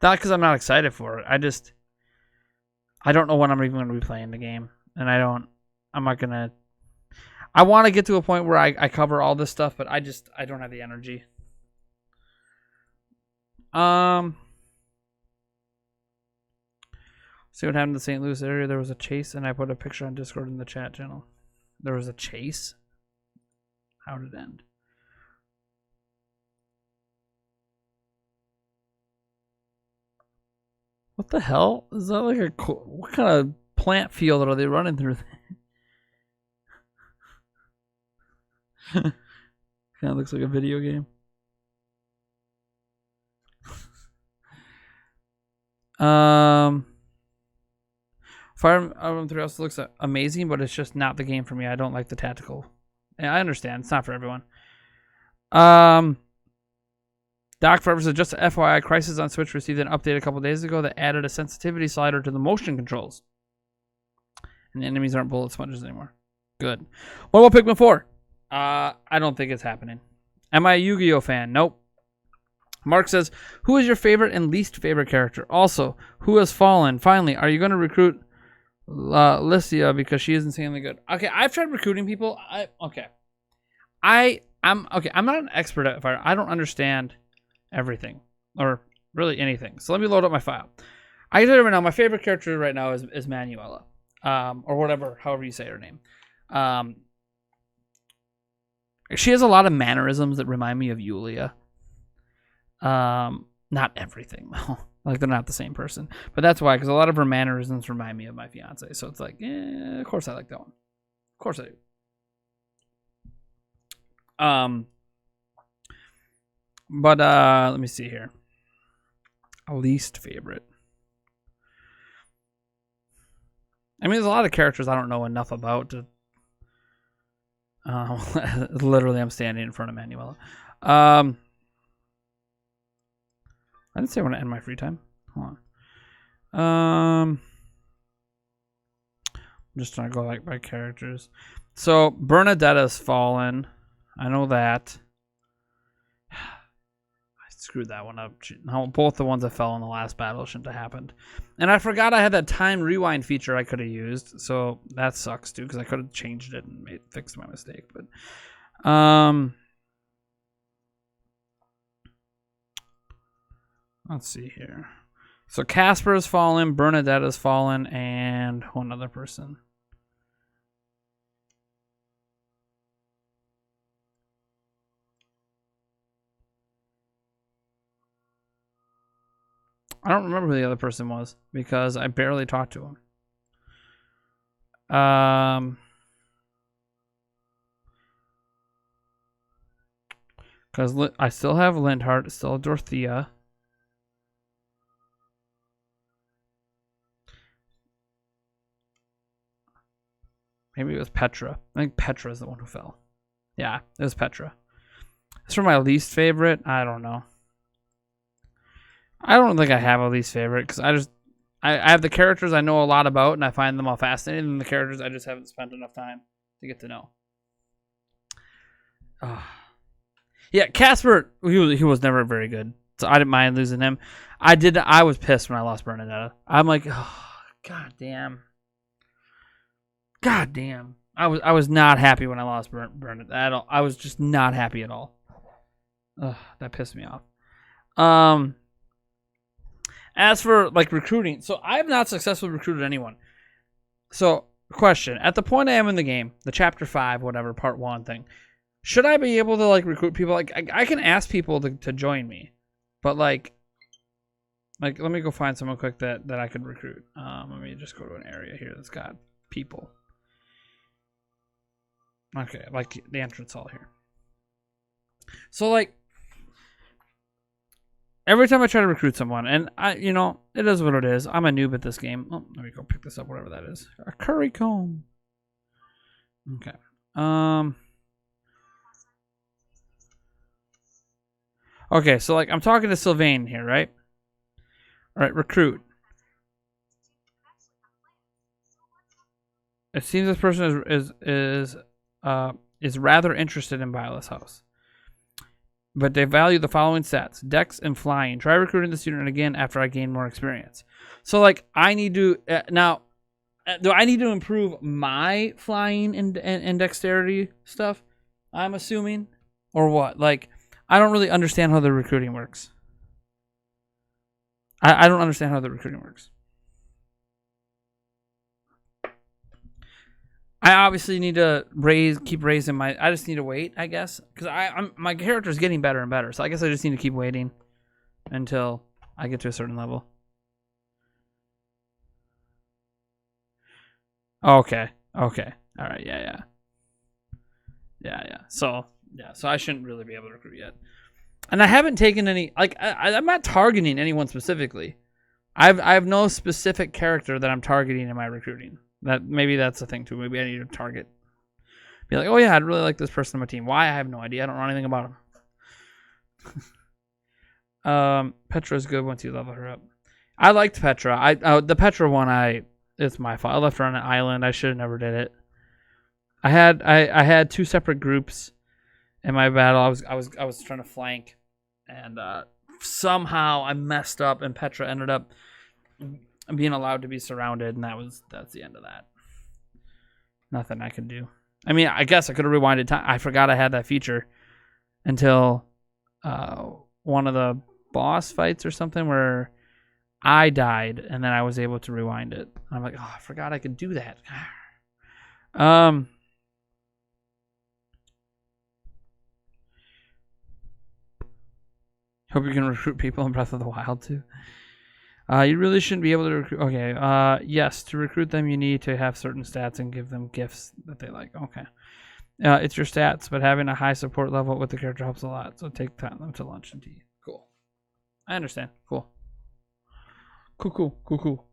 Not because I'm not excited for it. I don't know when I'm even going to be playing the game. And I'm not going to. I want to get to a point where I cover all this stuff, but I don't have the energy. See what happened in the St. Louis area? There was a chase, and I put a picture on Discord in the chat channel. There was a chase? How did it end? What the hell? Is that like a... What kind of plant field are they running through? Kind of looks like a video game. Fire Emblem 3 also looks amazing, but it's just not the game for me. I don't like the tactical. Yeah, I understand. It's not for everyone. Doc Forever says, just FYI, Crisis on Switch received an update a couple days ago that added a sensitivity slider to the motion controls. And the enemies aren't bullet sponges anymore. Good. What about Pikmin 4? I don't think it's happening. Am I a Yu-Gi-Oh fan? Nope. Mark says, who is your favorite and least favorite character? Also, who has fallen? Finally, are you going to recruit Licia because she is insanely good? Okay, I've tried recruiting people. I'm not an expert at fire. I don't understand everything or really anything. So let me load up my file. I can tell you right now, my favorite character right now is Manuela, or whatever, however you say her name. She has a lot of mannerisms that remind me of Yulia. Not everything though. Like they're not the same person, but that's why, because a lot of her mannerisms remind me of my fiance. So it's like, of course I like that one. Of course I do. But let me see here. Least favorite. I mean, there's a lot of characters I don't know enough about to. Literally, I'm standing in front of Manuela. I didn't say I want to end my free time. Hold on. I'm just trying to go like by characters. So Bernadetta's fallen. I know that. I screwed that one up. No, both the ones that fell in the last battle shouldn't have happened. And I forgot I had that time rewind feature I could have used, so that sucks too, because I could have changed it and fixed my mistake. But let's see here. So Casper has fallen, Bernadette has fallen, and one other person. I don't remember who the other person was because I barely talked to him. Because I still have Lindhart, still have Dorothea. Maybe it was Petra. I think Petra is the one who fell. Yeah, it was Petra. It's for my least favorite. I don't know. I don't think I have a least favorite because I have the characters I know a lot about and I find them all fascinating, and the characters I just haven't spent enough time to get to know. Yeah, Casper, he was never very good, so I didn't mind losing him. I was pissed when I lost Bernadette. I'm like, oh, god damn. I was not happy when I lost Bernadette at all. I was just not happy at all. Ugh, that pissed me off. As for like recruiting, so I have not successfully recruited anyone. So, question: at the point I am in the game, the chapter 5, whatever, part 1 thing, should I be able to like recruit people? Like I can ask people to join me, but like let me go find someone quick that I could recruit. Let me just go to an area here that's got people. Okay, like the entrance hall here. So like, every time I try to recruit someone, and it is what it is. I'm a noob at this game. Oh, let me go pick this up, whatever that is. A curry comb. Okay. Okay, so like I'm talking to Sylvain here, right? All right, recruit. It seems this person is rather interested in Violet's house. But they value the following stats: Dex and flying. Try recruiting the student again after I gain more experience. So, like, I need to now. Do I need to improve my flying and dexterity stuff? I'm assuming, or what? Like, I don't really understand how the recruiting works. I don't understand how the recruiting works. I obviously need to keep raising my. I just need to wait, I guess, because my character is getting better and better. So I guess I just need to keep waiting until I get to a certain level. Okay. All right. Yeah. So I shouldn't really be able to recruit yet, and I haven't taken any. Like I'm not targeting anyone specifically. I have no specific character that I'm targeting in my recruiting. Maybe that's the thing too. Maybe I need to target. Be like, oh yeah, I'd really like this person on my team. Why? I have no idea. I don't know anything about him. Petra is good once you level her up. I liked Petra. The Petra one, it's my fault. I left her on an island. I should have never did it. I had 2 separate groups in my battle. I was trying to flank, and somehow I messed up, and Petra ended up being allowed to be surrounded, and that's the end of that. Nothing I could do. I mean, I guess I could have rewinded time. I forgot I had that feature until one of the boss fights or something where I died, and then I was able to rewind it. I'm like, oh, I forgot I could do that. Hope you can recruit people in Breath of the Wild too. You really shouldn't be able to recruit. Okay. Yes, to recruit them, you need to have certain stats and give them gifts that they like. Okay. It's your stats, but having a high support level with the character helps a lot. So take them to lunch and tea. Cool. I understand. Cool. Cool.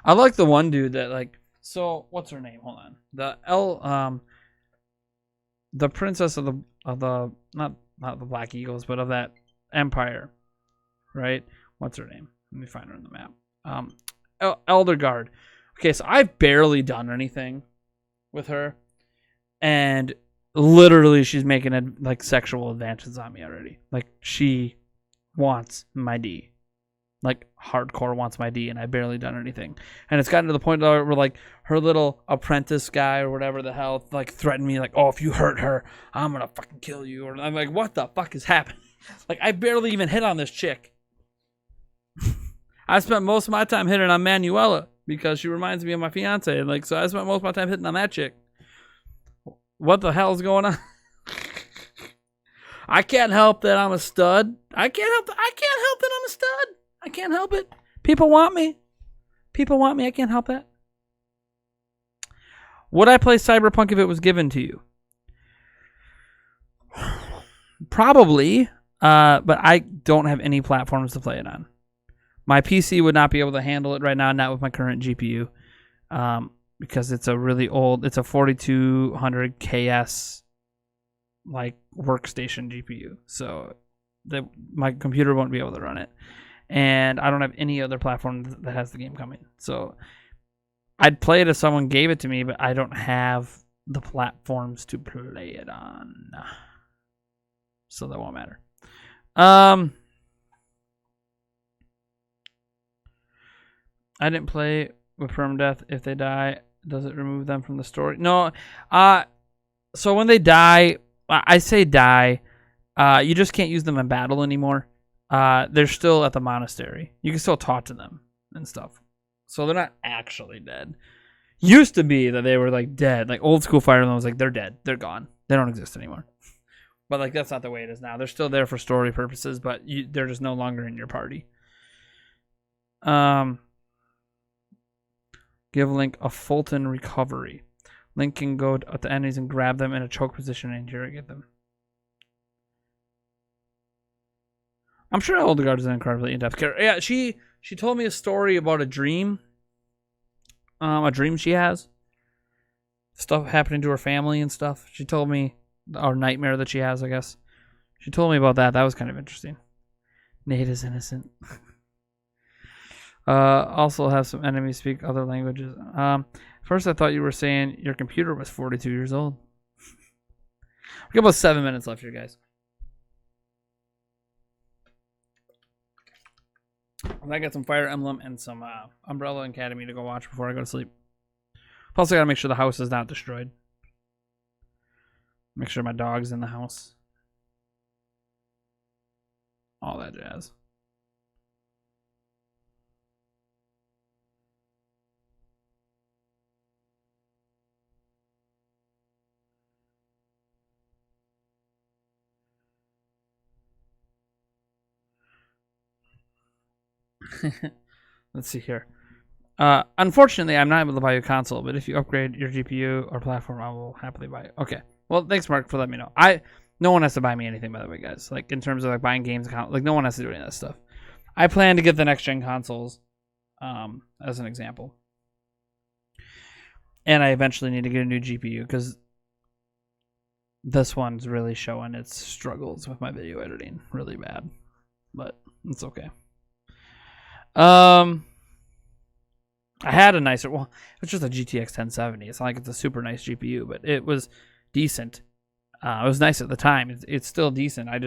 I like the one dude that like. So what's her name? Hold on. The princess of the not the Black Eagles, but of that empire, right? What's her name? Let me find her on the map. Elder Guard. Okay, so I've barely done anything with her, and literally she's making like sexual advances on me already. Like she wants my D. Like hardcore wants my D, and I've barely done anything. And it's gotten to the point where like her little apprentice guy or whatever the hell like threatened me like, oh, if you hurt her, I'm gonna fucking kill you. Or I'm like, what the fuck is happening? Like I barely even hit on this chick. I spent most of my time hitting on Manuela because she reminds me of my fiance. And like, so I spent most of my time hitting on that chick. What the hell's going on? I can't help that I'm a stud. I can't help that I'm a stud. I can't help it. People want me. I can't help that. Would I play Cyberpunk if it was given to you? Probably. But I don't have any platforms to play it on. My PC would not be able to handle it right now, not with my current GPU. Because it's a really old, it's a 4200 KS like workstation GPU. So my computer won't be able to run it. And I don't have any other platform that has the game coming. So I'd play it if someone gave it to me, but I don't have the platforms to play it on. So that won't matter. I didn't play with permadeath. If they die, does it remove them from the story? No. So when they die, I say die, you just can't use them in battle anymore. They're still at the monastery. You can still talk to them and stuff. So they're not actually dead. Used to be that they were like dead. Like old school Fire Emblem was like, they're dead. They're gone. They don't exist anymore. But like that's not the way it is now. They're still there for story purposes, but they're just no longer in your party. Give Link a Fulton recovery. Link can go at the enemies and grab them in a choke position and interrogate them. I'm sure Eldegard is an incredibly in-depth character. Yeah, she told me a story about a dream she has. Stuff happening to her family and stuff. She told me, or nightmare that she has, I guess. She told me about that. That was kind of interesting. Nate is innocent. Also have some enemies speak other languages. First I thought you were saying your computer was 42 years old. We got about 7 minutes left here, guys. I got some Fire Emblem and some Umbrella Academy to go watch before I go to sleep. Plus, I gotta make sure the house is not destroyed. Make sure my dog's in the house. All that jazz. Let's see here. Unfortunately, I'm not able to buy you a console, but if you upgrade your GPU or platform, I will happily buy it. Okay. Well, thanks, Mark, for letting me know. No one has to buy me anything, by the way, guys. Like, in terms of like buying games, like, no one has to do any of that stuff. I plan to get the next-gen consoles, as an example. And I eventually need to get a new GPU, because this one's really showing its struggles with my video editing really bad. But it's okay. I had a nicer, well, it's just a GTX 1070. It's not like it's a super nice GPU, but it was decent. It was nice at the time. It's still decent. I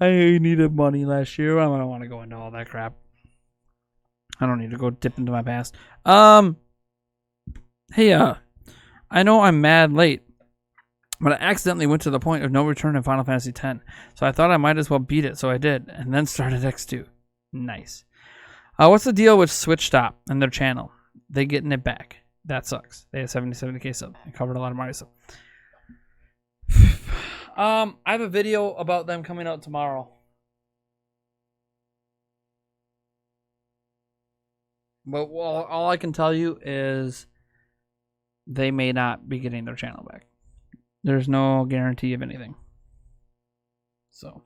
needed money last year. I don't want to go into all that crap. I don't need to go dip into my past. Hey, I know I'm mad late, but I accidentally went to the point of no return in Final Fantasy X. So I thought I might as well beat it, so I did, and then started X2. Nice. What's the deal with Switch Stop and their channel? They getting it back. That sucks. They had 70k sub. I covered a lot of Mario sub. I have a video about them coming out tomorrow. But all I can tell you is they may not be getting their channel back. There's no guarantee of anything. So.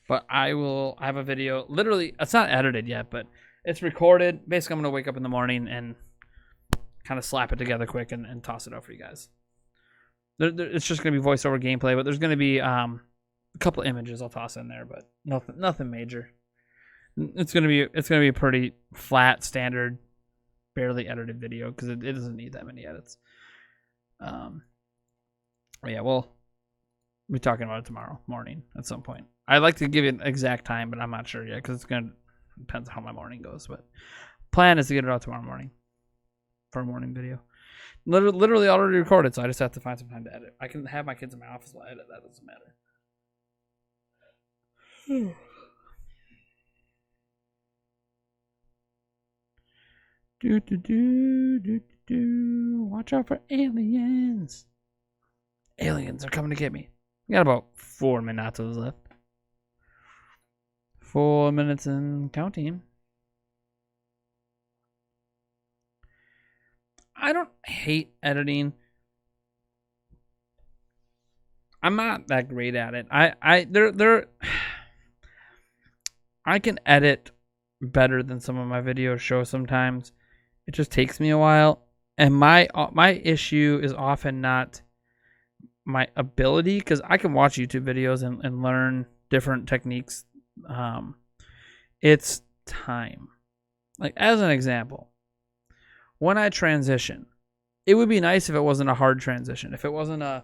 But I have a video. Literally, it's not edited yet, but it's recorded. Basically, I'm going to wake up in the morning and kind of slap it together quick and toss it out for you guys. It's just going to be voiceover gameplay, but there's going to be A couple images I'll toss in there, but nothing major. It's gonna be a pretty flat, standard, barely edited video because it doesn't need that many edits. Yeah, we'll be talking about it tomorrow morning at some point. I'd like to give you an exact time, but I'm not sure yet because it's gonna depends on how my morning goes. But plan is to get it out tomorrow morning for a morning video. Literally already recorded, so I just have to find some time to edit. I can have my kids in my office while I edit. That doesn't matter. Watch out for aliens. Aliens are coming to get me. We got about 4 minutes left. 4 minutes and counting. I don't hate editing. I'm not that great at it. I can edit better than some of my videos show sometimes. It just takes me a while, and my issue is often not my ability, because I can watch YouTube videos and learn different techniques. It's time. Like, as an example, when I transition, it would be nice if it wasn't a hard transition. If it wasn't a,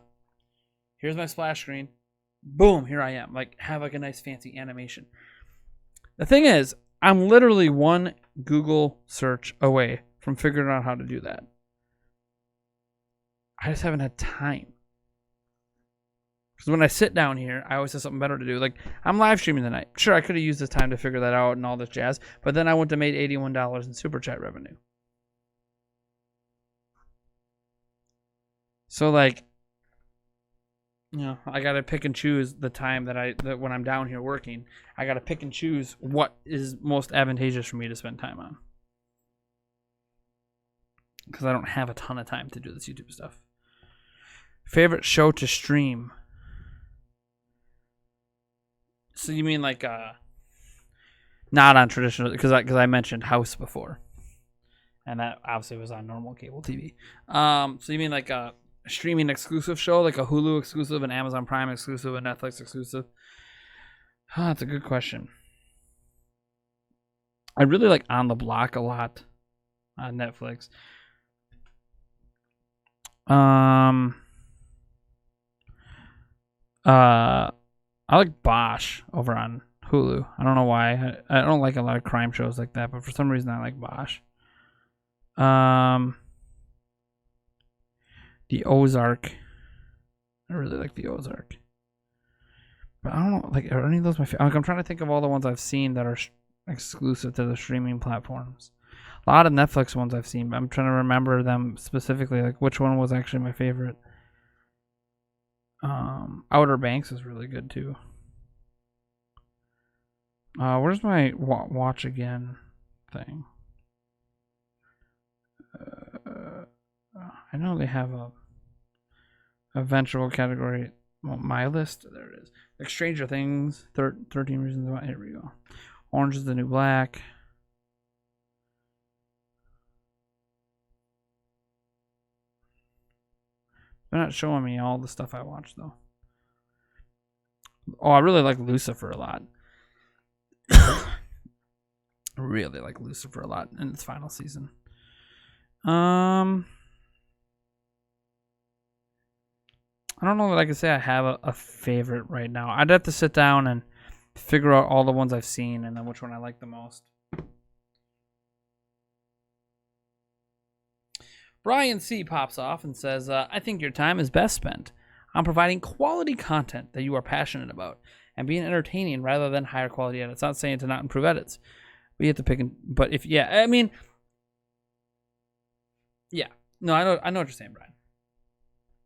here's my splash screen, boom, here I am. Like, have like a nice fancy animation. The thing is, I'm literally one Google search away from figuring out how to do that. I just haven't had time. Because when I sit down here, I always have something better to do. Like, I'm live streaming tonight. Sure, I could have used this time to figure that out and all this jazz, but then I wouldn't have made $81 in super chat revenue. So, like, you know, I gotta pick and choose the time that when I'm down here working. I gotta pick and choose what is most advantageous for me to spend time on, because I don't have a ton of time to do this YouTube stuff. Favorite show to stream? So you mean like not on traditional? Because I mentioned House before, and that obviously was on normal cable TV. So you mean like a streaming exclusive show, like a Hulu exclusive, an Amazon Prime exclusive, a Netflix exclusive? Oh, that's a good question. I really like On the Block a lot on Netflix. I like Bosch over on Hulu. I don't know why. I don't like a lot of crime shows like that, but for some reason I like Bosch. The Ozark. I really like the Ozark. But I don't know, like, are any of those my favorite? Like, I'm trying to think of all the ones I've seen that are exclusive to the streaming platforms. A lot of Netflix ones I've seen, but I'm trying to remember them specifically, like which one was actually my favorite. Outer Banks is really good too. Where's my watch again thing? I know they have a eventual category. Well, my list. There it is. Like Stranger Things, 13 Reasons Why. Here we go. Orange is the New Black. They're not showing me all the stuff I watched though. Oh, I really like Lucifer a lot. Really like Lucifer a lot in its final season. I don't know that I can say I have a favorite right now. I'd have to sit down and figure out all the ones I've seen and then which one I like the most. Brian C. pops off and says, I think your time is best spent on providing quality content that you are passionate about and being entertaining rather than higher quality edits. Not saying to not improve edits. We have to pick but if, yeah, I mean, yeah. No, I know what you're saying, Brian.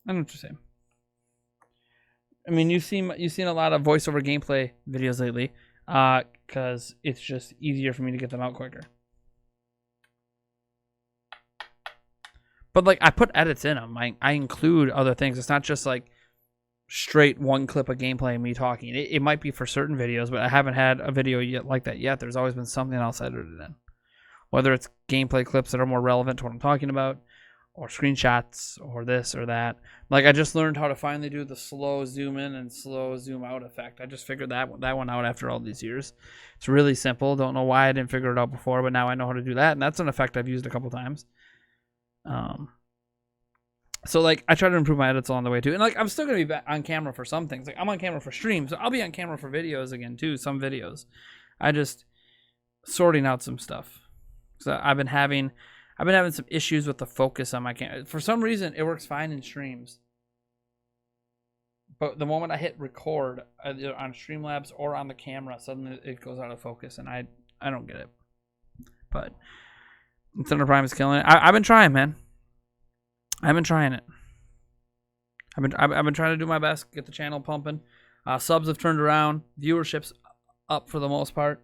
I know what you're saying. I mean, you've seen a lot of voiceover gameplay videos lately, because it's just easier for me to get them out quicker. But like, I put edits in them. I include other things. It's not just like straight one clip of gameplay and me talking. It might be for certain videos, but I haven't had a video yet like that yet. There's always been something else edited in, whether it's gameplay clips that are more relevant to what I'm talking about, or screenshots or this or that. Like I just learned how to finally do the slow zoom in and slow zoom out effect. I just figured that one out after all these years. It's really simple. Don't know why I didn't figure it out before, but now I know how to do that, and that's an effect I've used a couple times. So like I try to improve my edits along the way too, and like I'm still gonna be on camera for some things. Like I'm on camera for streams, so I'll be on camera for videos again too. Some videos, I just sorting out some stuff. So I've been having some issues with the focus on my camera. For some reason, it works fine in streams, but the moment I hit record either on Streamlabs or on the camera, suddenly it goes out of focus, and I don't get it. But Thunder Prime is killing it. I've been trying, man. I've been trying it. I've been trying to do my best, get the channel pumping. Subs have turned around. Viewership's up for the most part.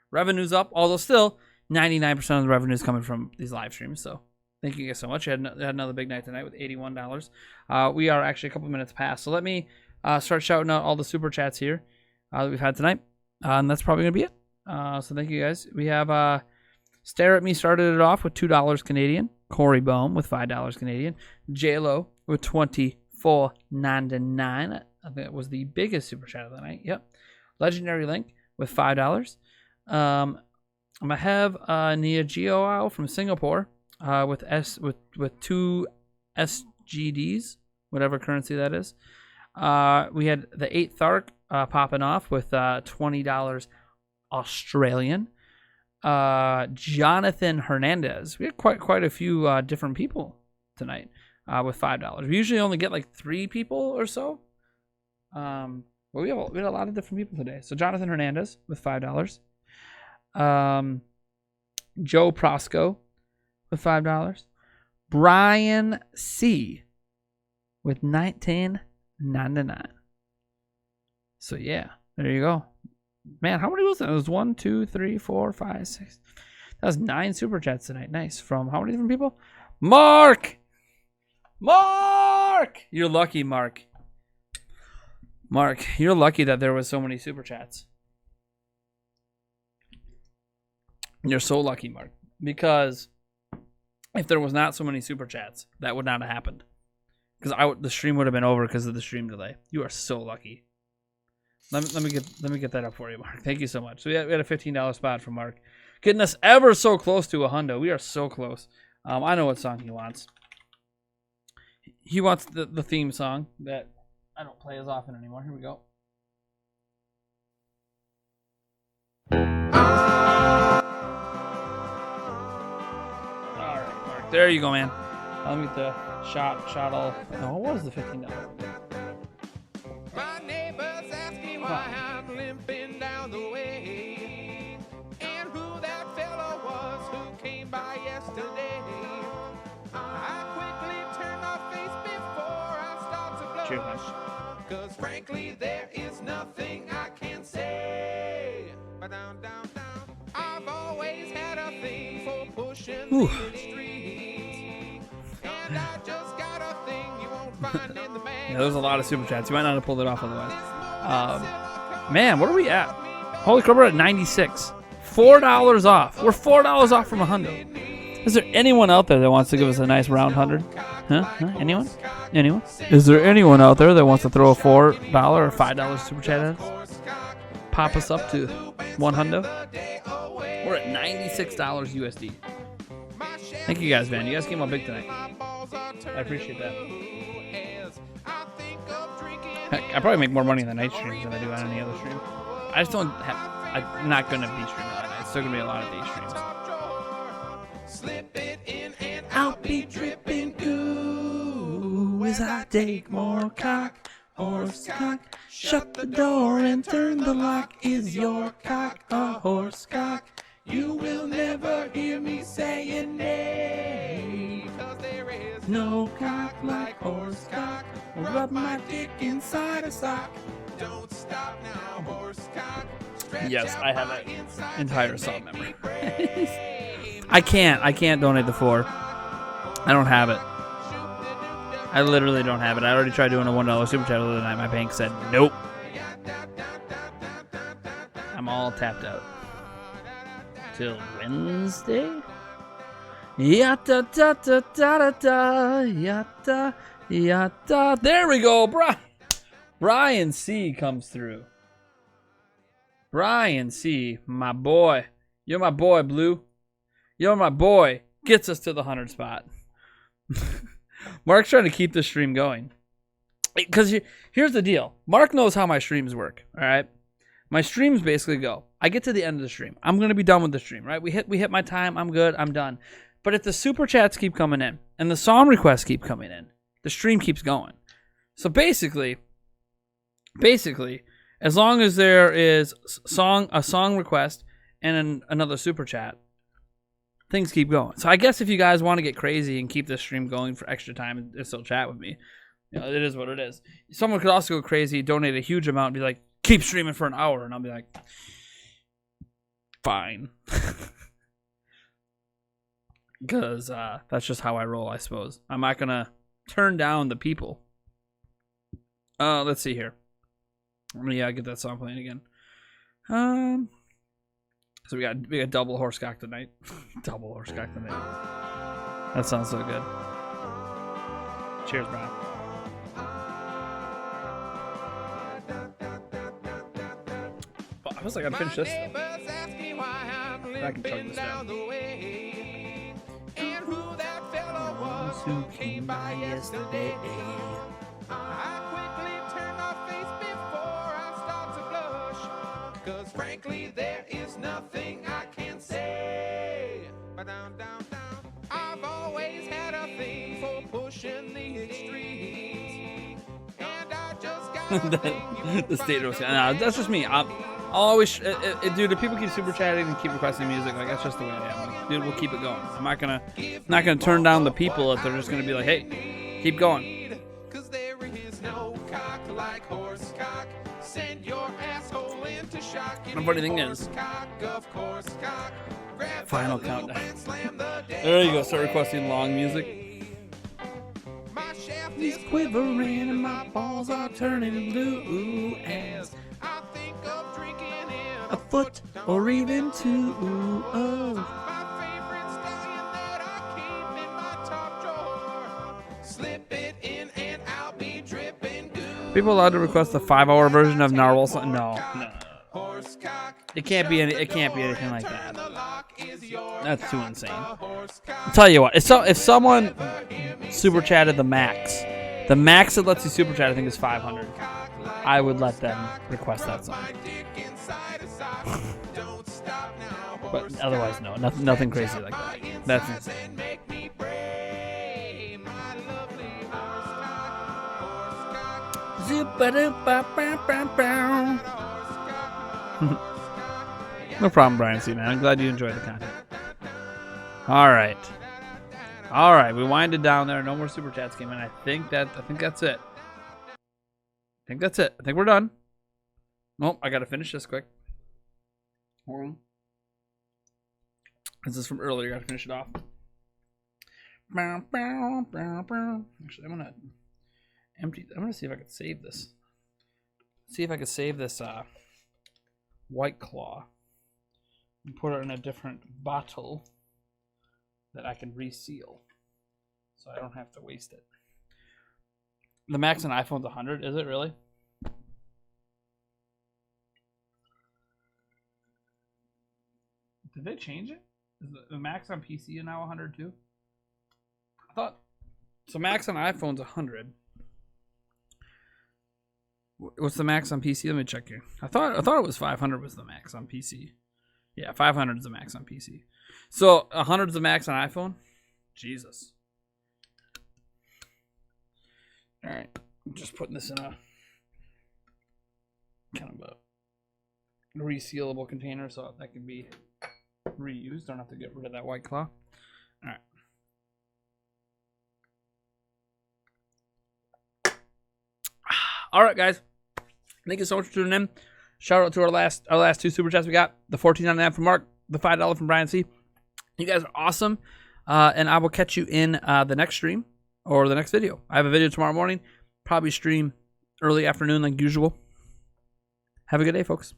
Revenue's up, although still 99% of the revenue is coming from these live streams. So thank you guys so much. You had another big night tonight with $81. We are actually a couple minutes past. So let me start shouting out all the super chats here that we've had tonight. And that's probably going to be it. So thank you guys. We have Stare at Me started it off with $2 Canadian. Corey Bohm with $5 Canadian. JLo with $24.99. I think that was the biggest super chat of the night. Yep. Legendary Link with $5. Mahev Nia Gio from Singapore with two SGDs, whatever currency that is. We had the 8th Thark popping off with $20 Australian. Jonathan Hernandez. We had quite a few different people tonight with $5. We usually only get like 3 people or so. But we had a lot of different people today. So Jonathan Hernandez with $5. Joe Prosco with $5. Brian C with $19.99. So yeah, there you go. Man, how many was it? It was 1, 2, 3, 4, 5, 6. That was 9 super chats tonight. Nice. From how many different people? Mark! You're lucky, Mark. You're lucky that there was so many super chats. You're so lucky, Mark. Because if there was not so many super chats, that would not have happened. Because the stream would have been over because of the stream delay. You are so lucky. Let me get that up for you, Mark. Thank you so much. So we had a $15 spot from Mark, getting us ever so close to a hundo. We are so close. I know what song he wants. He wants the theme song that I don't play as often anymore. Here we go. All right, Mark. There you go, man. Let me get the shot all. Oh, what was the $15? Why I'm limping down the way, and who that fellow was who came by yesterday. I quickly turn my face before I start to blush. Cheers, man. Cause frankly there is nothing I can say. But down, I've always had a thing for pushing the streets, and I just got a thing you won't find in the man. Yeah, there's a lot of super chats. You might not have pulled it off otherwise. Man, what are we at? Holy crap, we're at 96. $4 off. We're $4 off from a hundo. Is there anyone out there that wants to give us a nice round 100? Huh? Anyone? Is there anyone out there that wants to throw a $4 or $5 super chat at us? Pop us up to one hundo. We're at $96 USD. Thank you guys, man. You guys came out big tonight. I appreciate that. I probably make more money in the night streams than I do on any other stream. I just don't have. I'm not gonna be streaming all night. It's still gonna be a lot of day streams. I'll be dripping goo as I take more cock, horse cock. Shut the door and turn the lock. Is your cock a horse cock? You will never hear me saying nay. 'Cause there is no cock like horse cock. Rub my dick inside a sock. Don't stop now, horse cock. Yes, I have an entire song memory. I can't donate the $4. I don't have it. I literally don't have it. I already tried doing a $1 super chat the other night. My bank said nope. I'm all tapped out. Till Wednesday? Yatta da da da da da. Yatta yatta. There we go, Brian C comes through. Brian C, my boy. You're my boy, Blue. You're my boy. Gets us to the 100 spot. Mark's trying to keep the stream going. Because here's the deal. Mark knows how my streams work, all right? My streams basically go. I get to the end of the stream. I'm going to be done with the stream, right? We hit my time. I'm good. I'm done. But if the super chats keep coming in and the song requests keep coming in, the stream keeps going. So basically, as long as there is a song request and another super chat, things keep going. So I guess if you guys want to get crazy and keep this stream going for extra time and still chat with me, you know, it is what it is. Someone could also go crazy, donate a huge amount, and be like, keep streaming for an hour, and I'll be like, fine. Because that's just how I roll, I suppose. I'm not going to turn down the people. Let's see here. Let me get that song playing again. So we got double horsecock tonight. Double horsecock tonight. That sounds so good. Cheers, Brian. I was like, I gotta finish this. I can chug this down. Who came by yesterday? I quickly turn my face before I start to blush. Cause frankly, there is nothing I can say. But down. I've always had a thing for pushing the extremes. And I just got the state of no, that's just me. I'll always, dude. If people keep super chatting and keep requesting music, like that's just the way I am. Like, dude, we'll keep it going. I'm not gonna turn down the people if they're just gonna be like, hey, keep going. Cause there is no cock like horse cock. Send your asshole into shock. The funny thing is, Of course, cock. final countdown. There you go. Start requesting long music. He's quivering and my balls are turning blue as I think of drinking in a foot or even two. Oh. my favorite stallion that I keep in my top drawer. Slip it in and I'll be dripping goo. People allowed to request the 5-hour version of Narwhal song? No. Horse cock. It can't be anything like that. The lock is yours. That's too insane. Horse cock. I'll tell you what, if someone super chatted the max that lets you super chat, I think is 500. I would let them request that song. But otherwise, no, nothing crazy like that. That's insane. No problem, Brian C. Man. I'm glad you enjoyed the content. All right, we winded down there. No more super chats came in. I think that's it. I think we're done. Nope, I gotta finish this quick. Hold on. This is from earlier. Gotta finish it off. Actually, I'm gonna see if I can save this. See if I can save this White Claw and put it in a different bottle that I can reseal, so I don't have to waste it. The max on iPhone's 100. Is it really? Did they change it? Is the max on PC now 100 too? I thought so. Max on iPhone's 100. What's the max on PC? Let me check here. I thought it was 500 was the max on PC. Yeah, 500 is the max on PC. So 100 is the max on iPhone. Jesus. All right, I'm just putting this in a kind of a resealable container so that can be reused. Don't have to get rid of that White Claw. All right. All right, guys. Thank you so much for tuning in. Shout out to our last two super chats we got. The $14.99 from Mark, the $5 from Brian C. You guys are awesome. And I will catch you in the next stream or the next video. I have a video tomorrow morning. Probably stream early afternoon like usual. Have a good day, folks.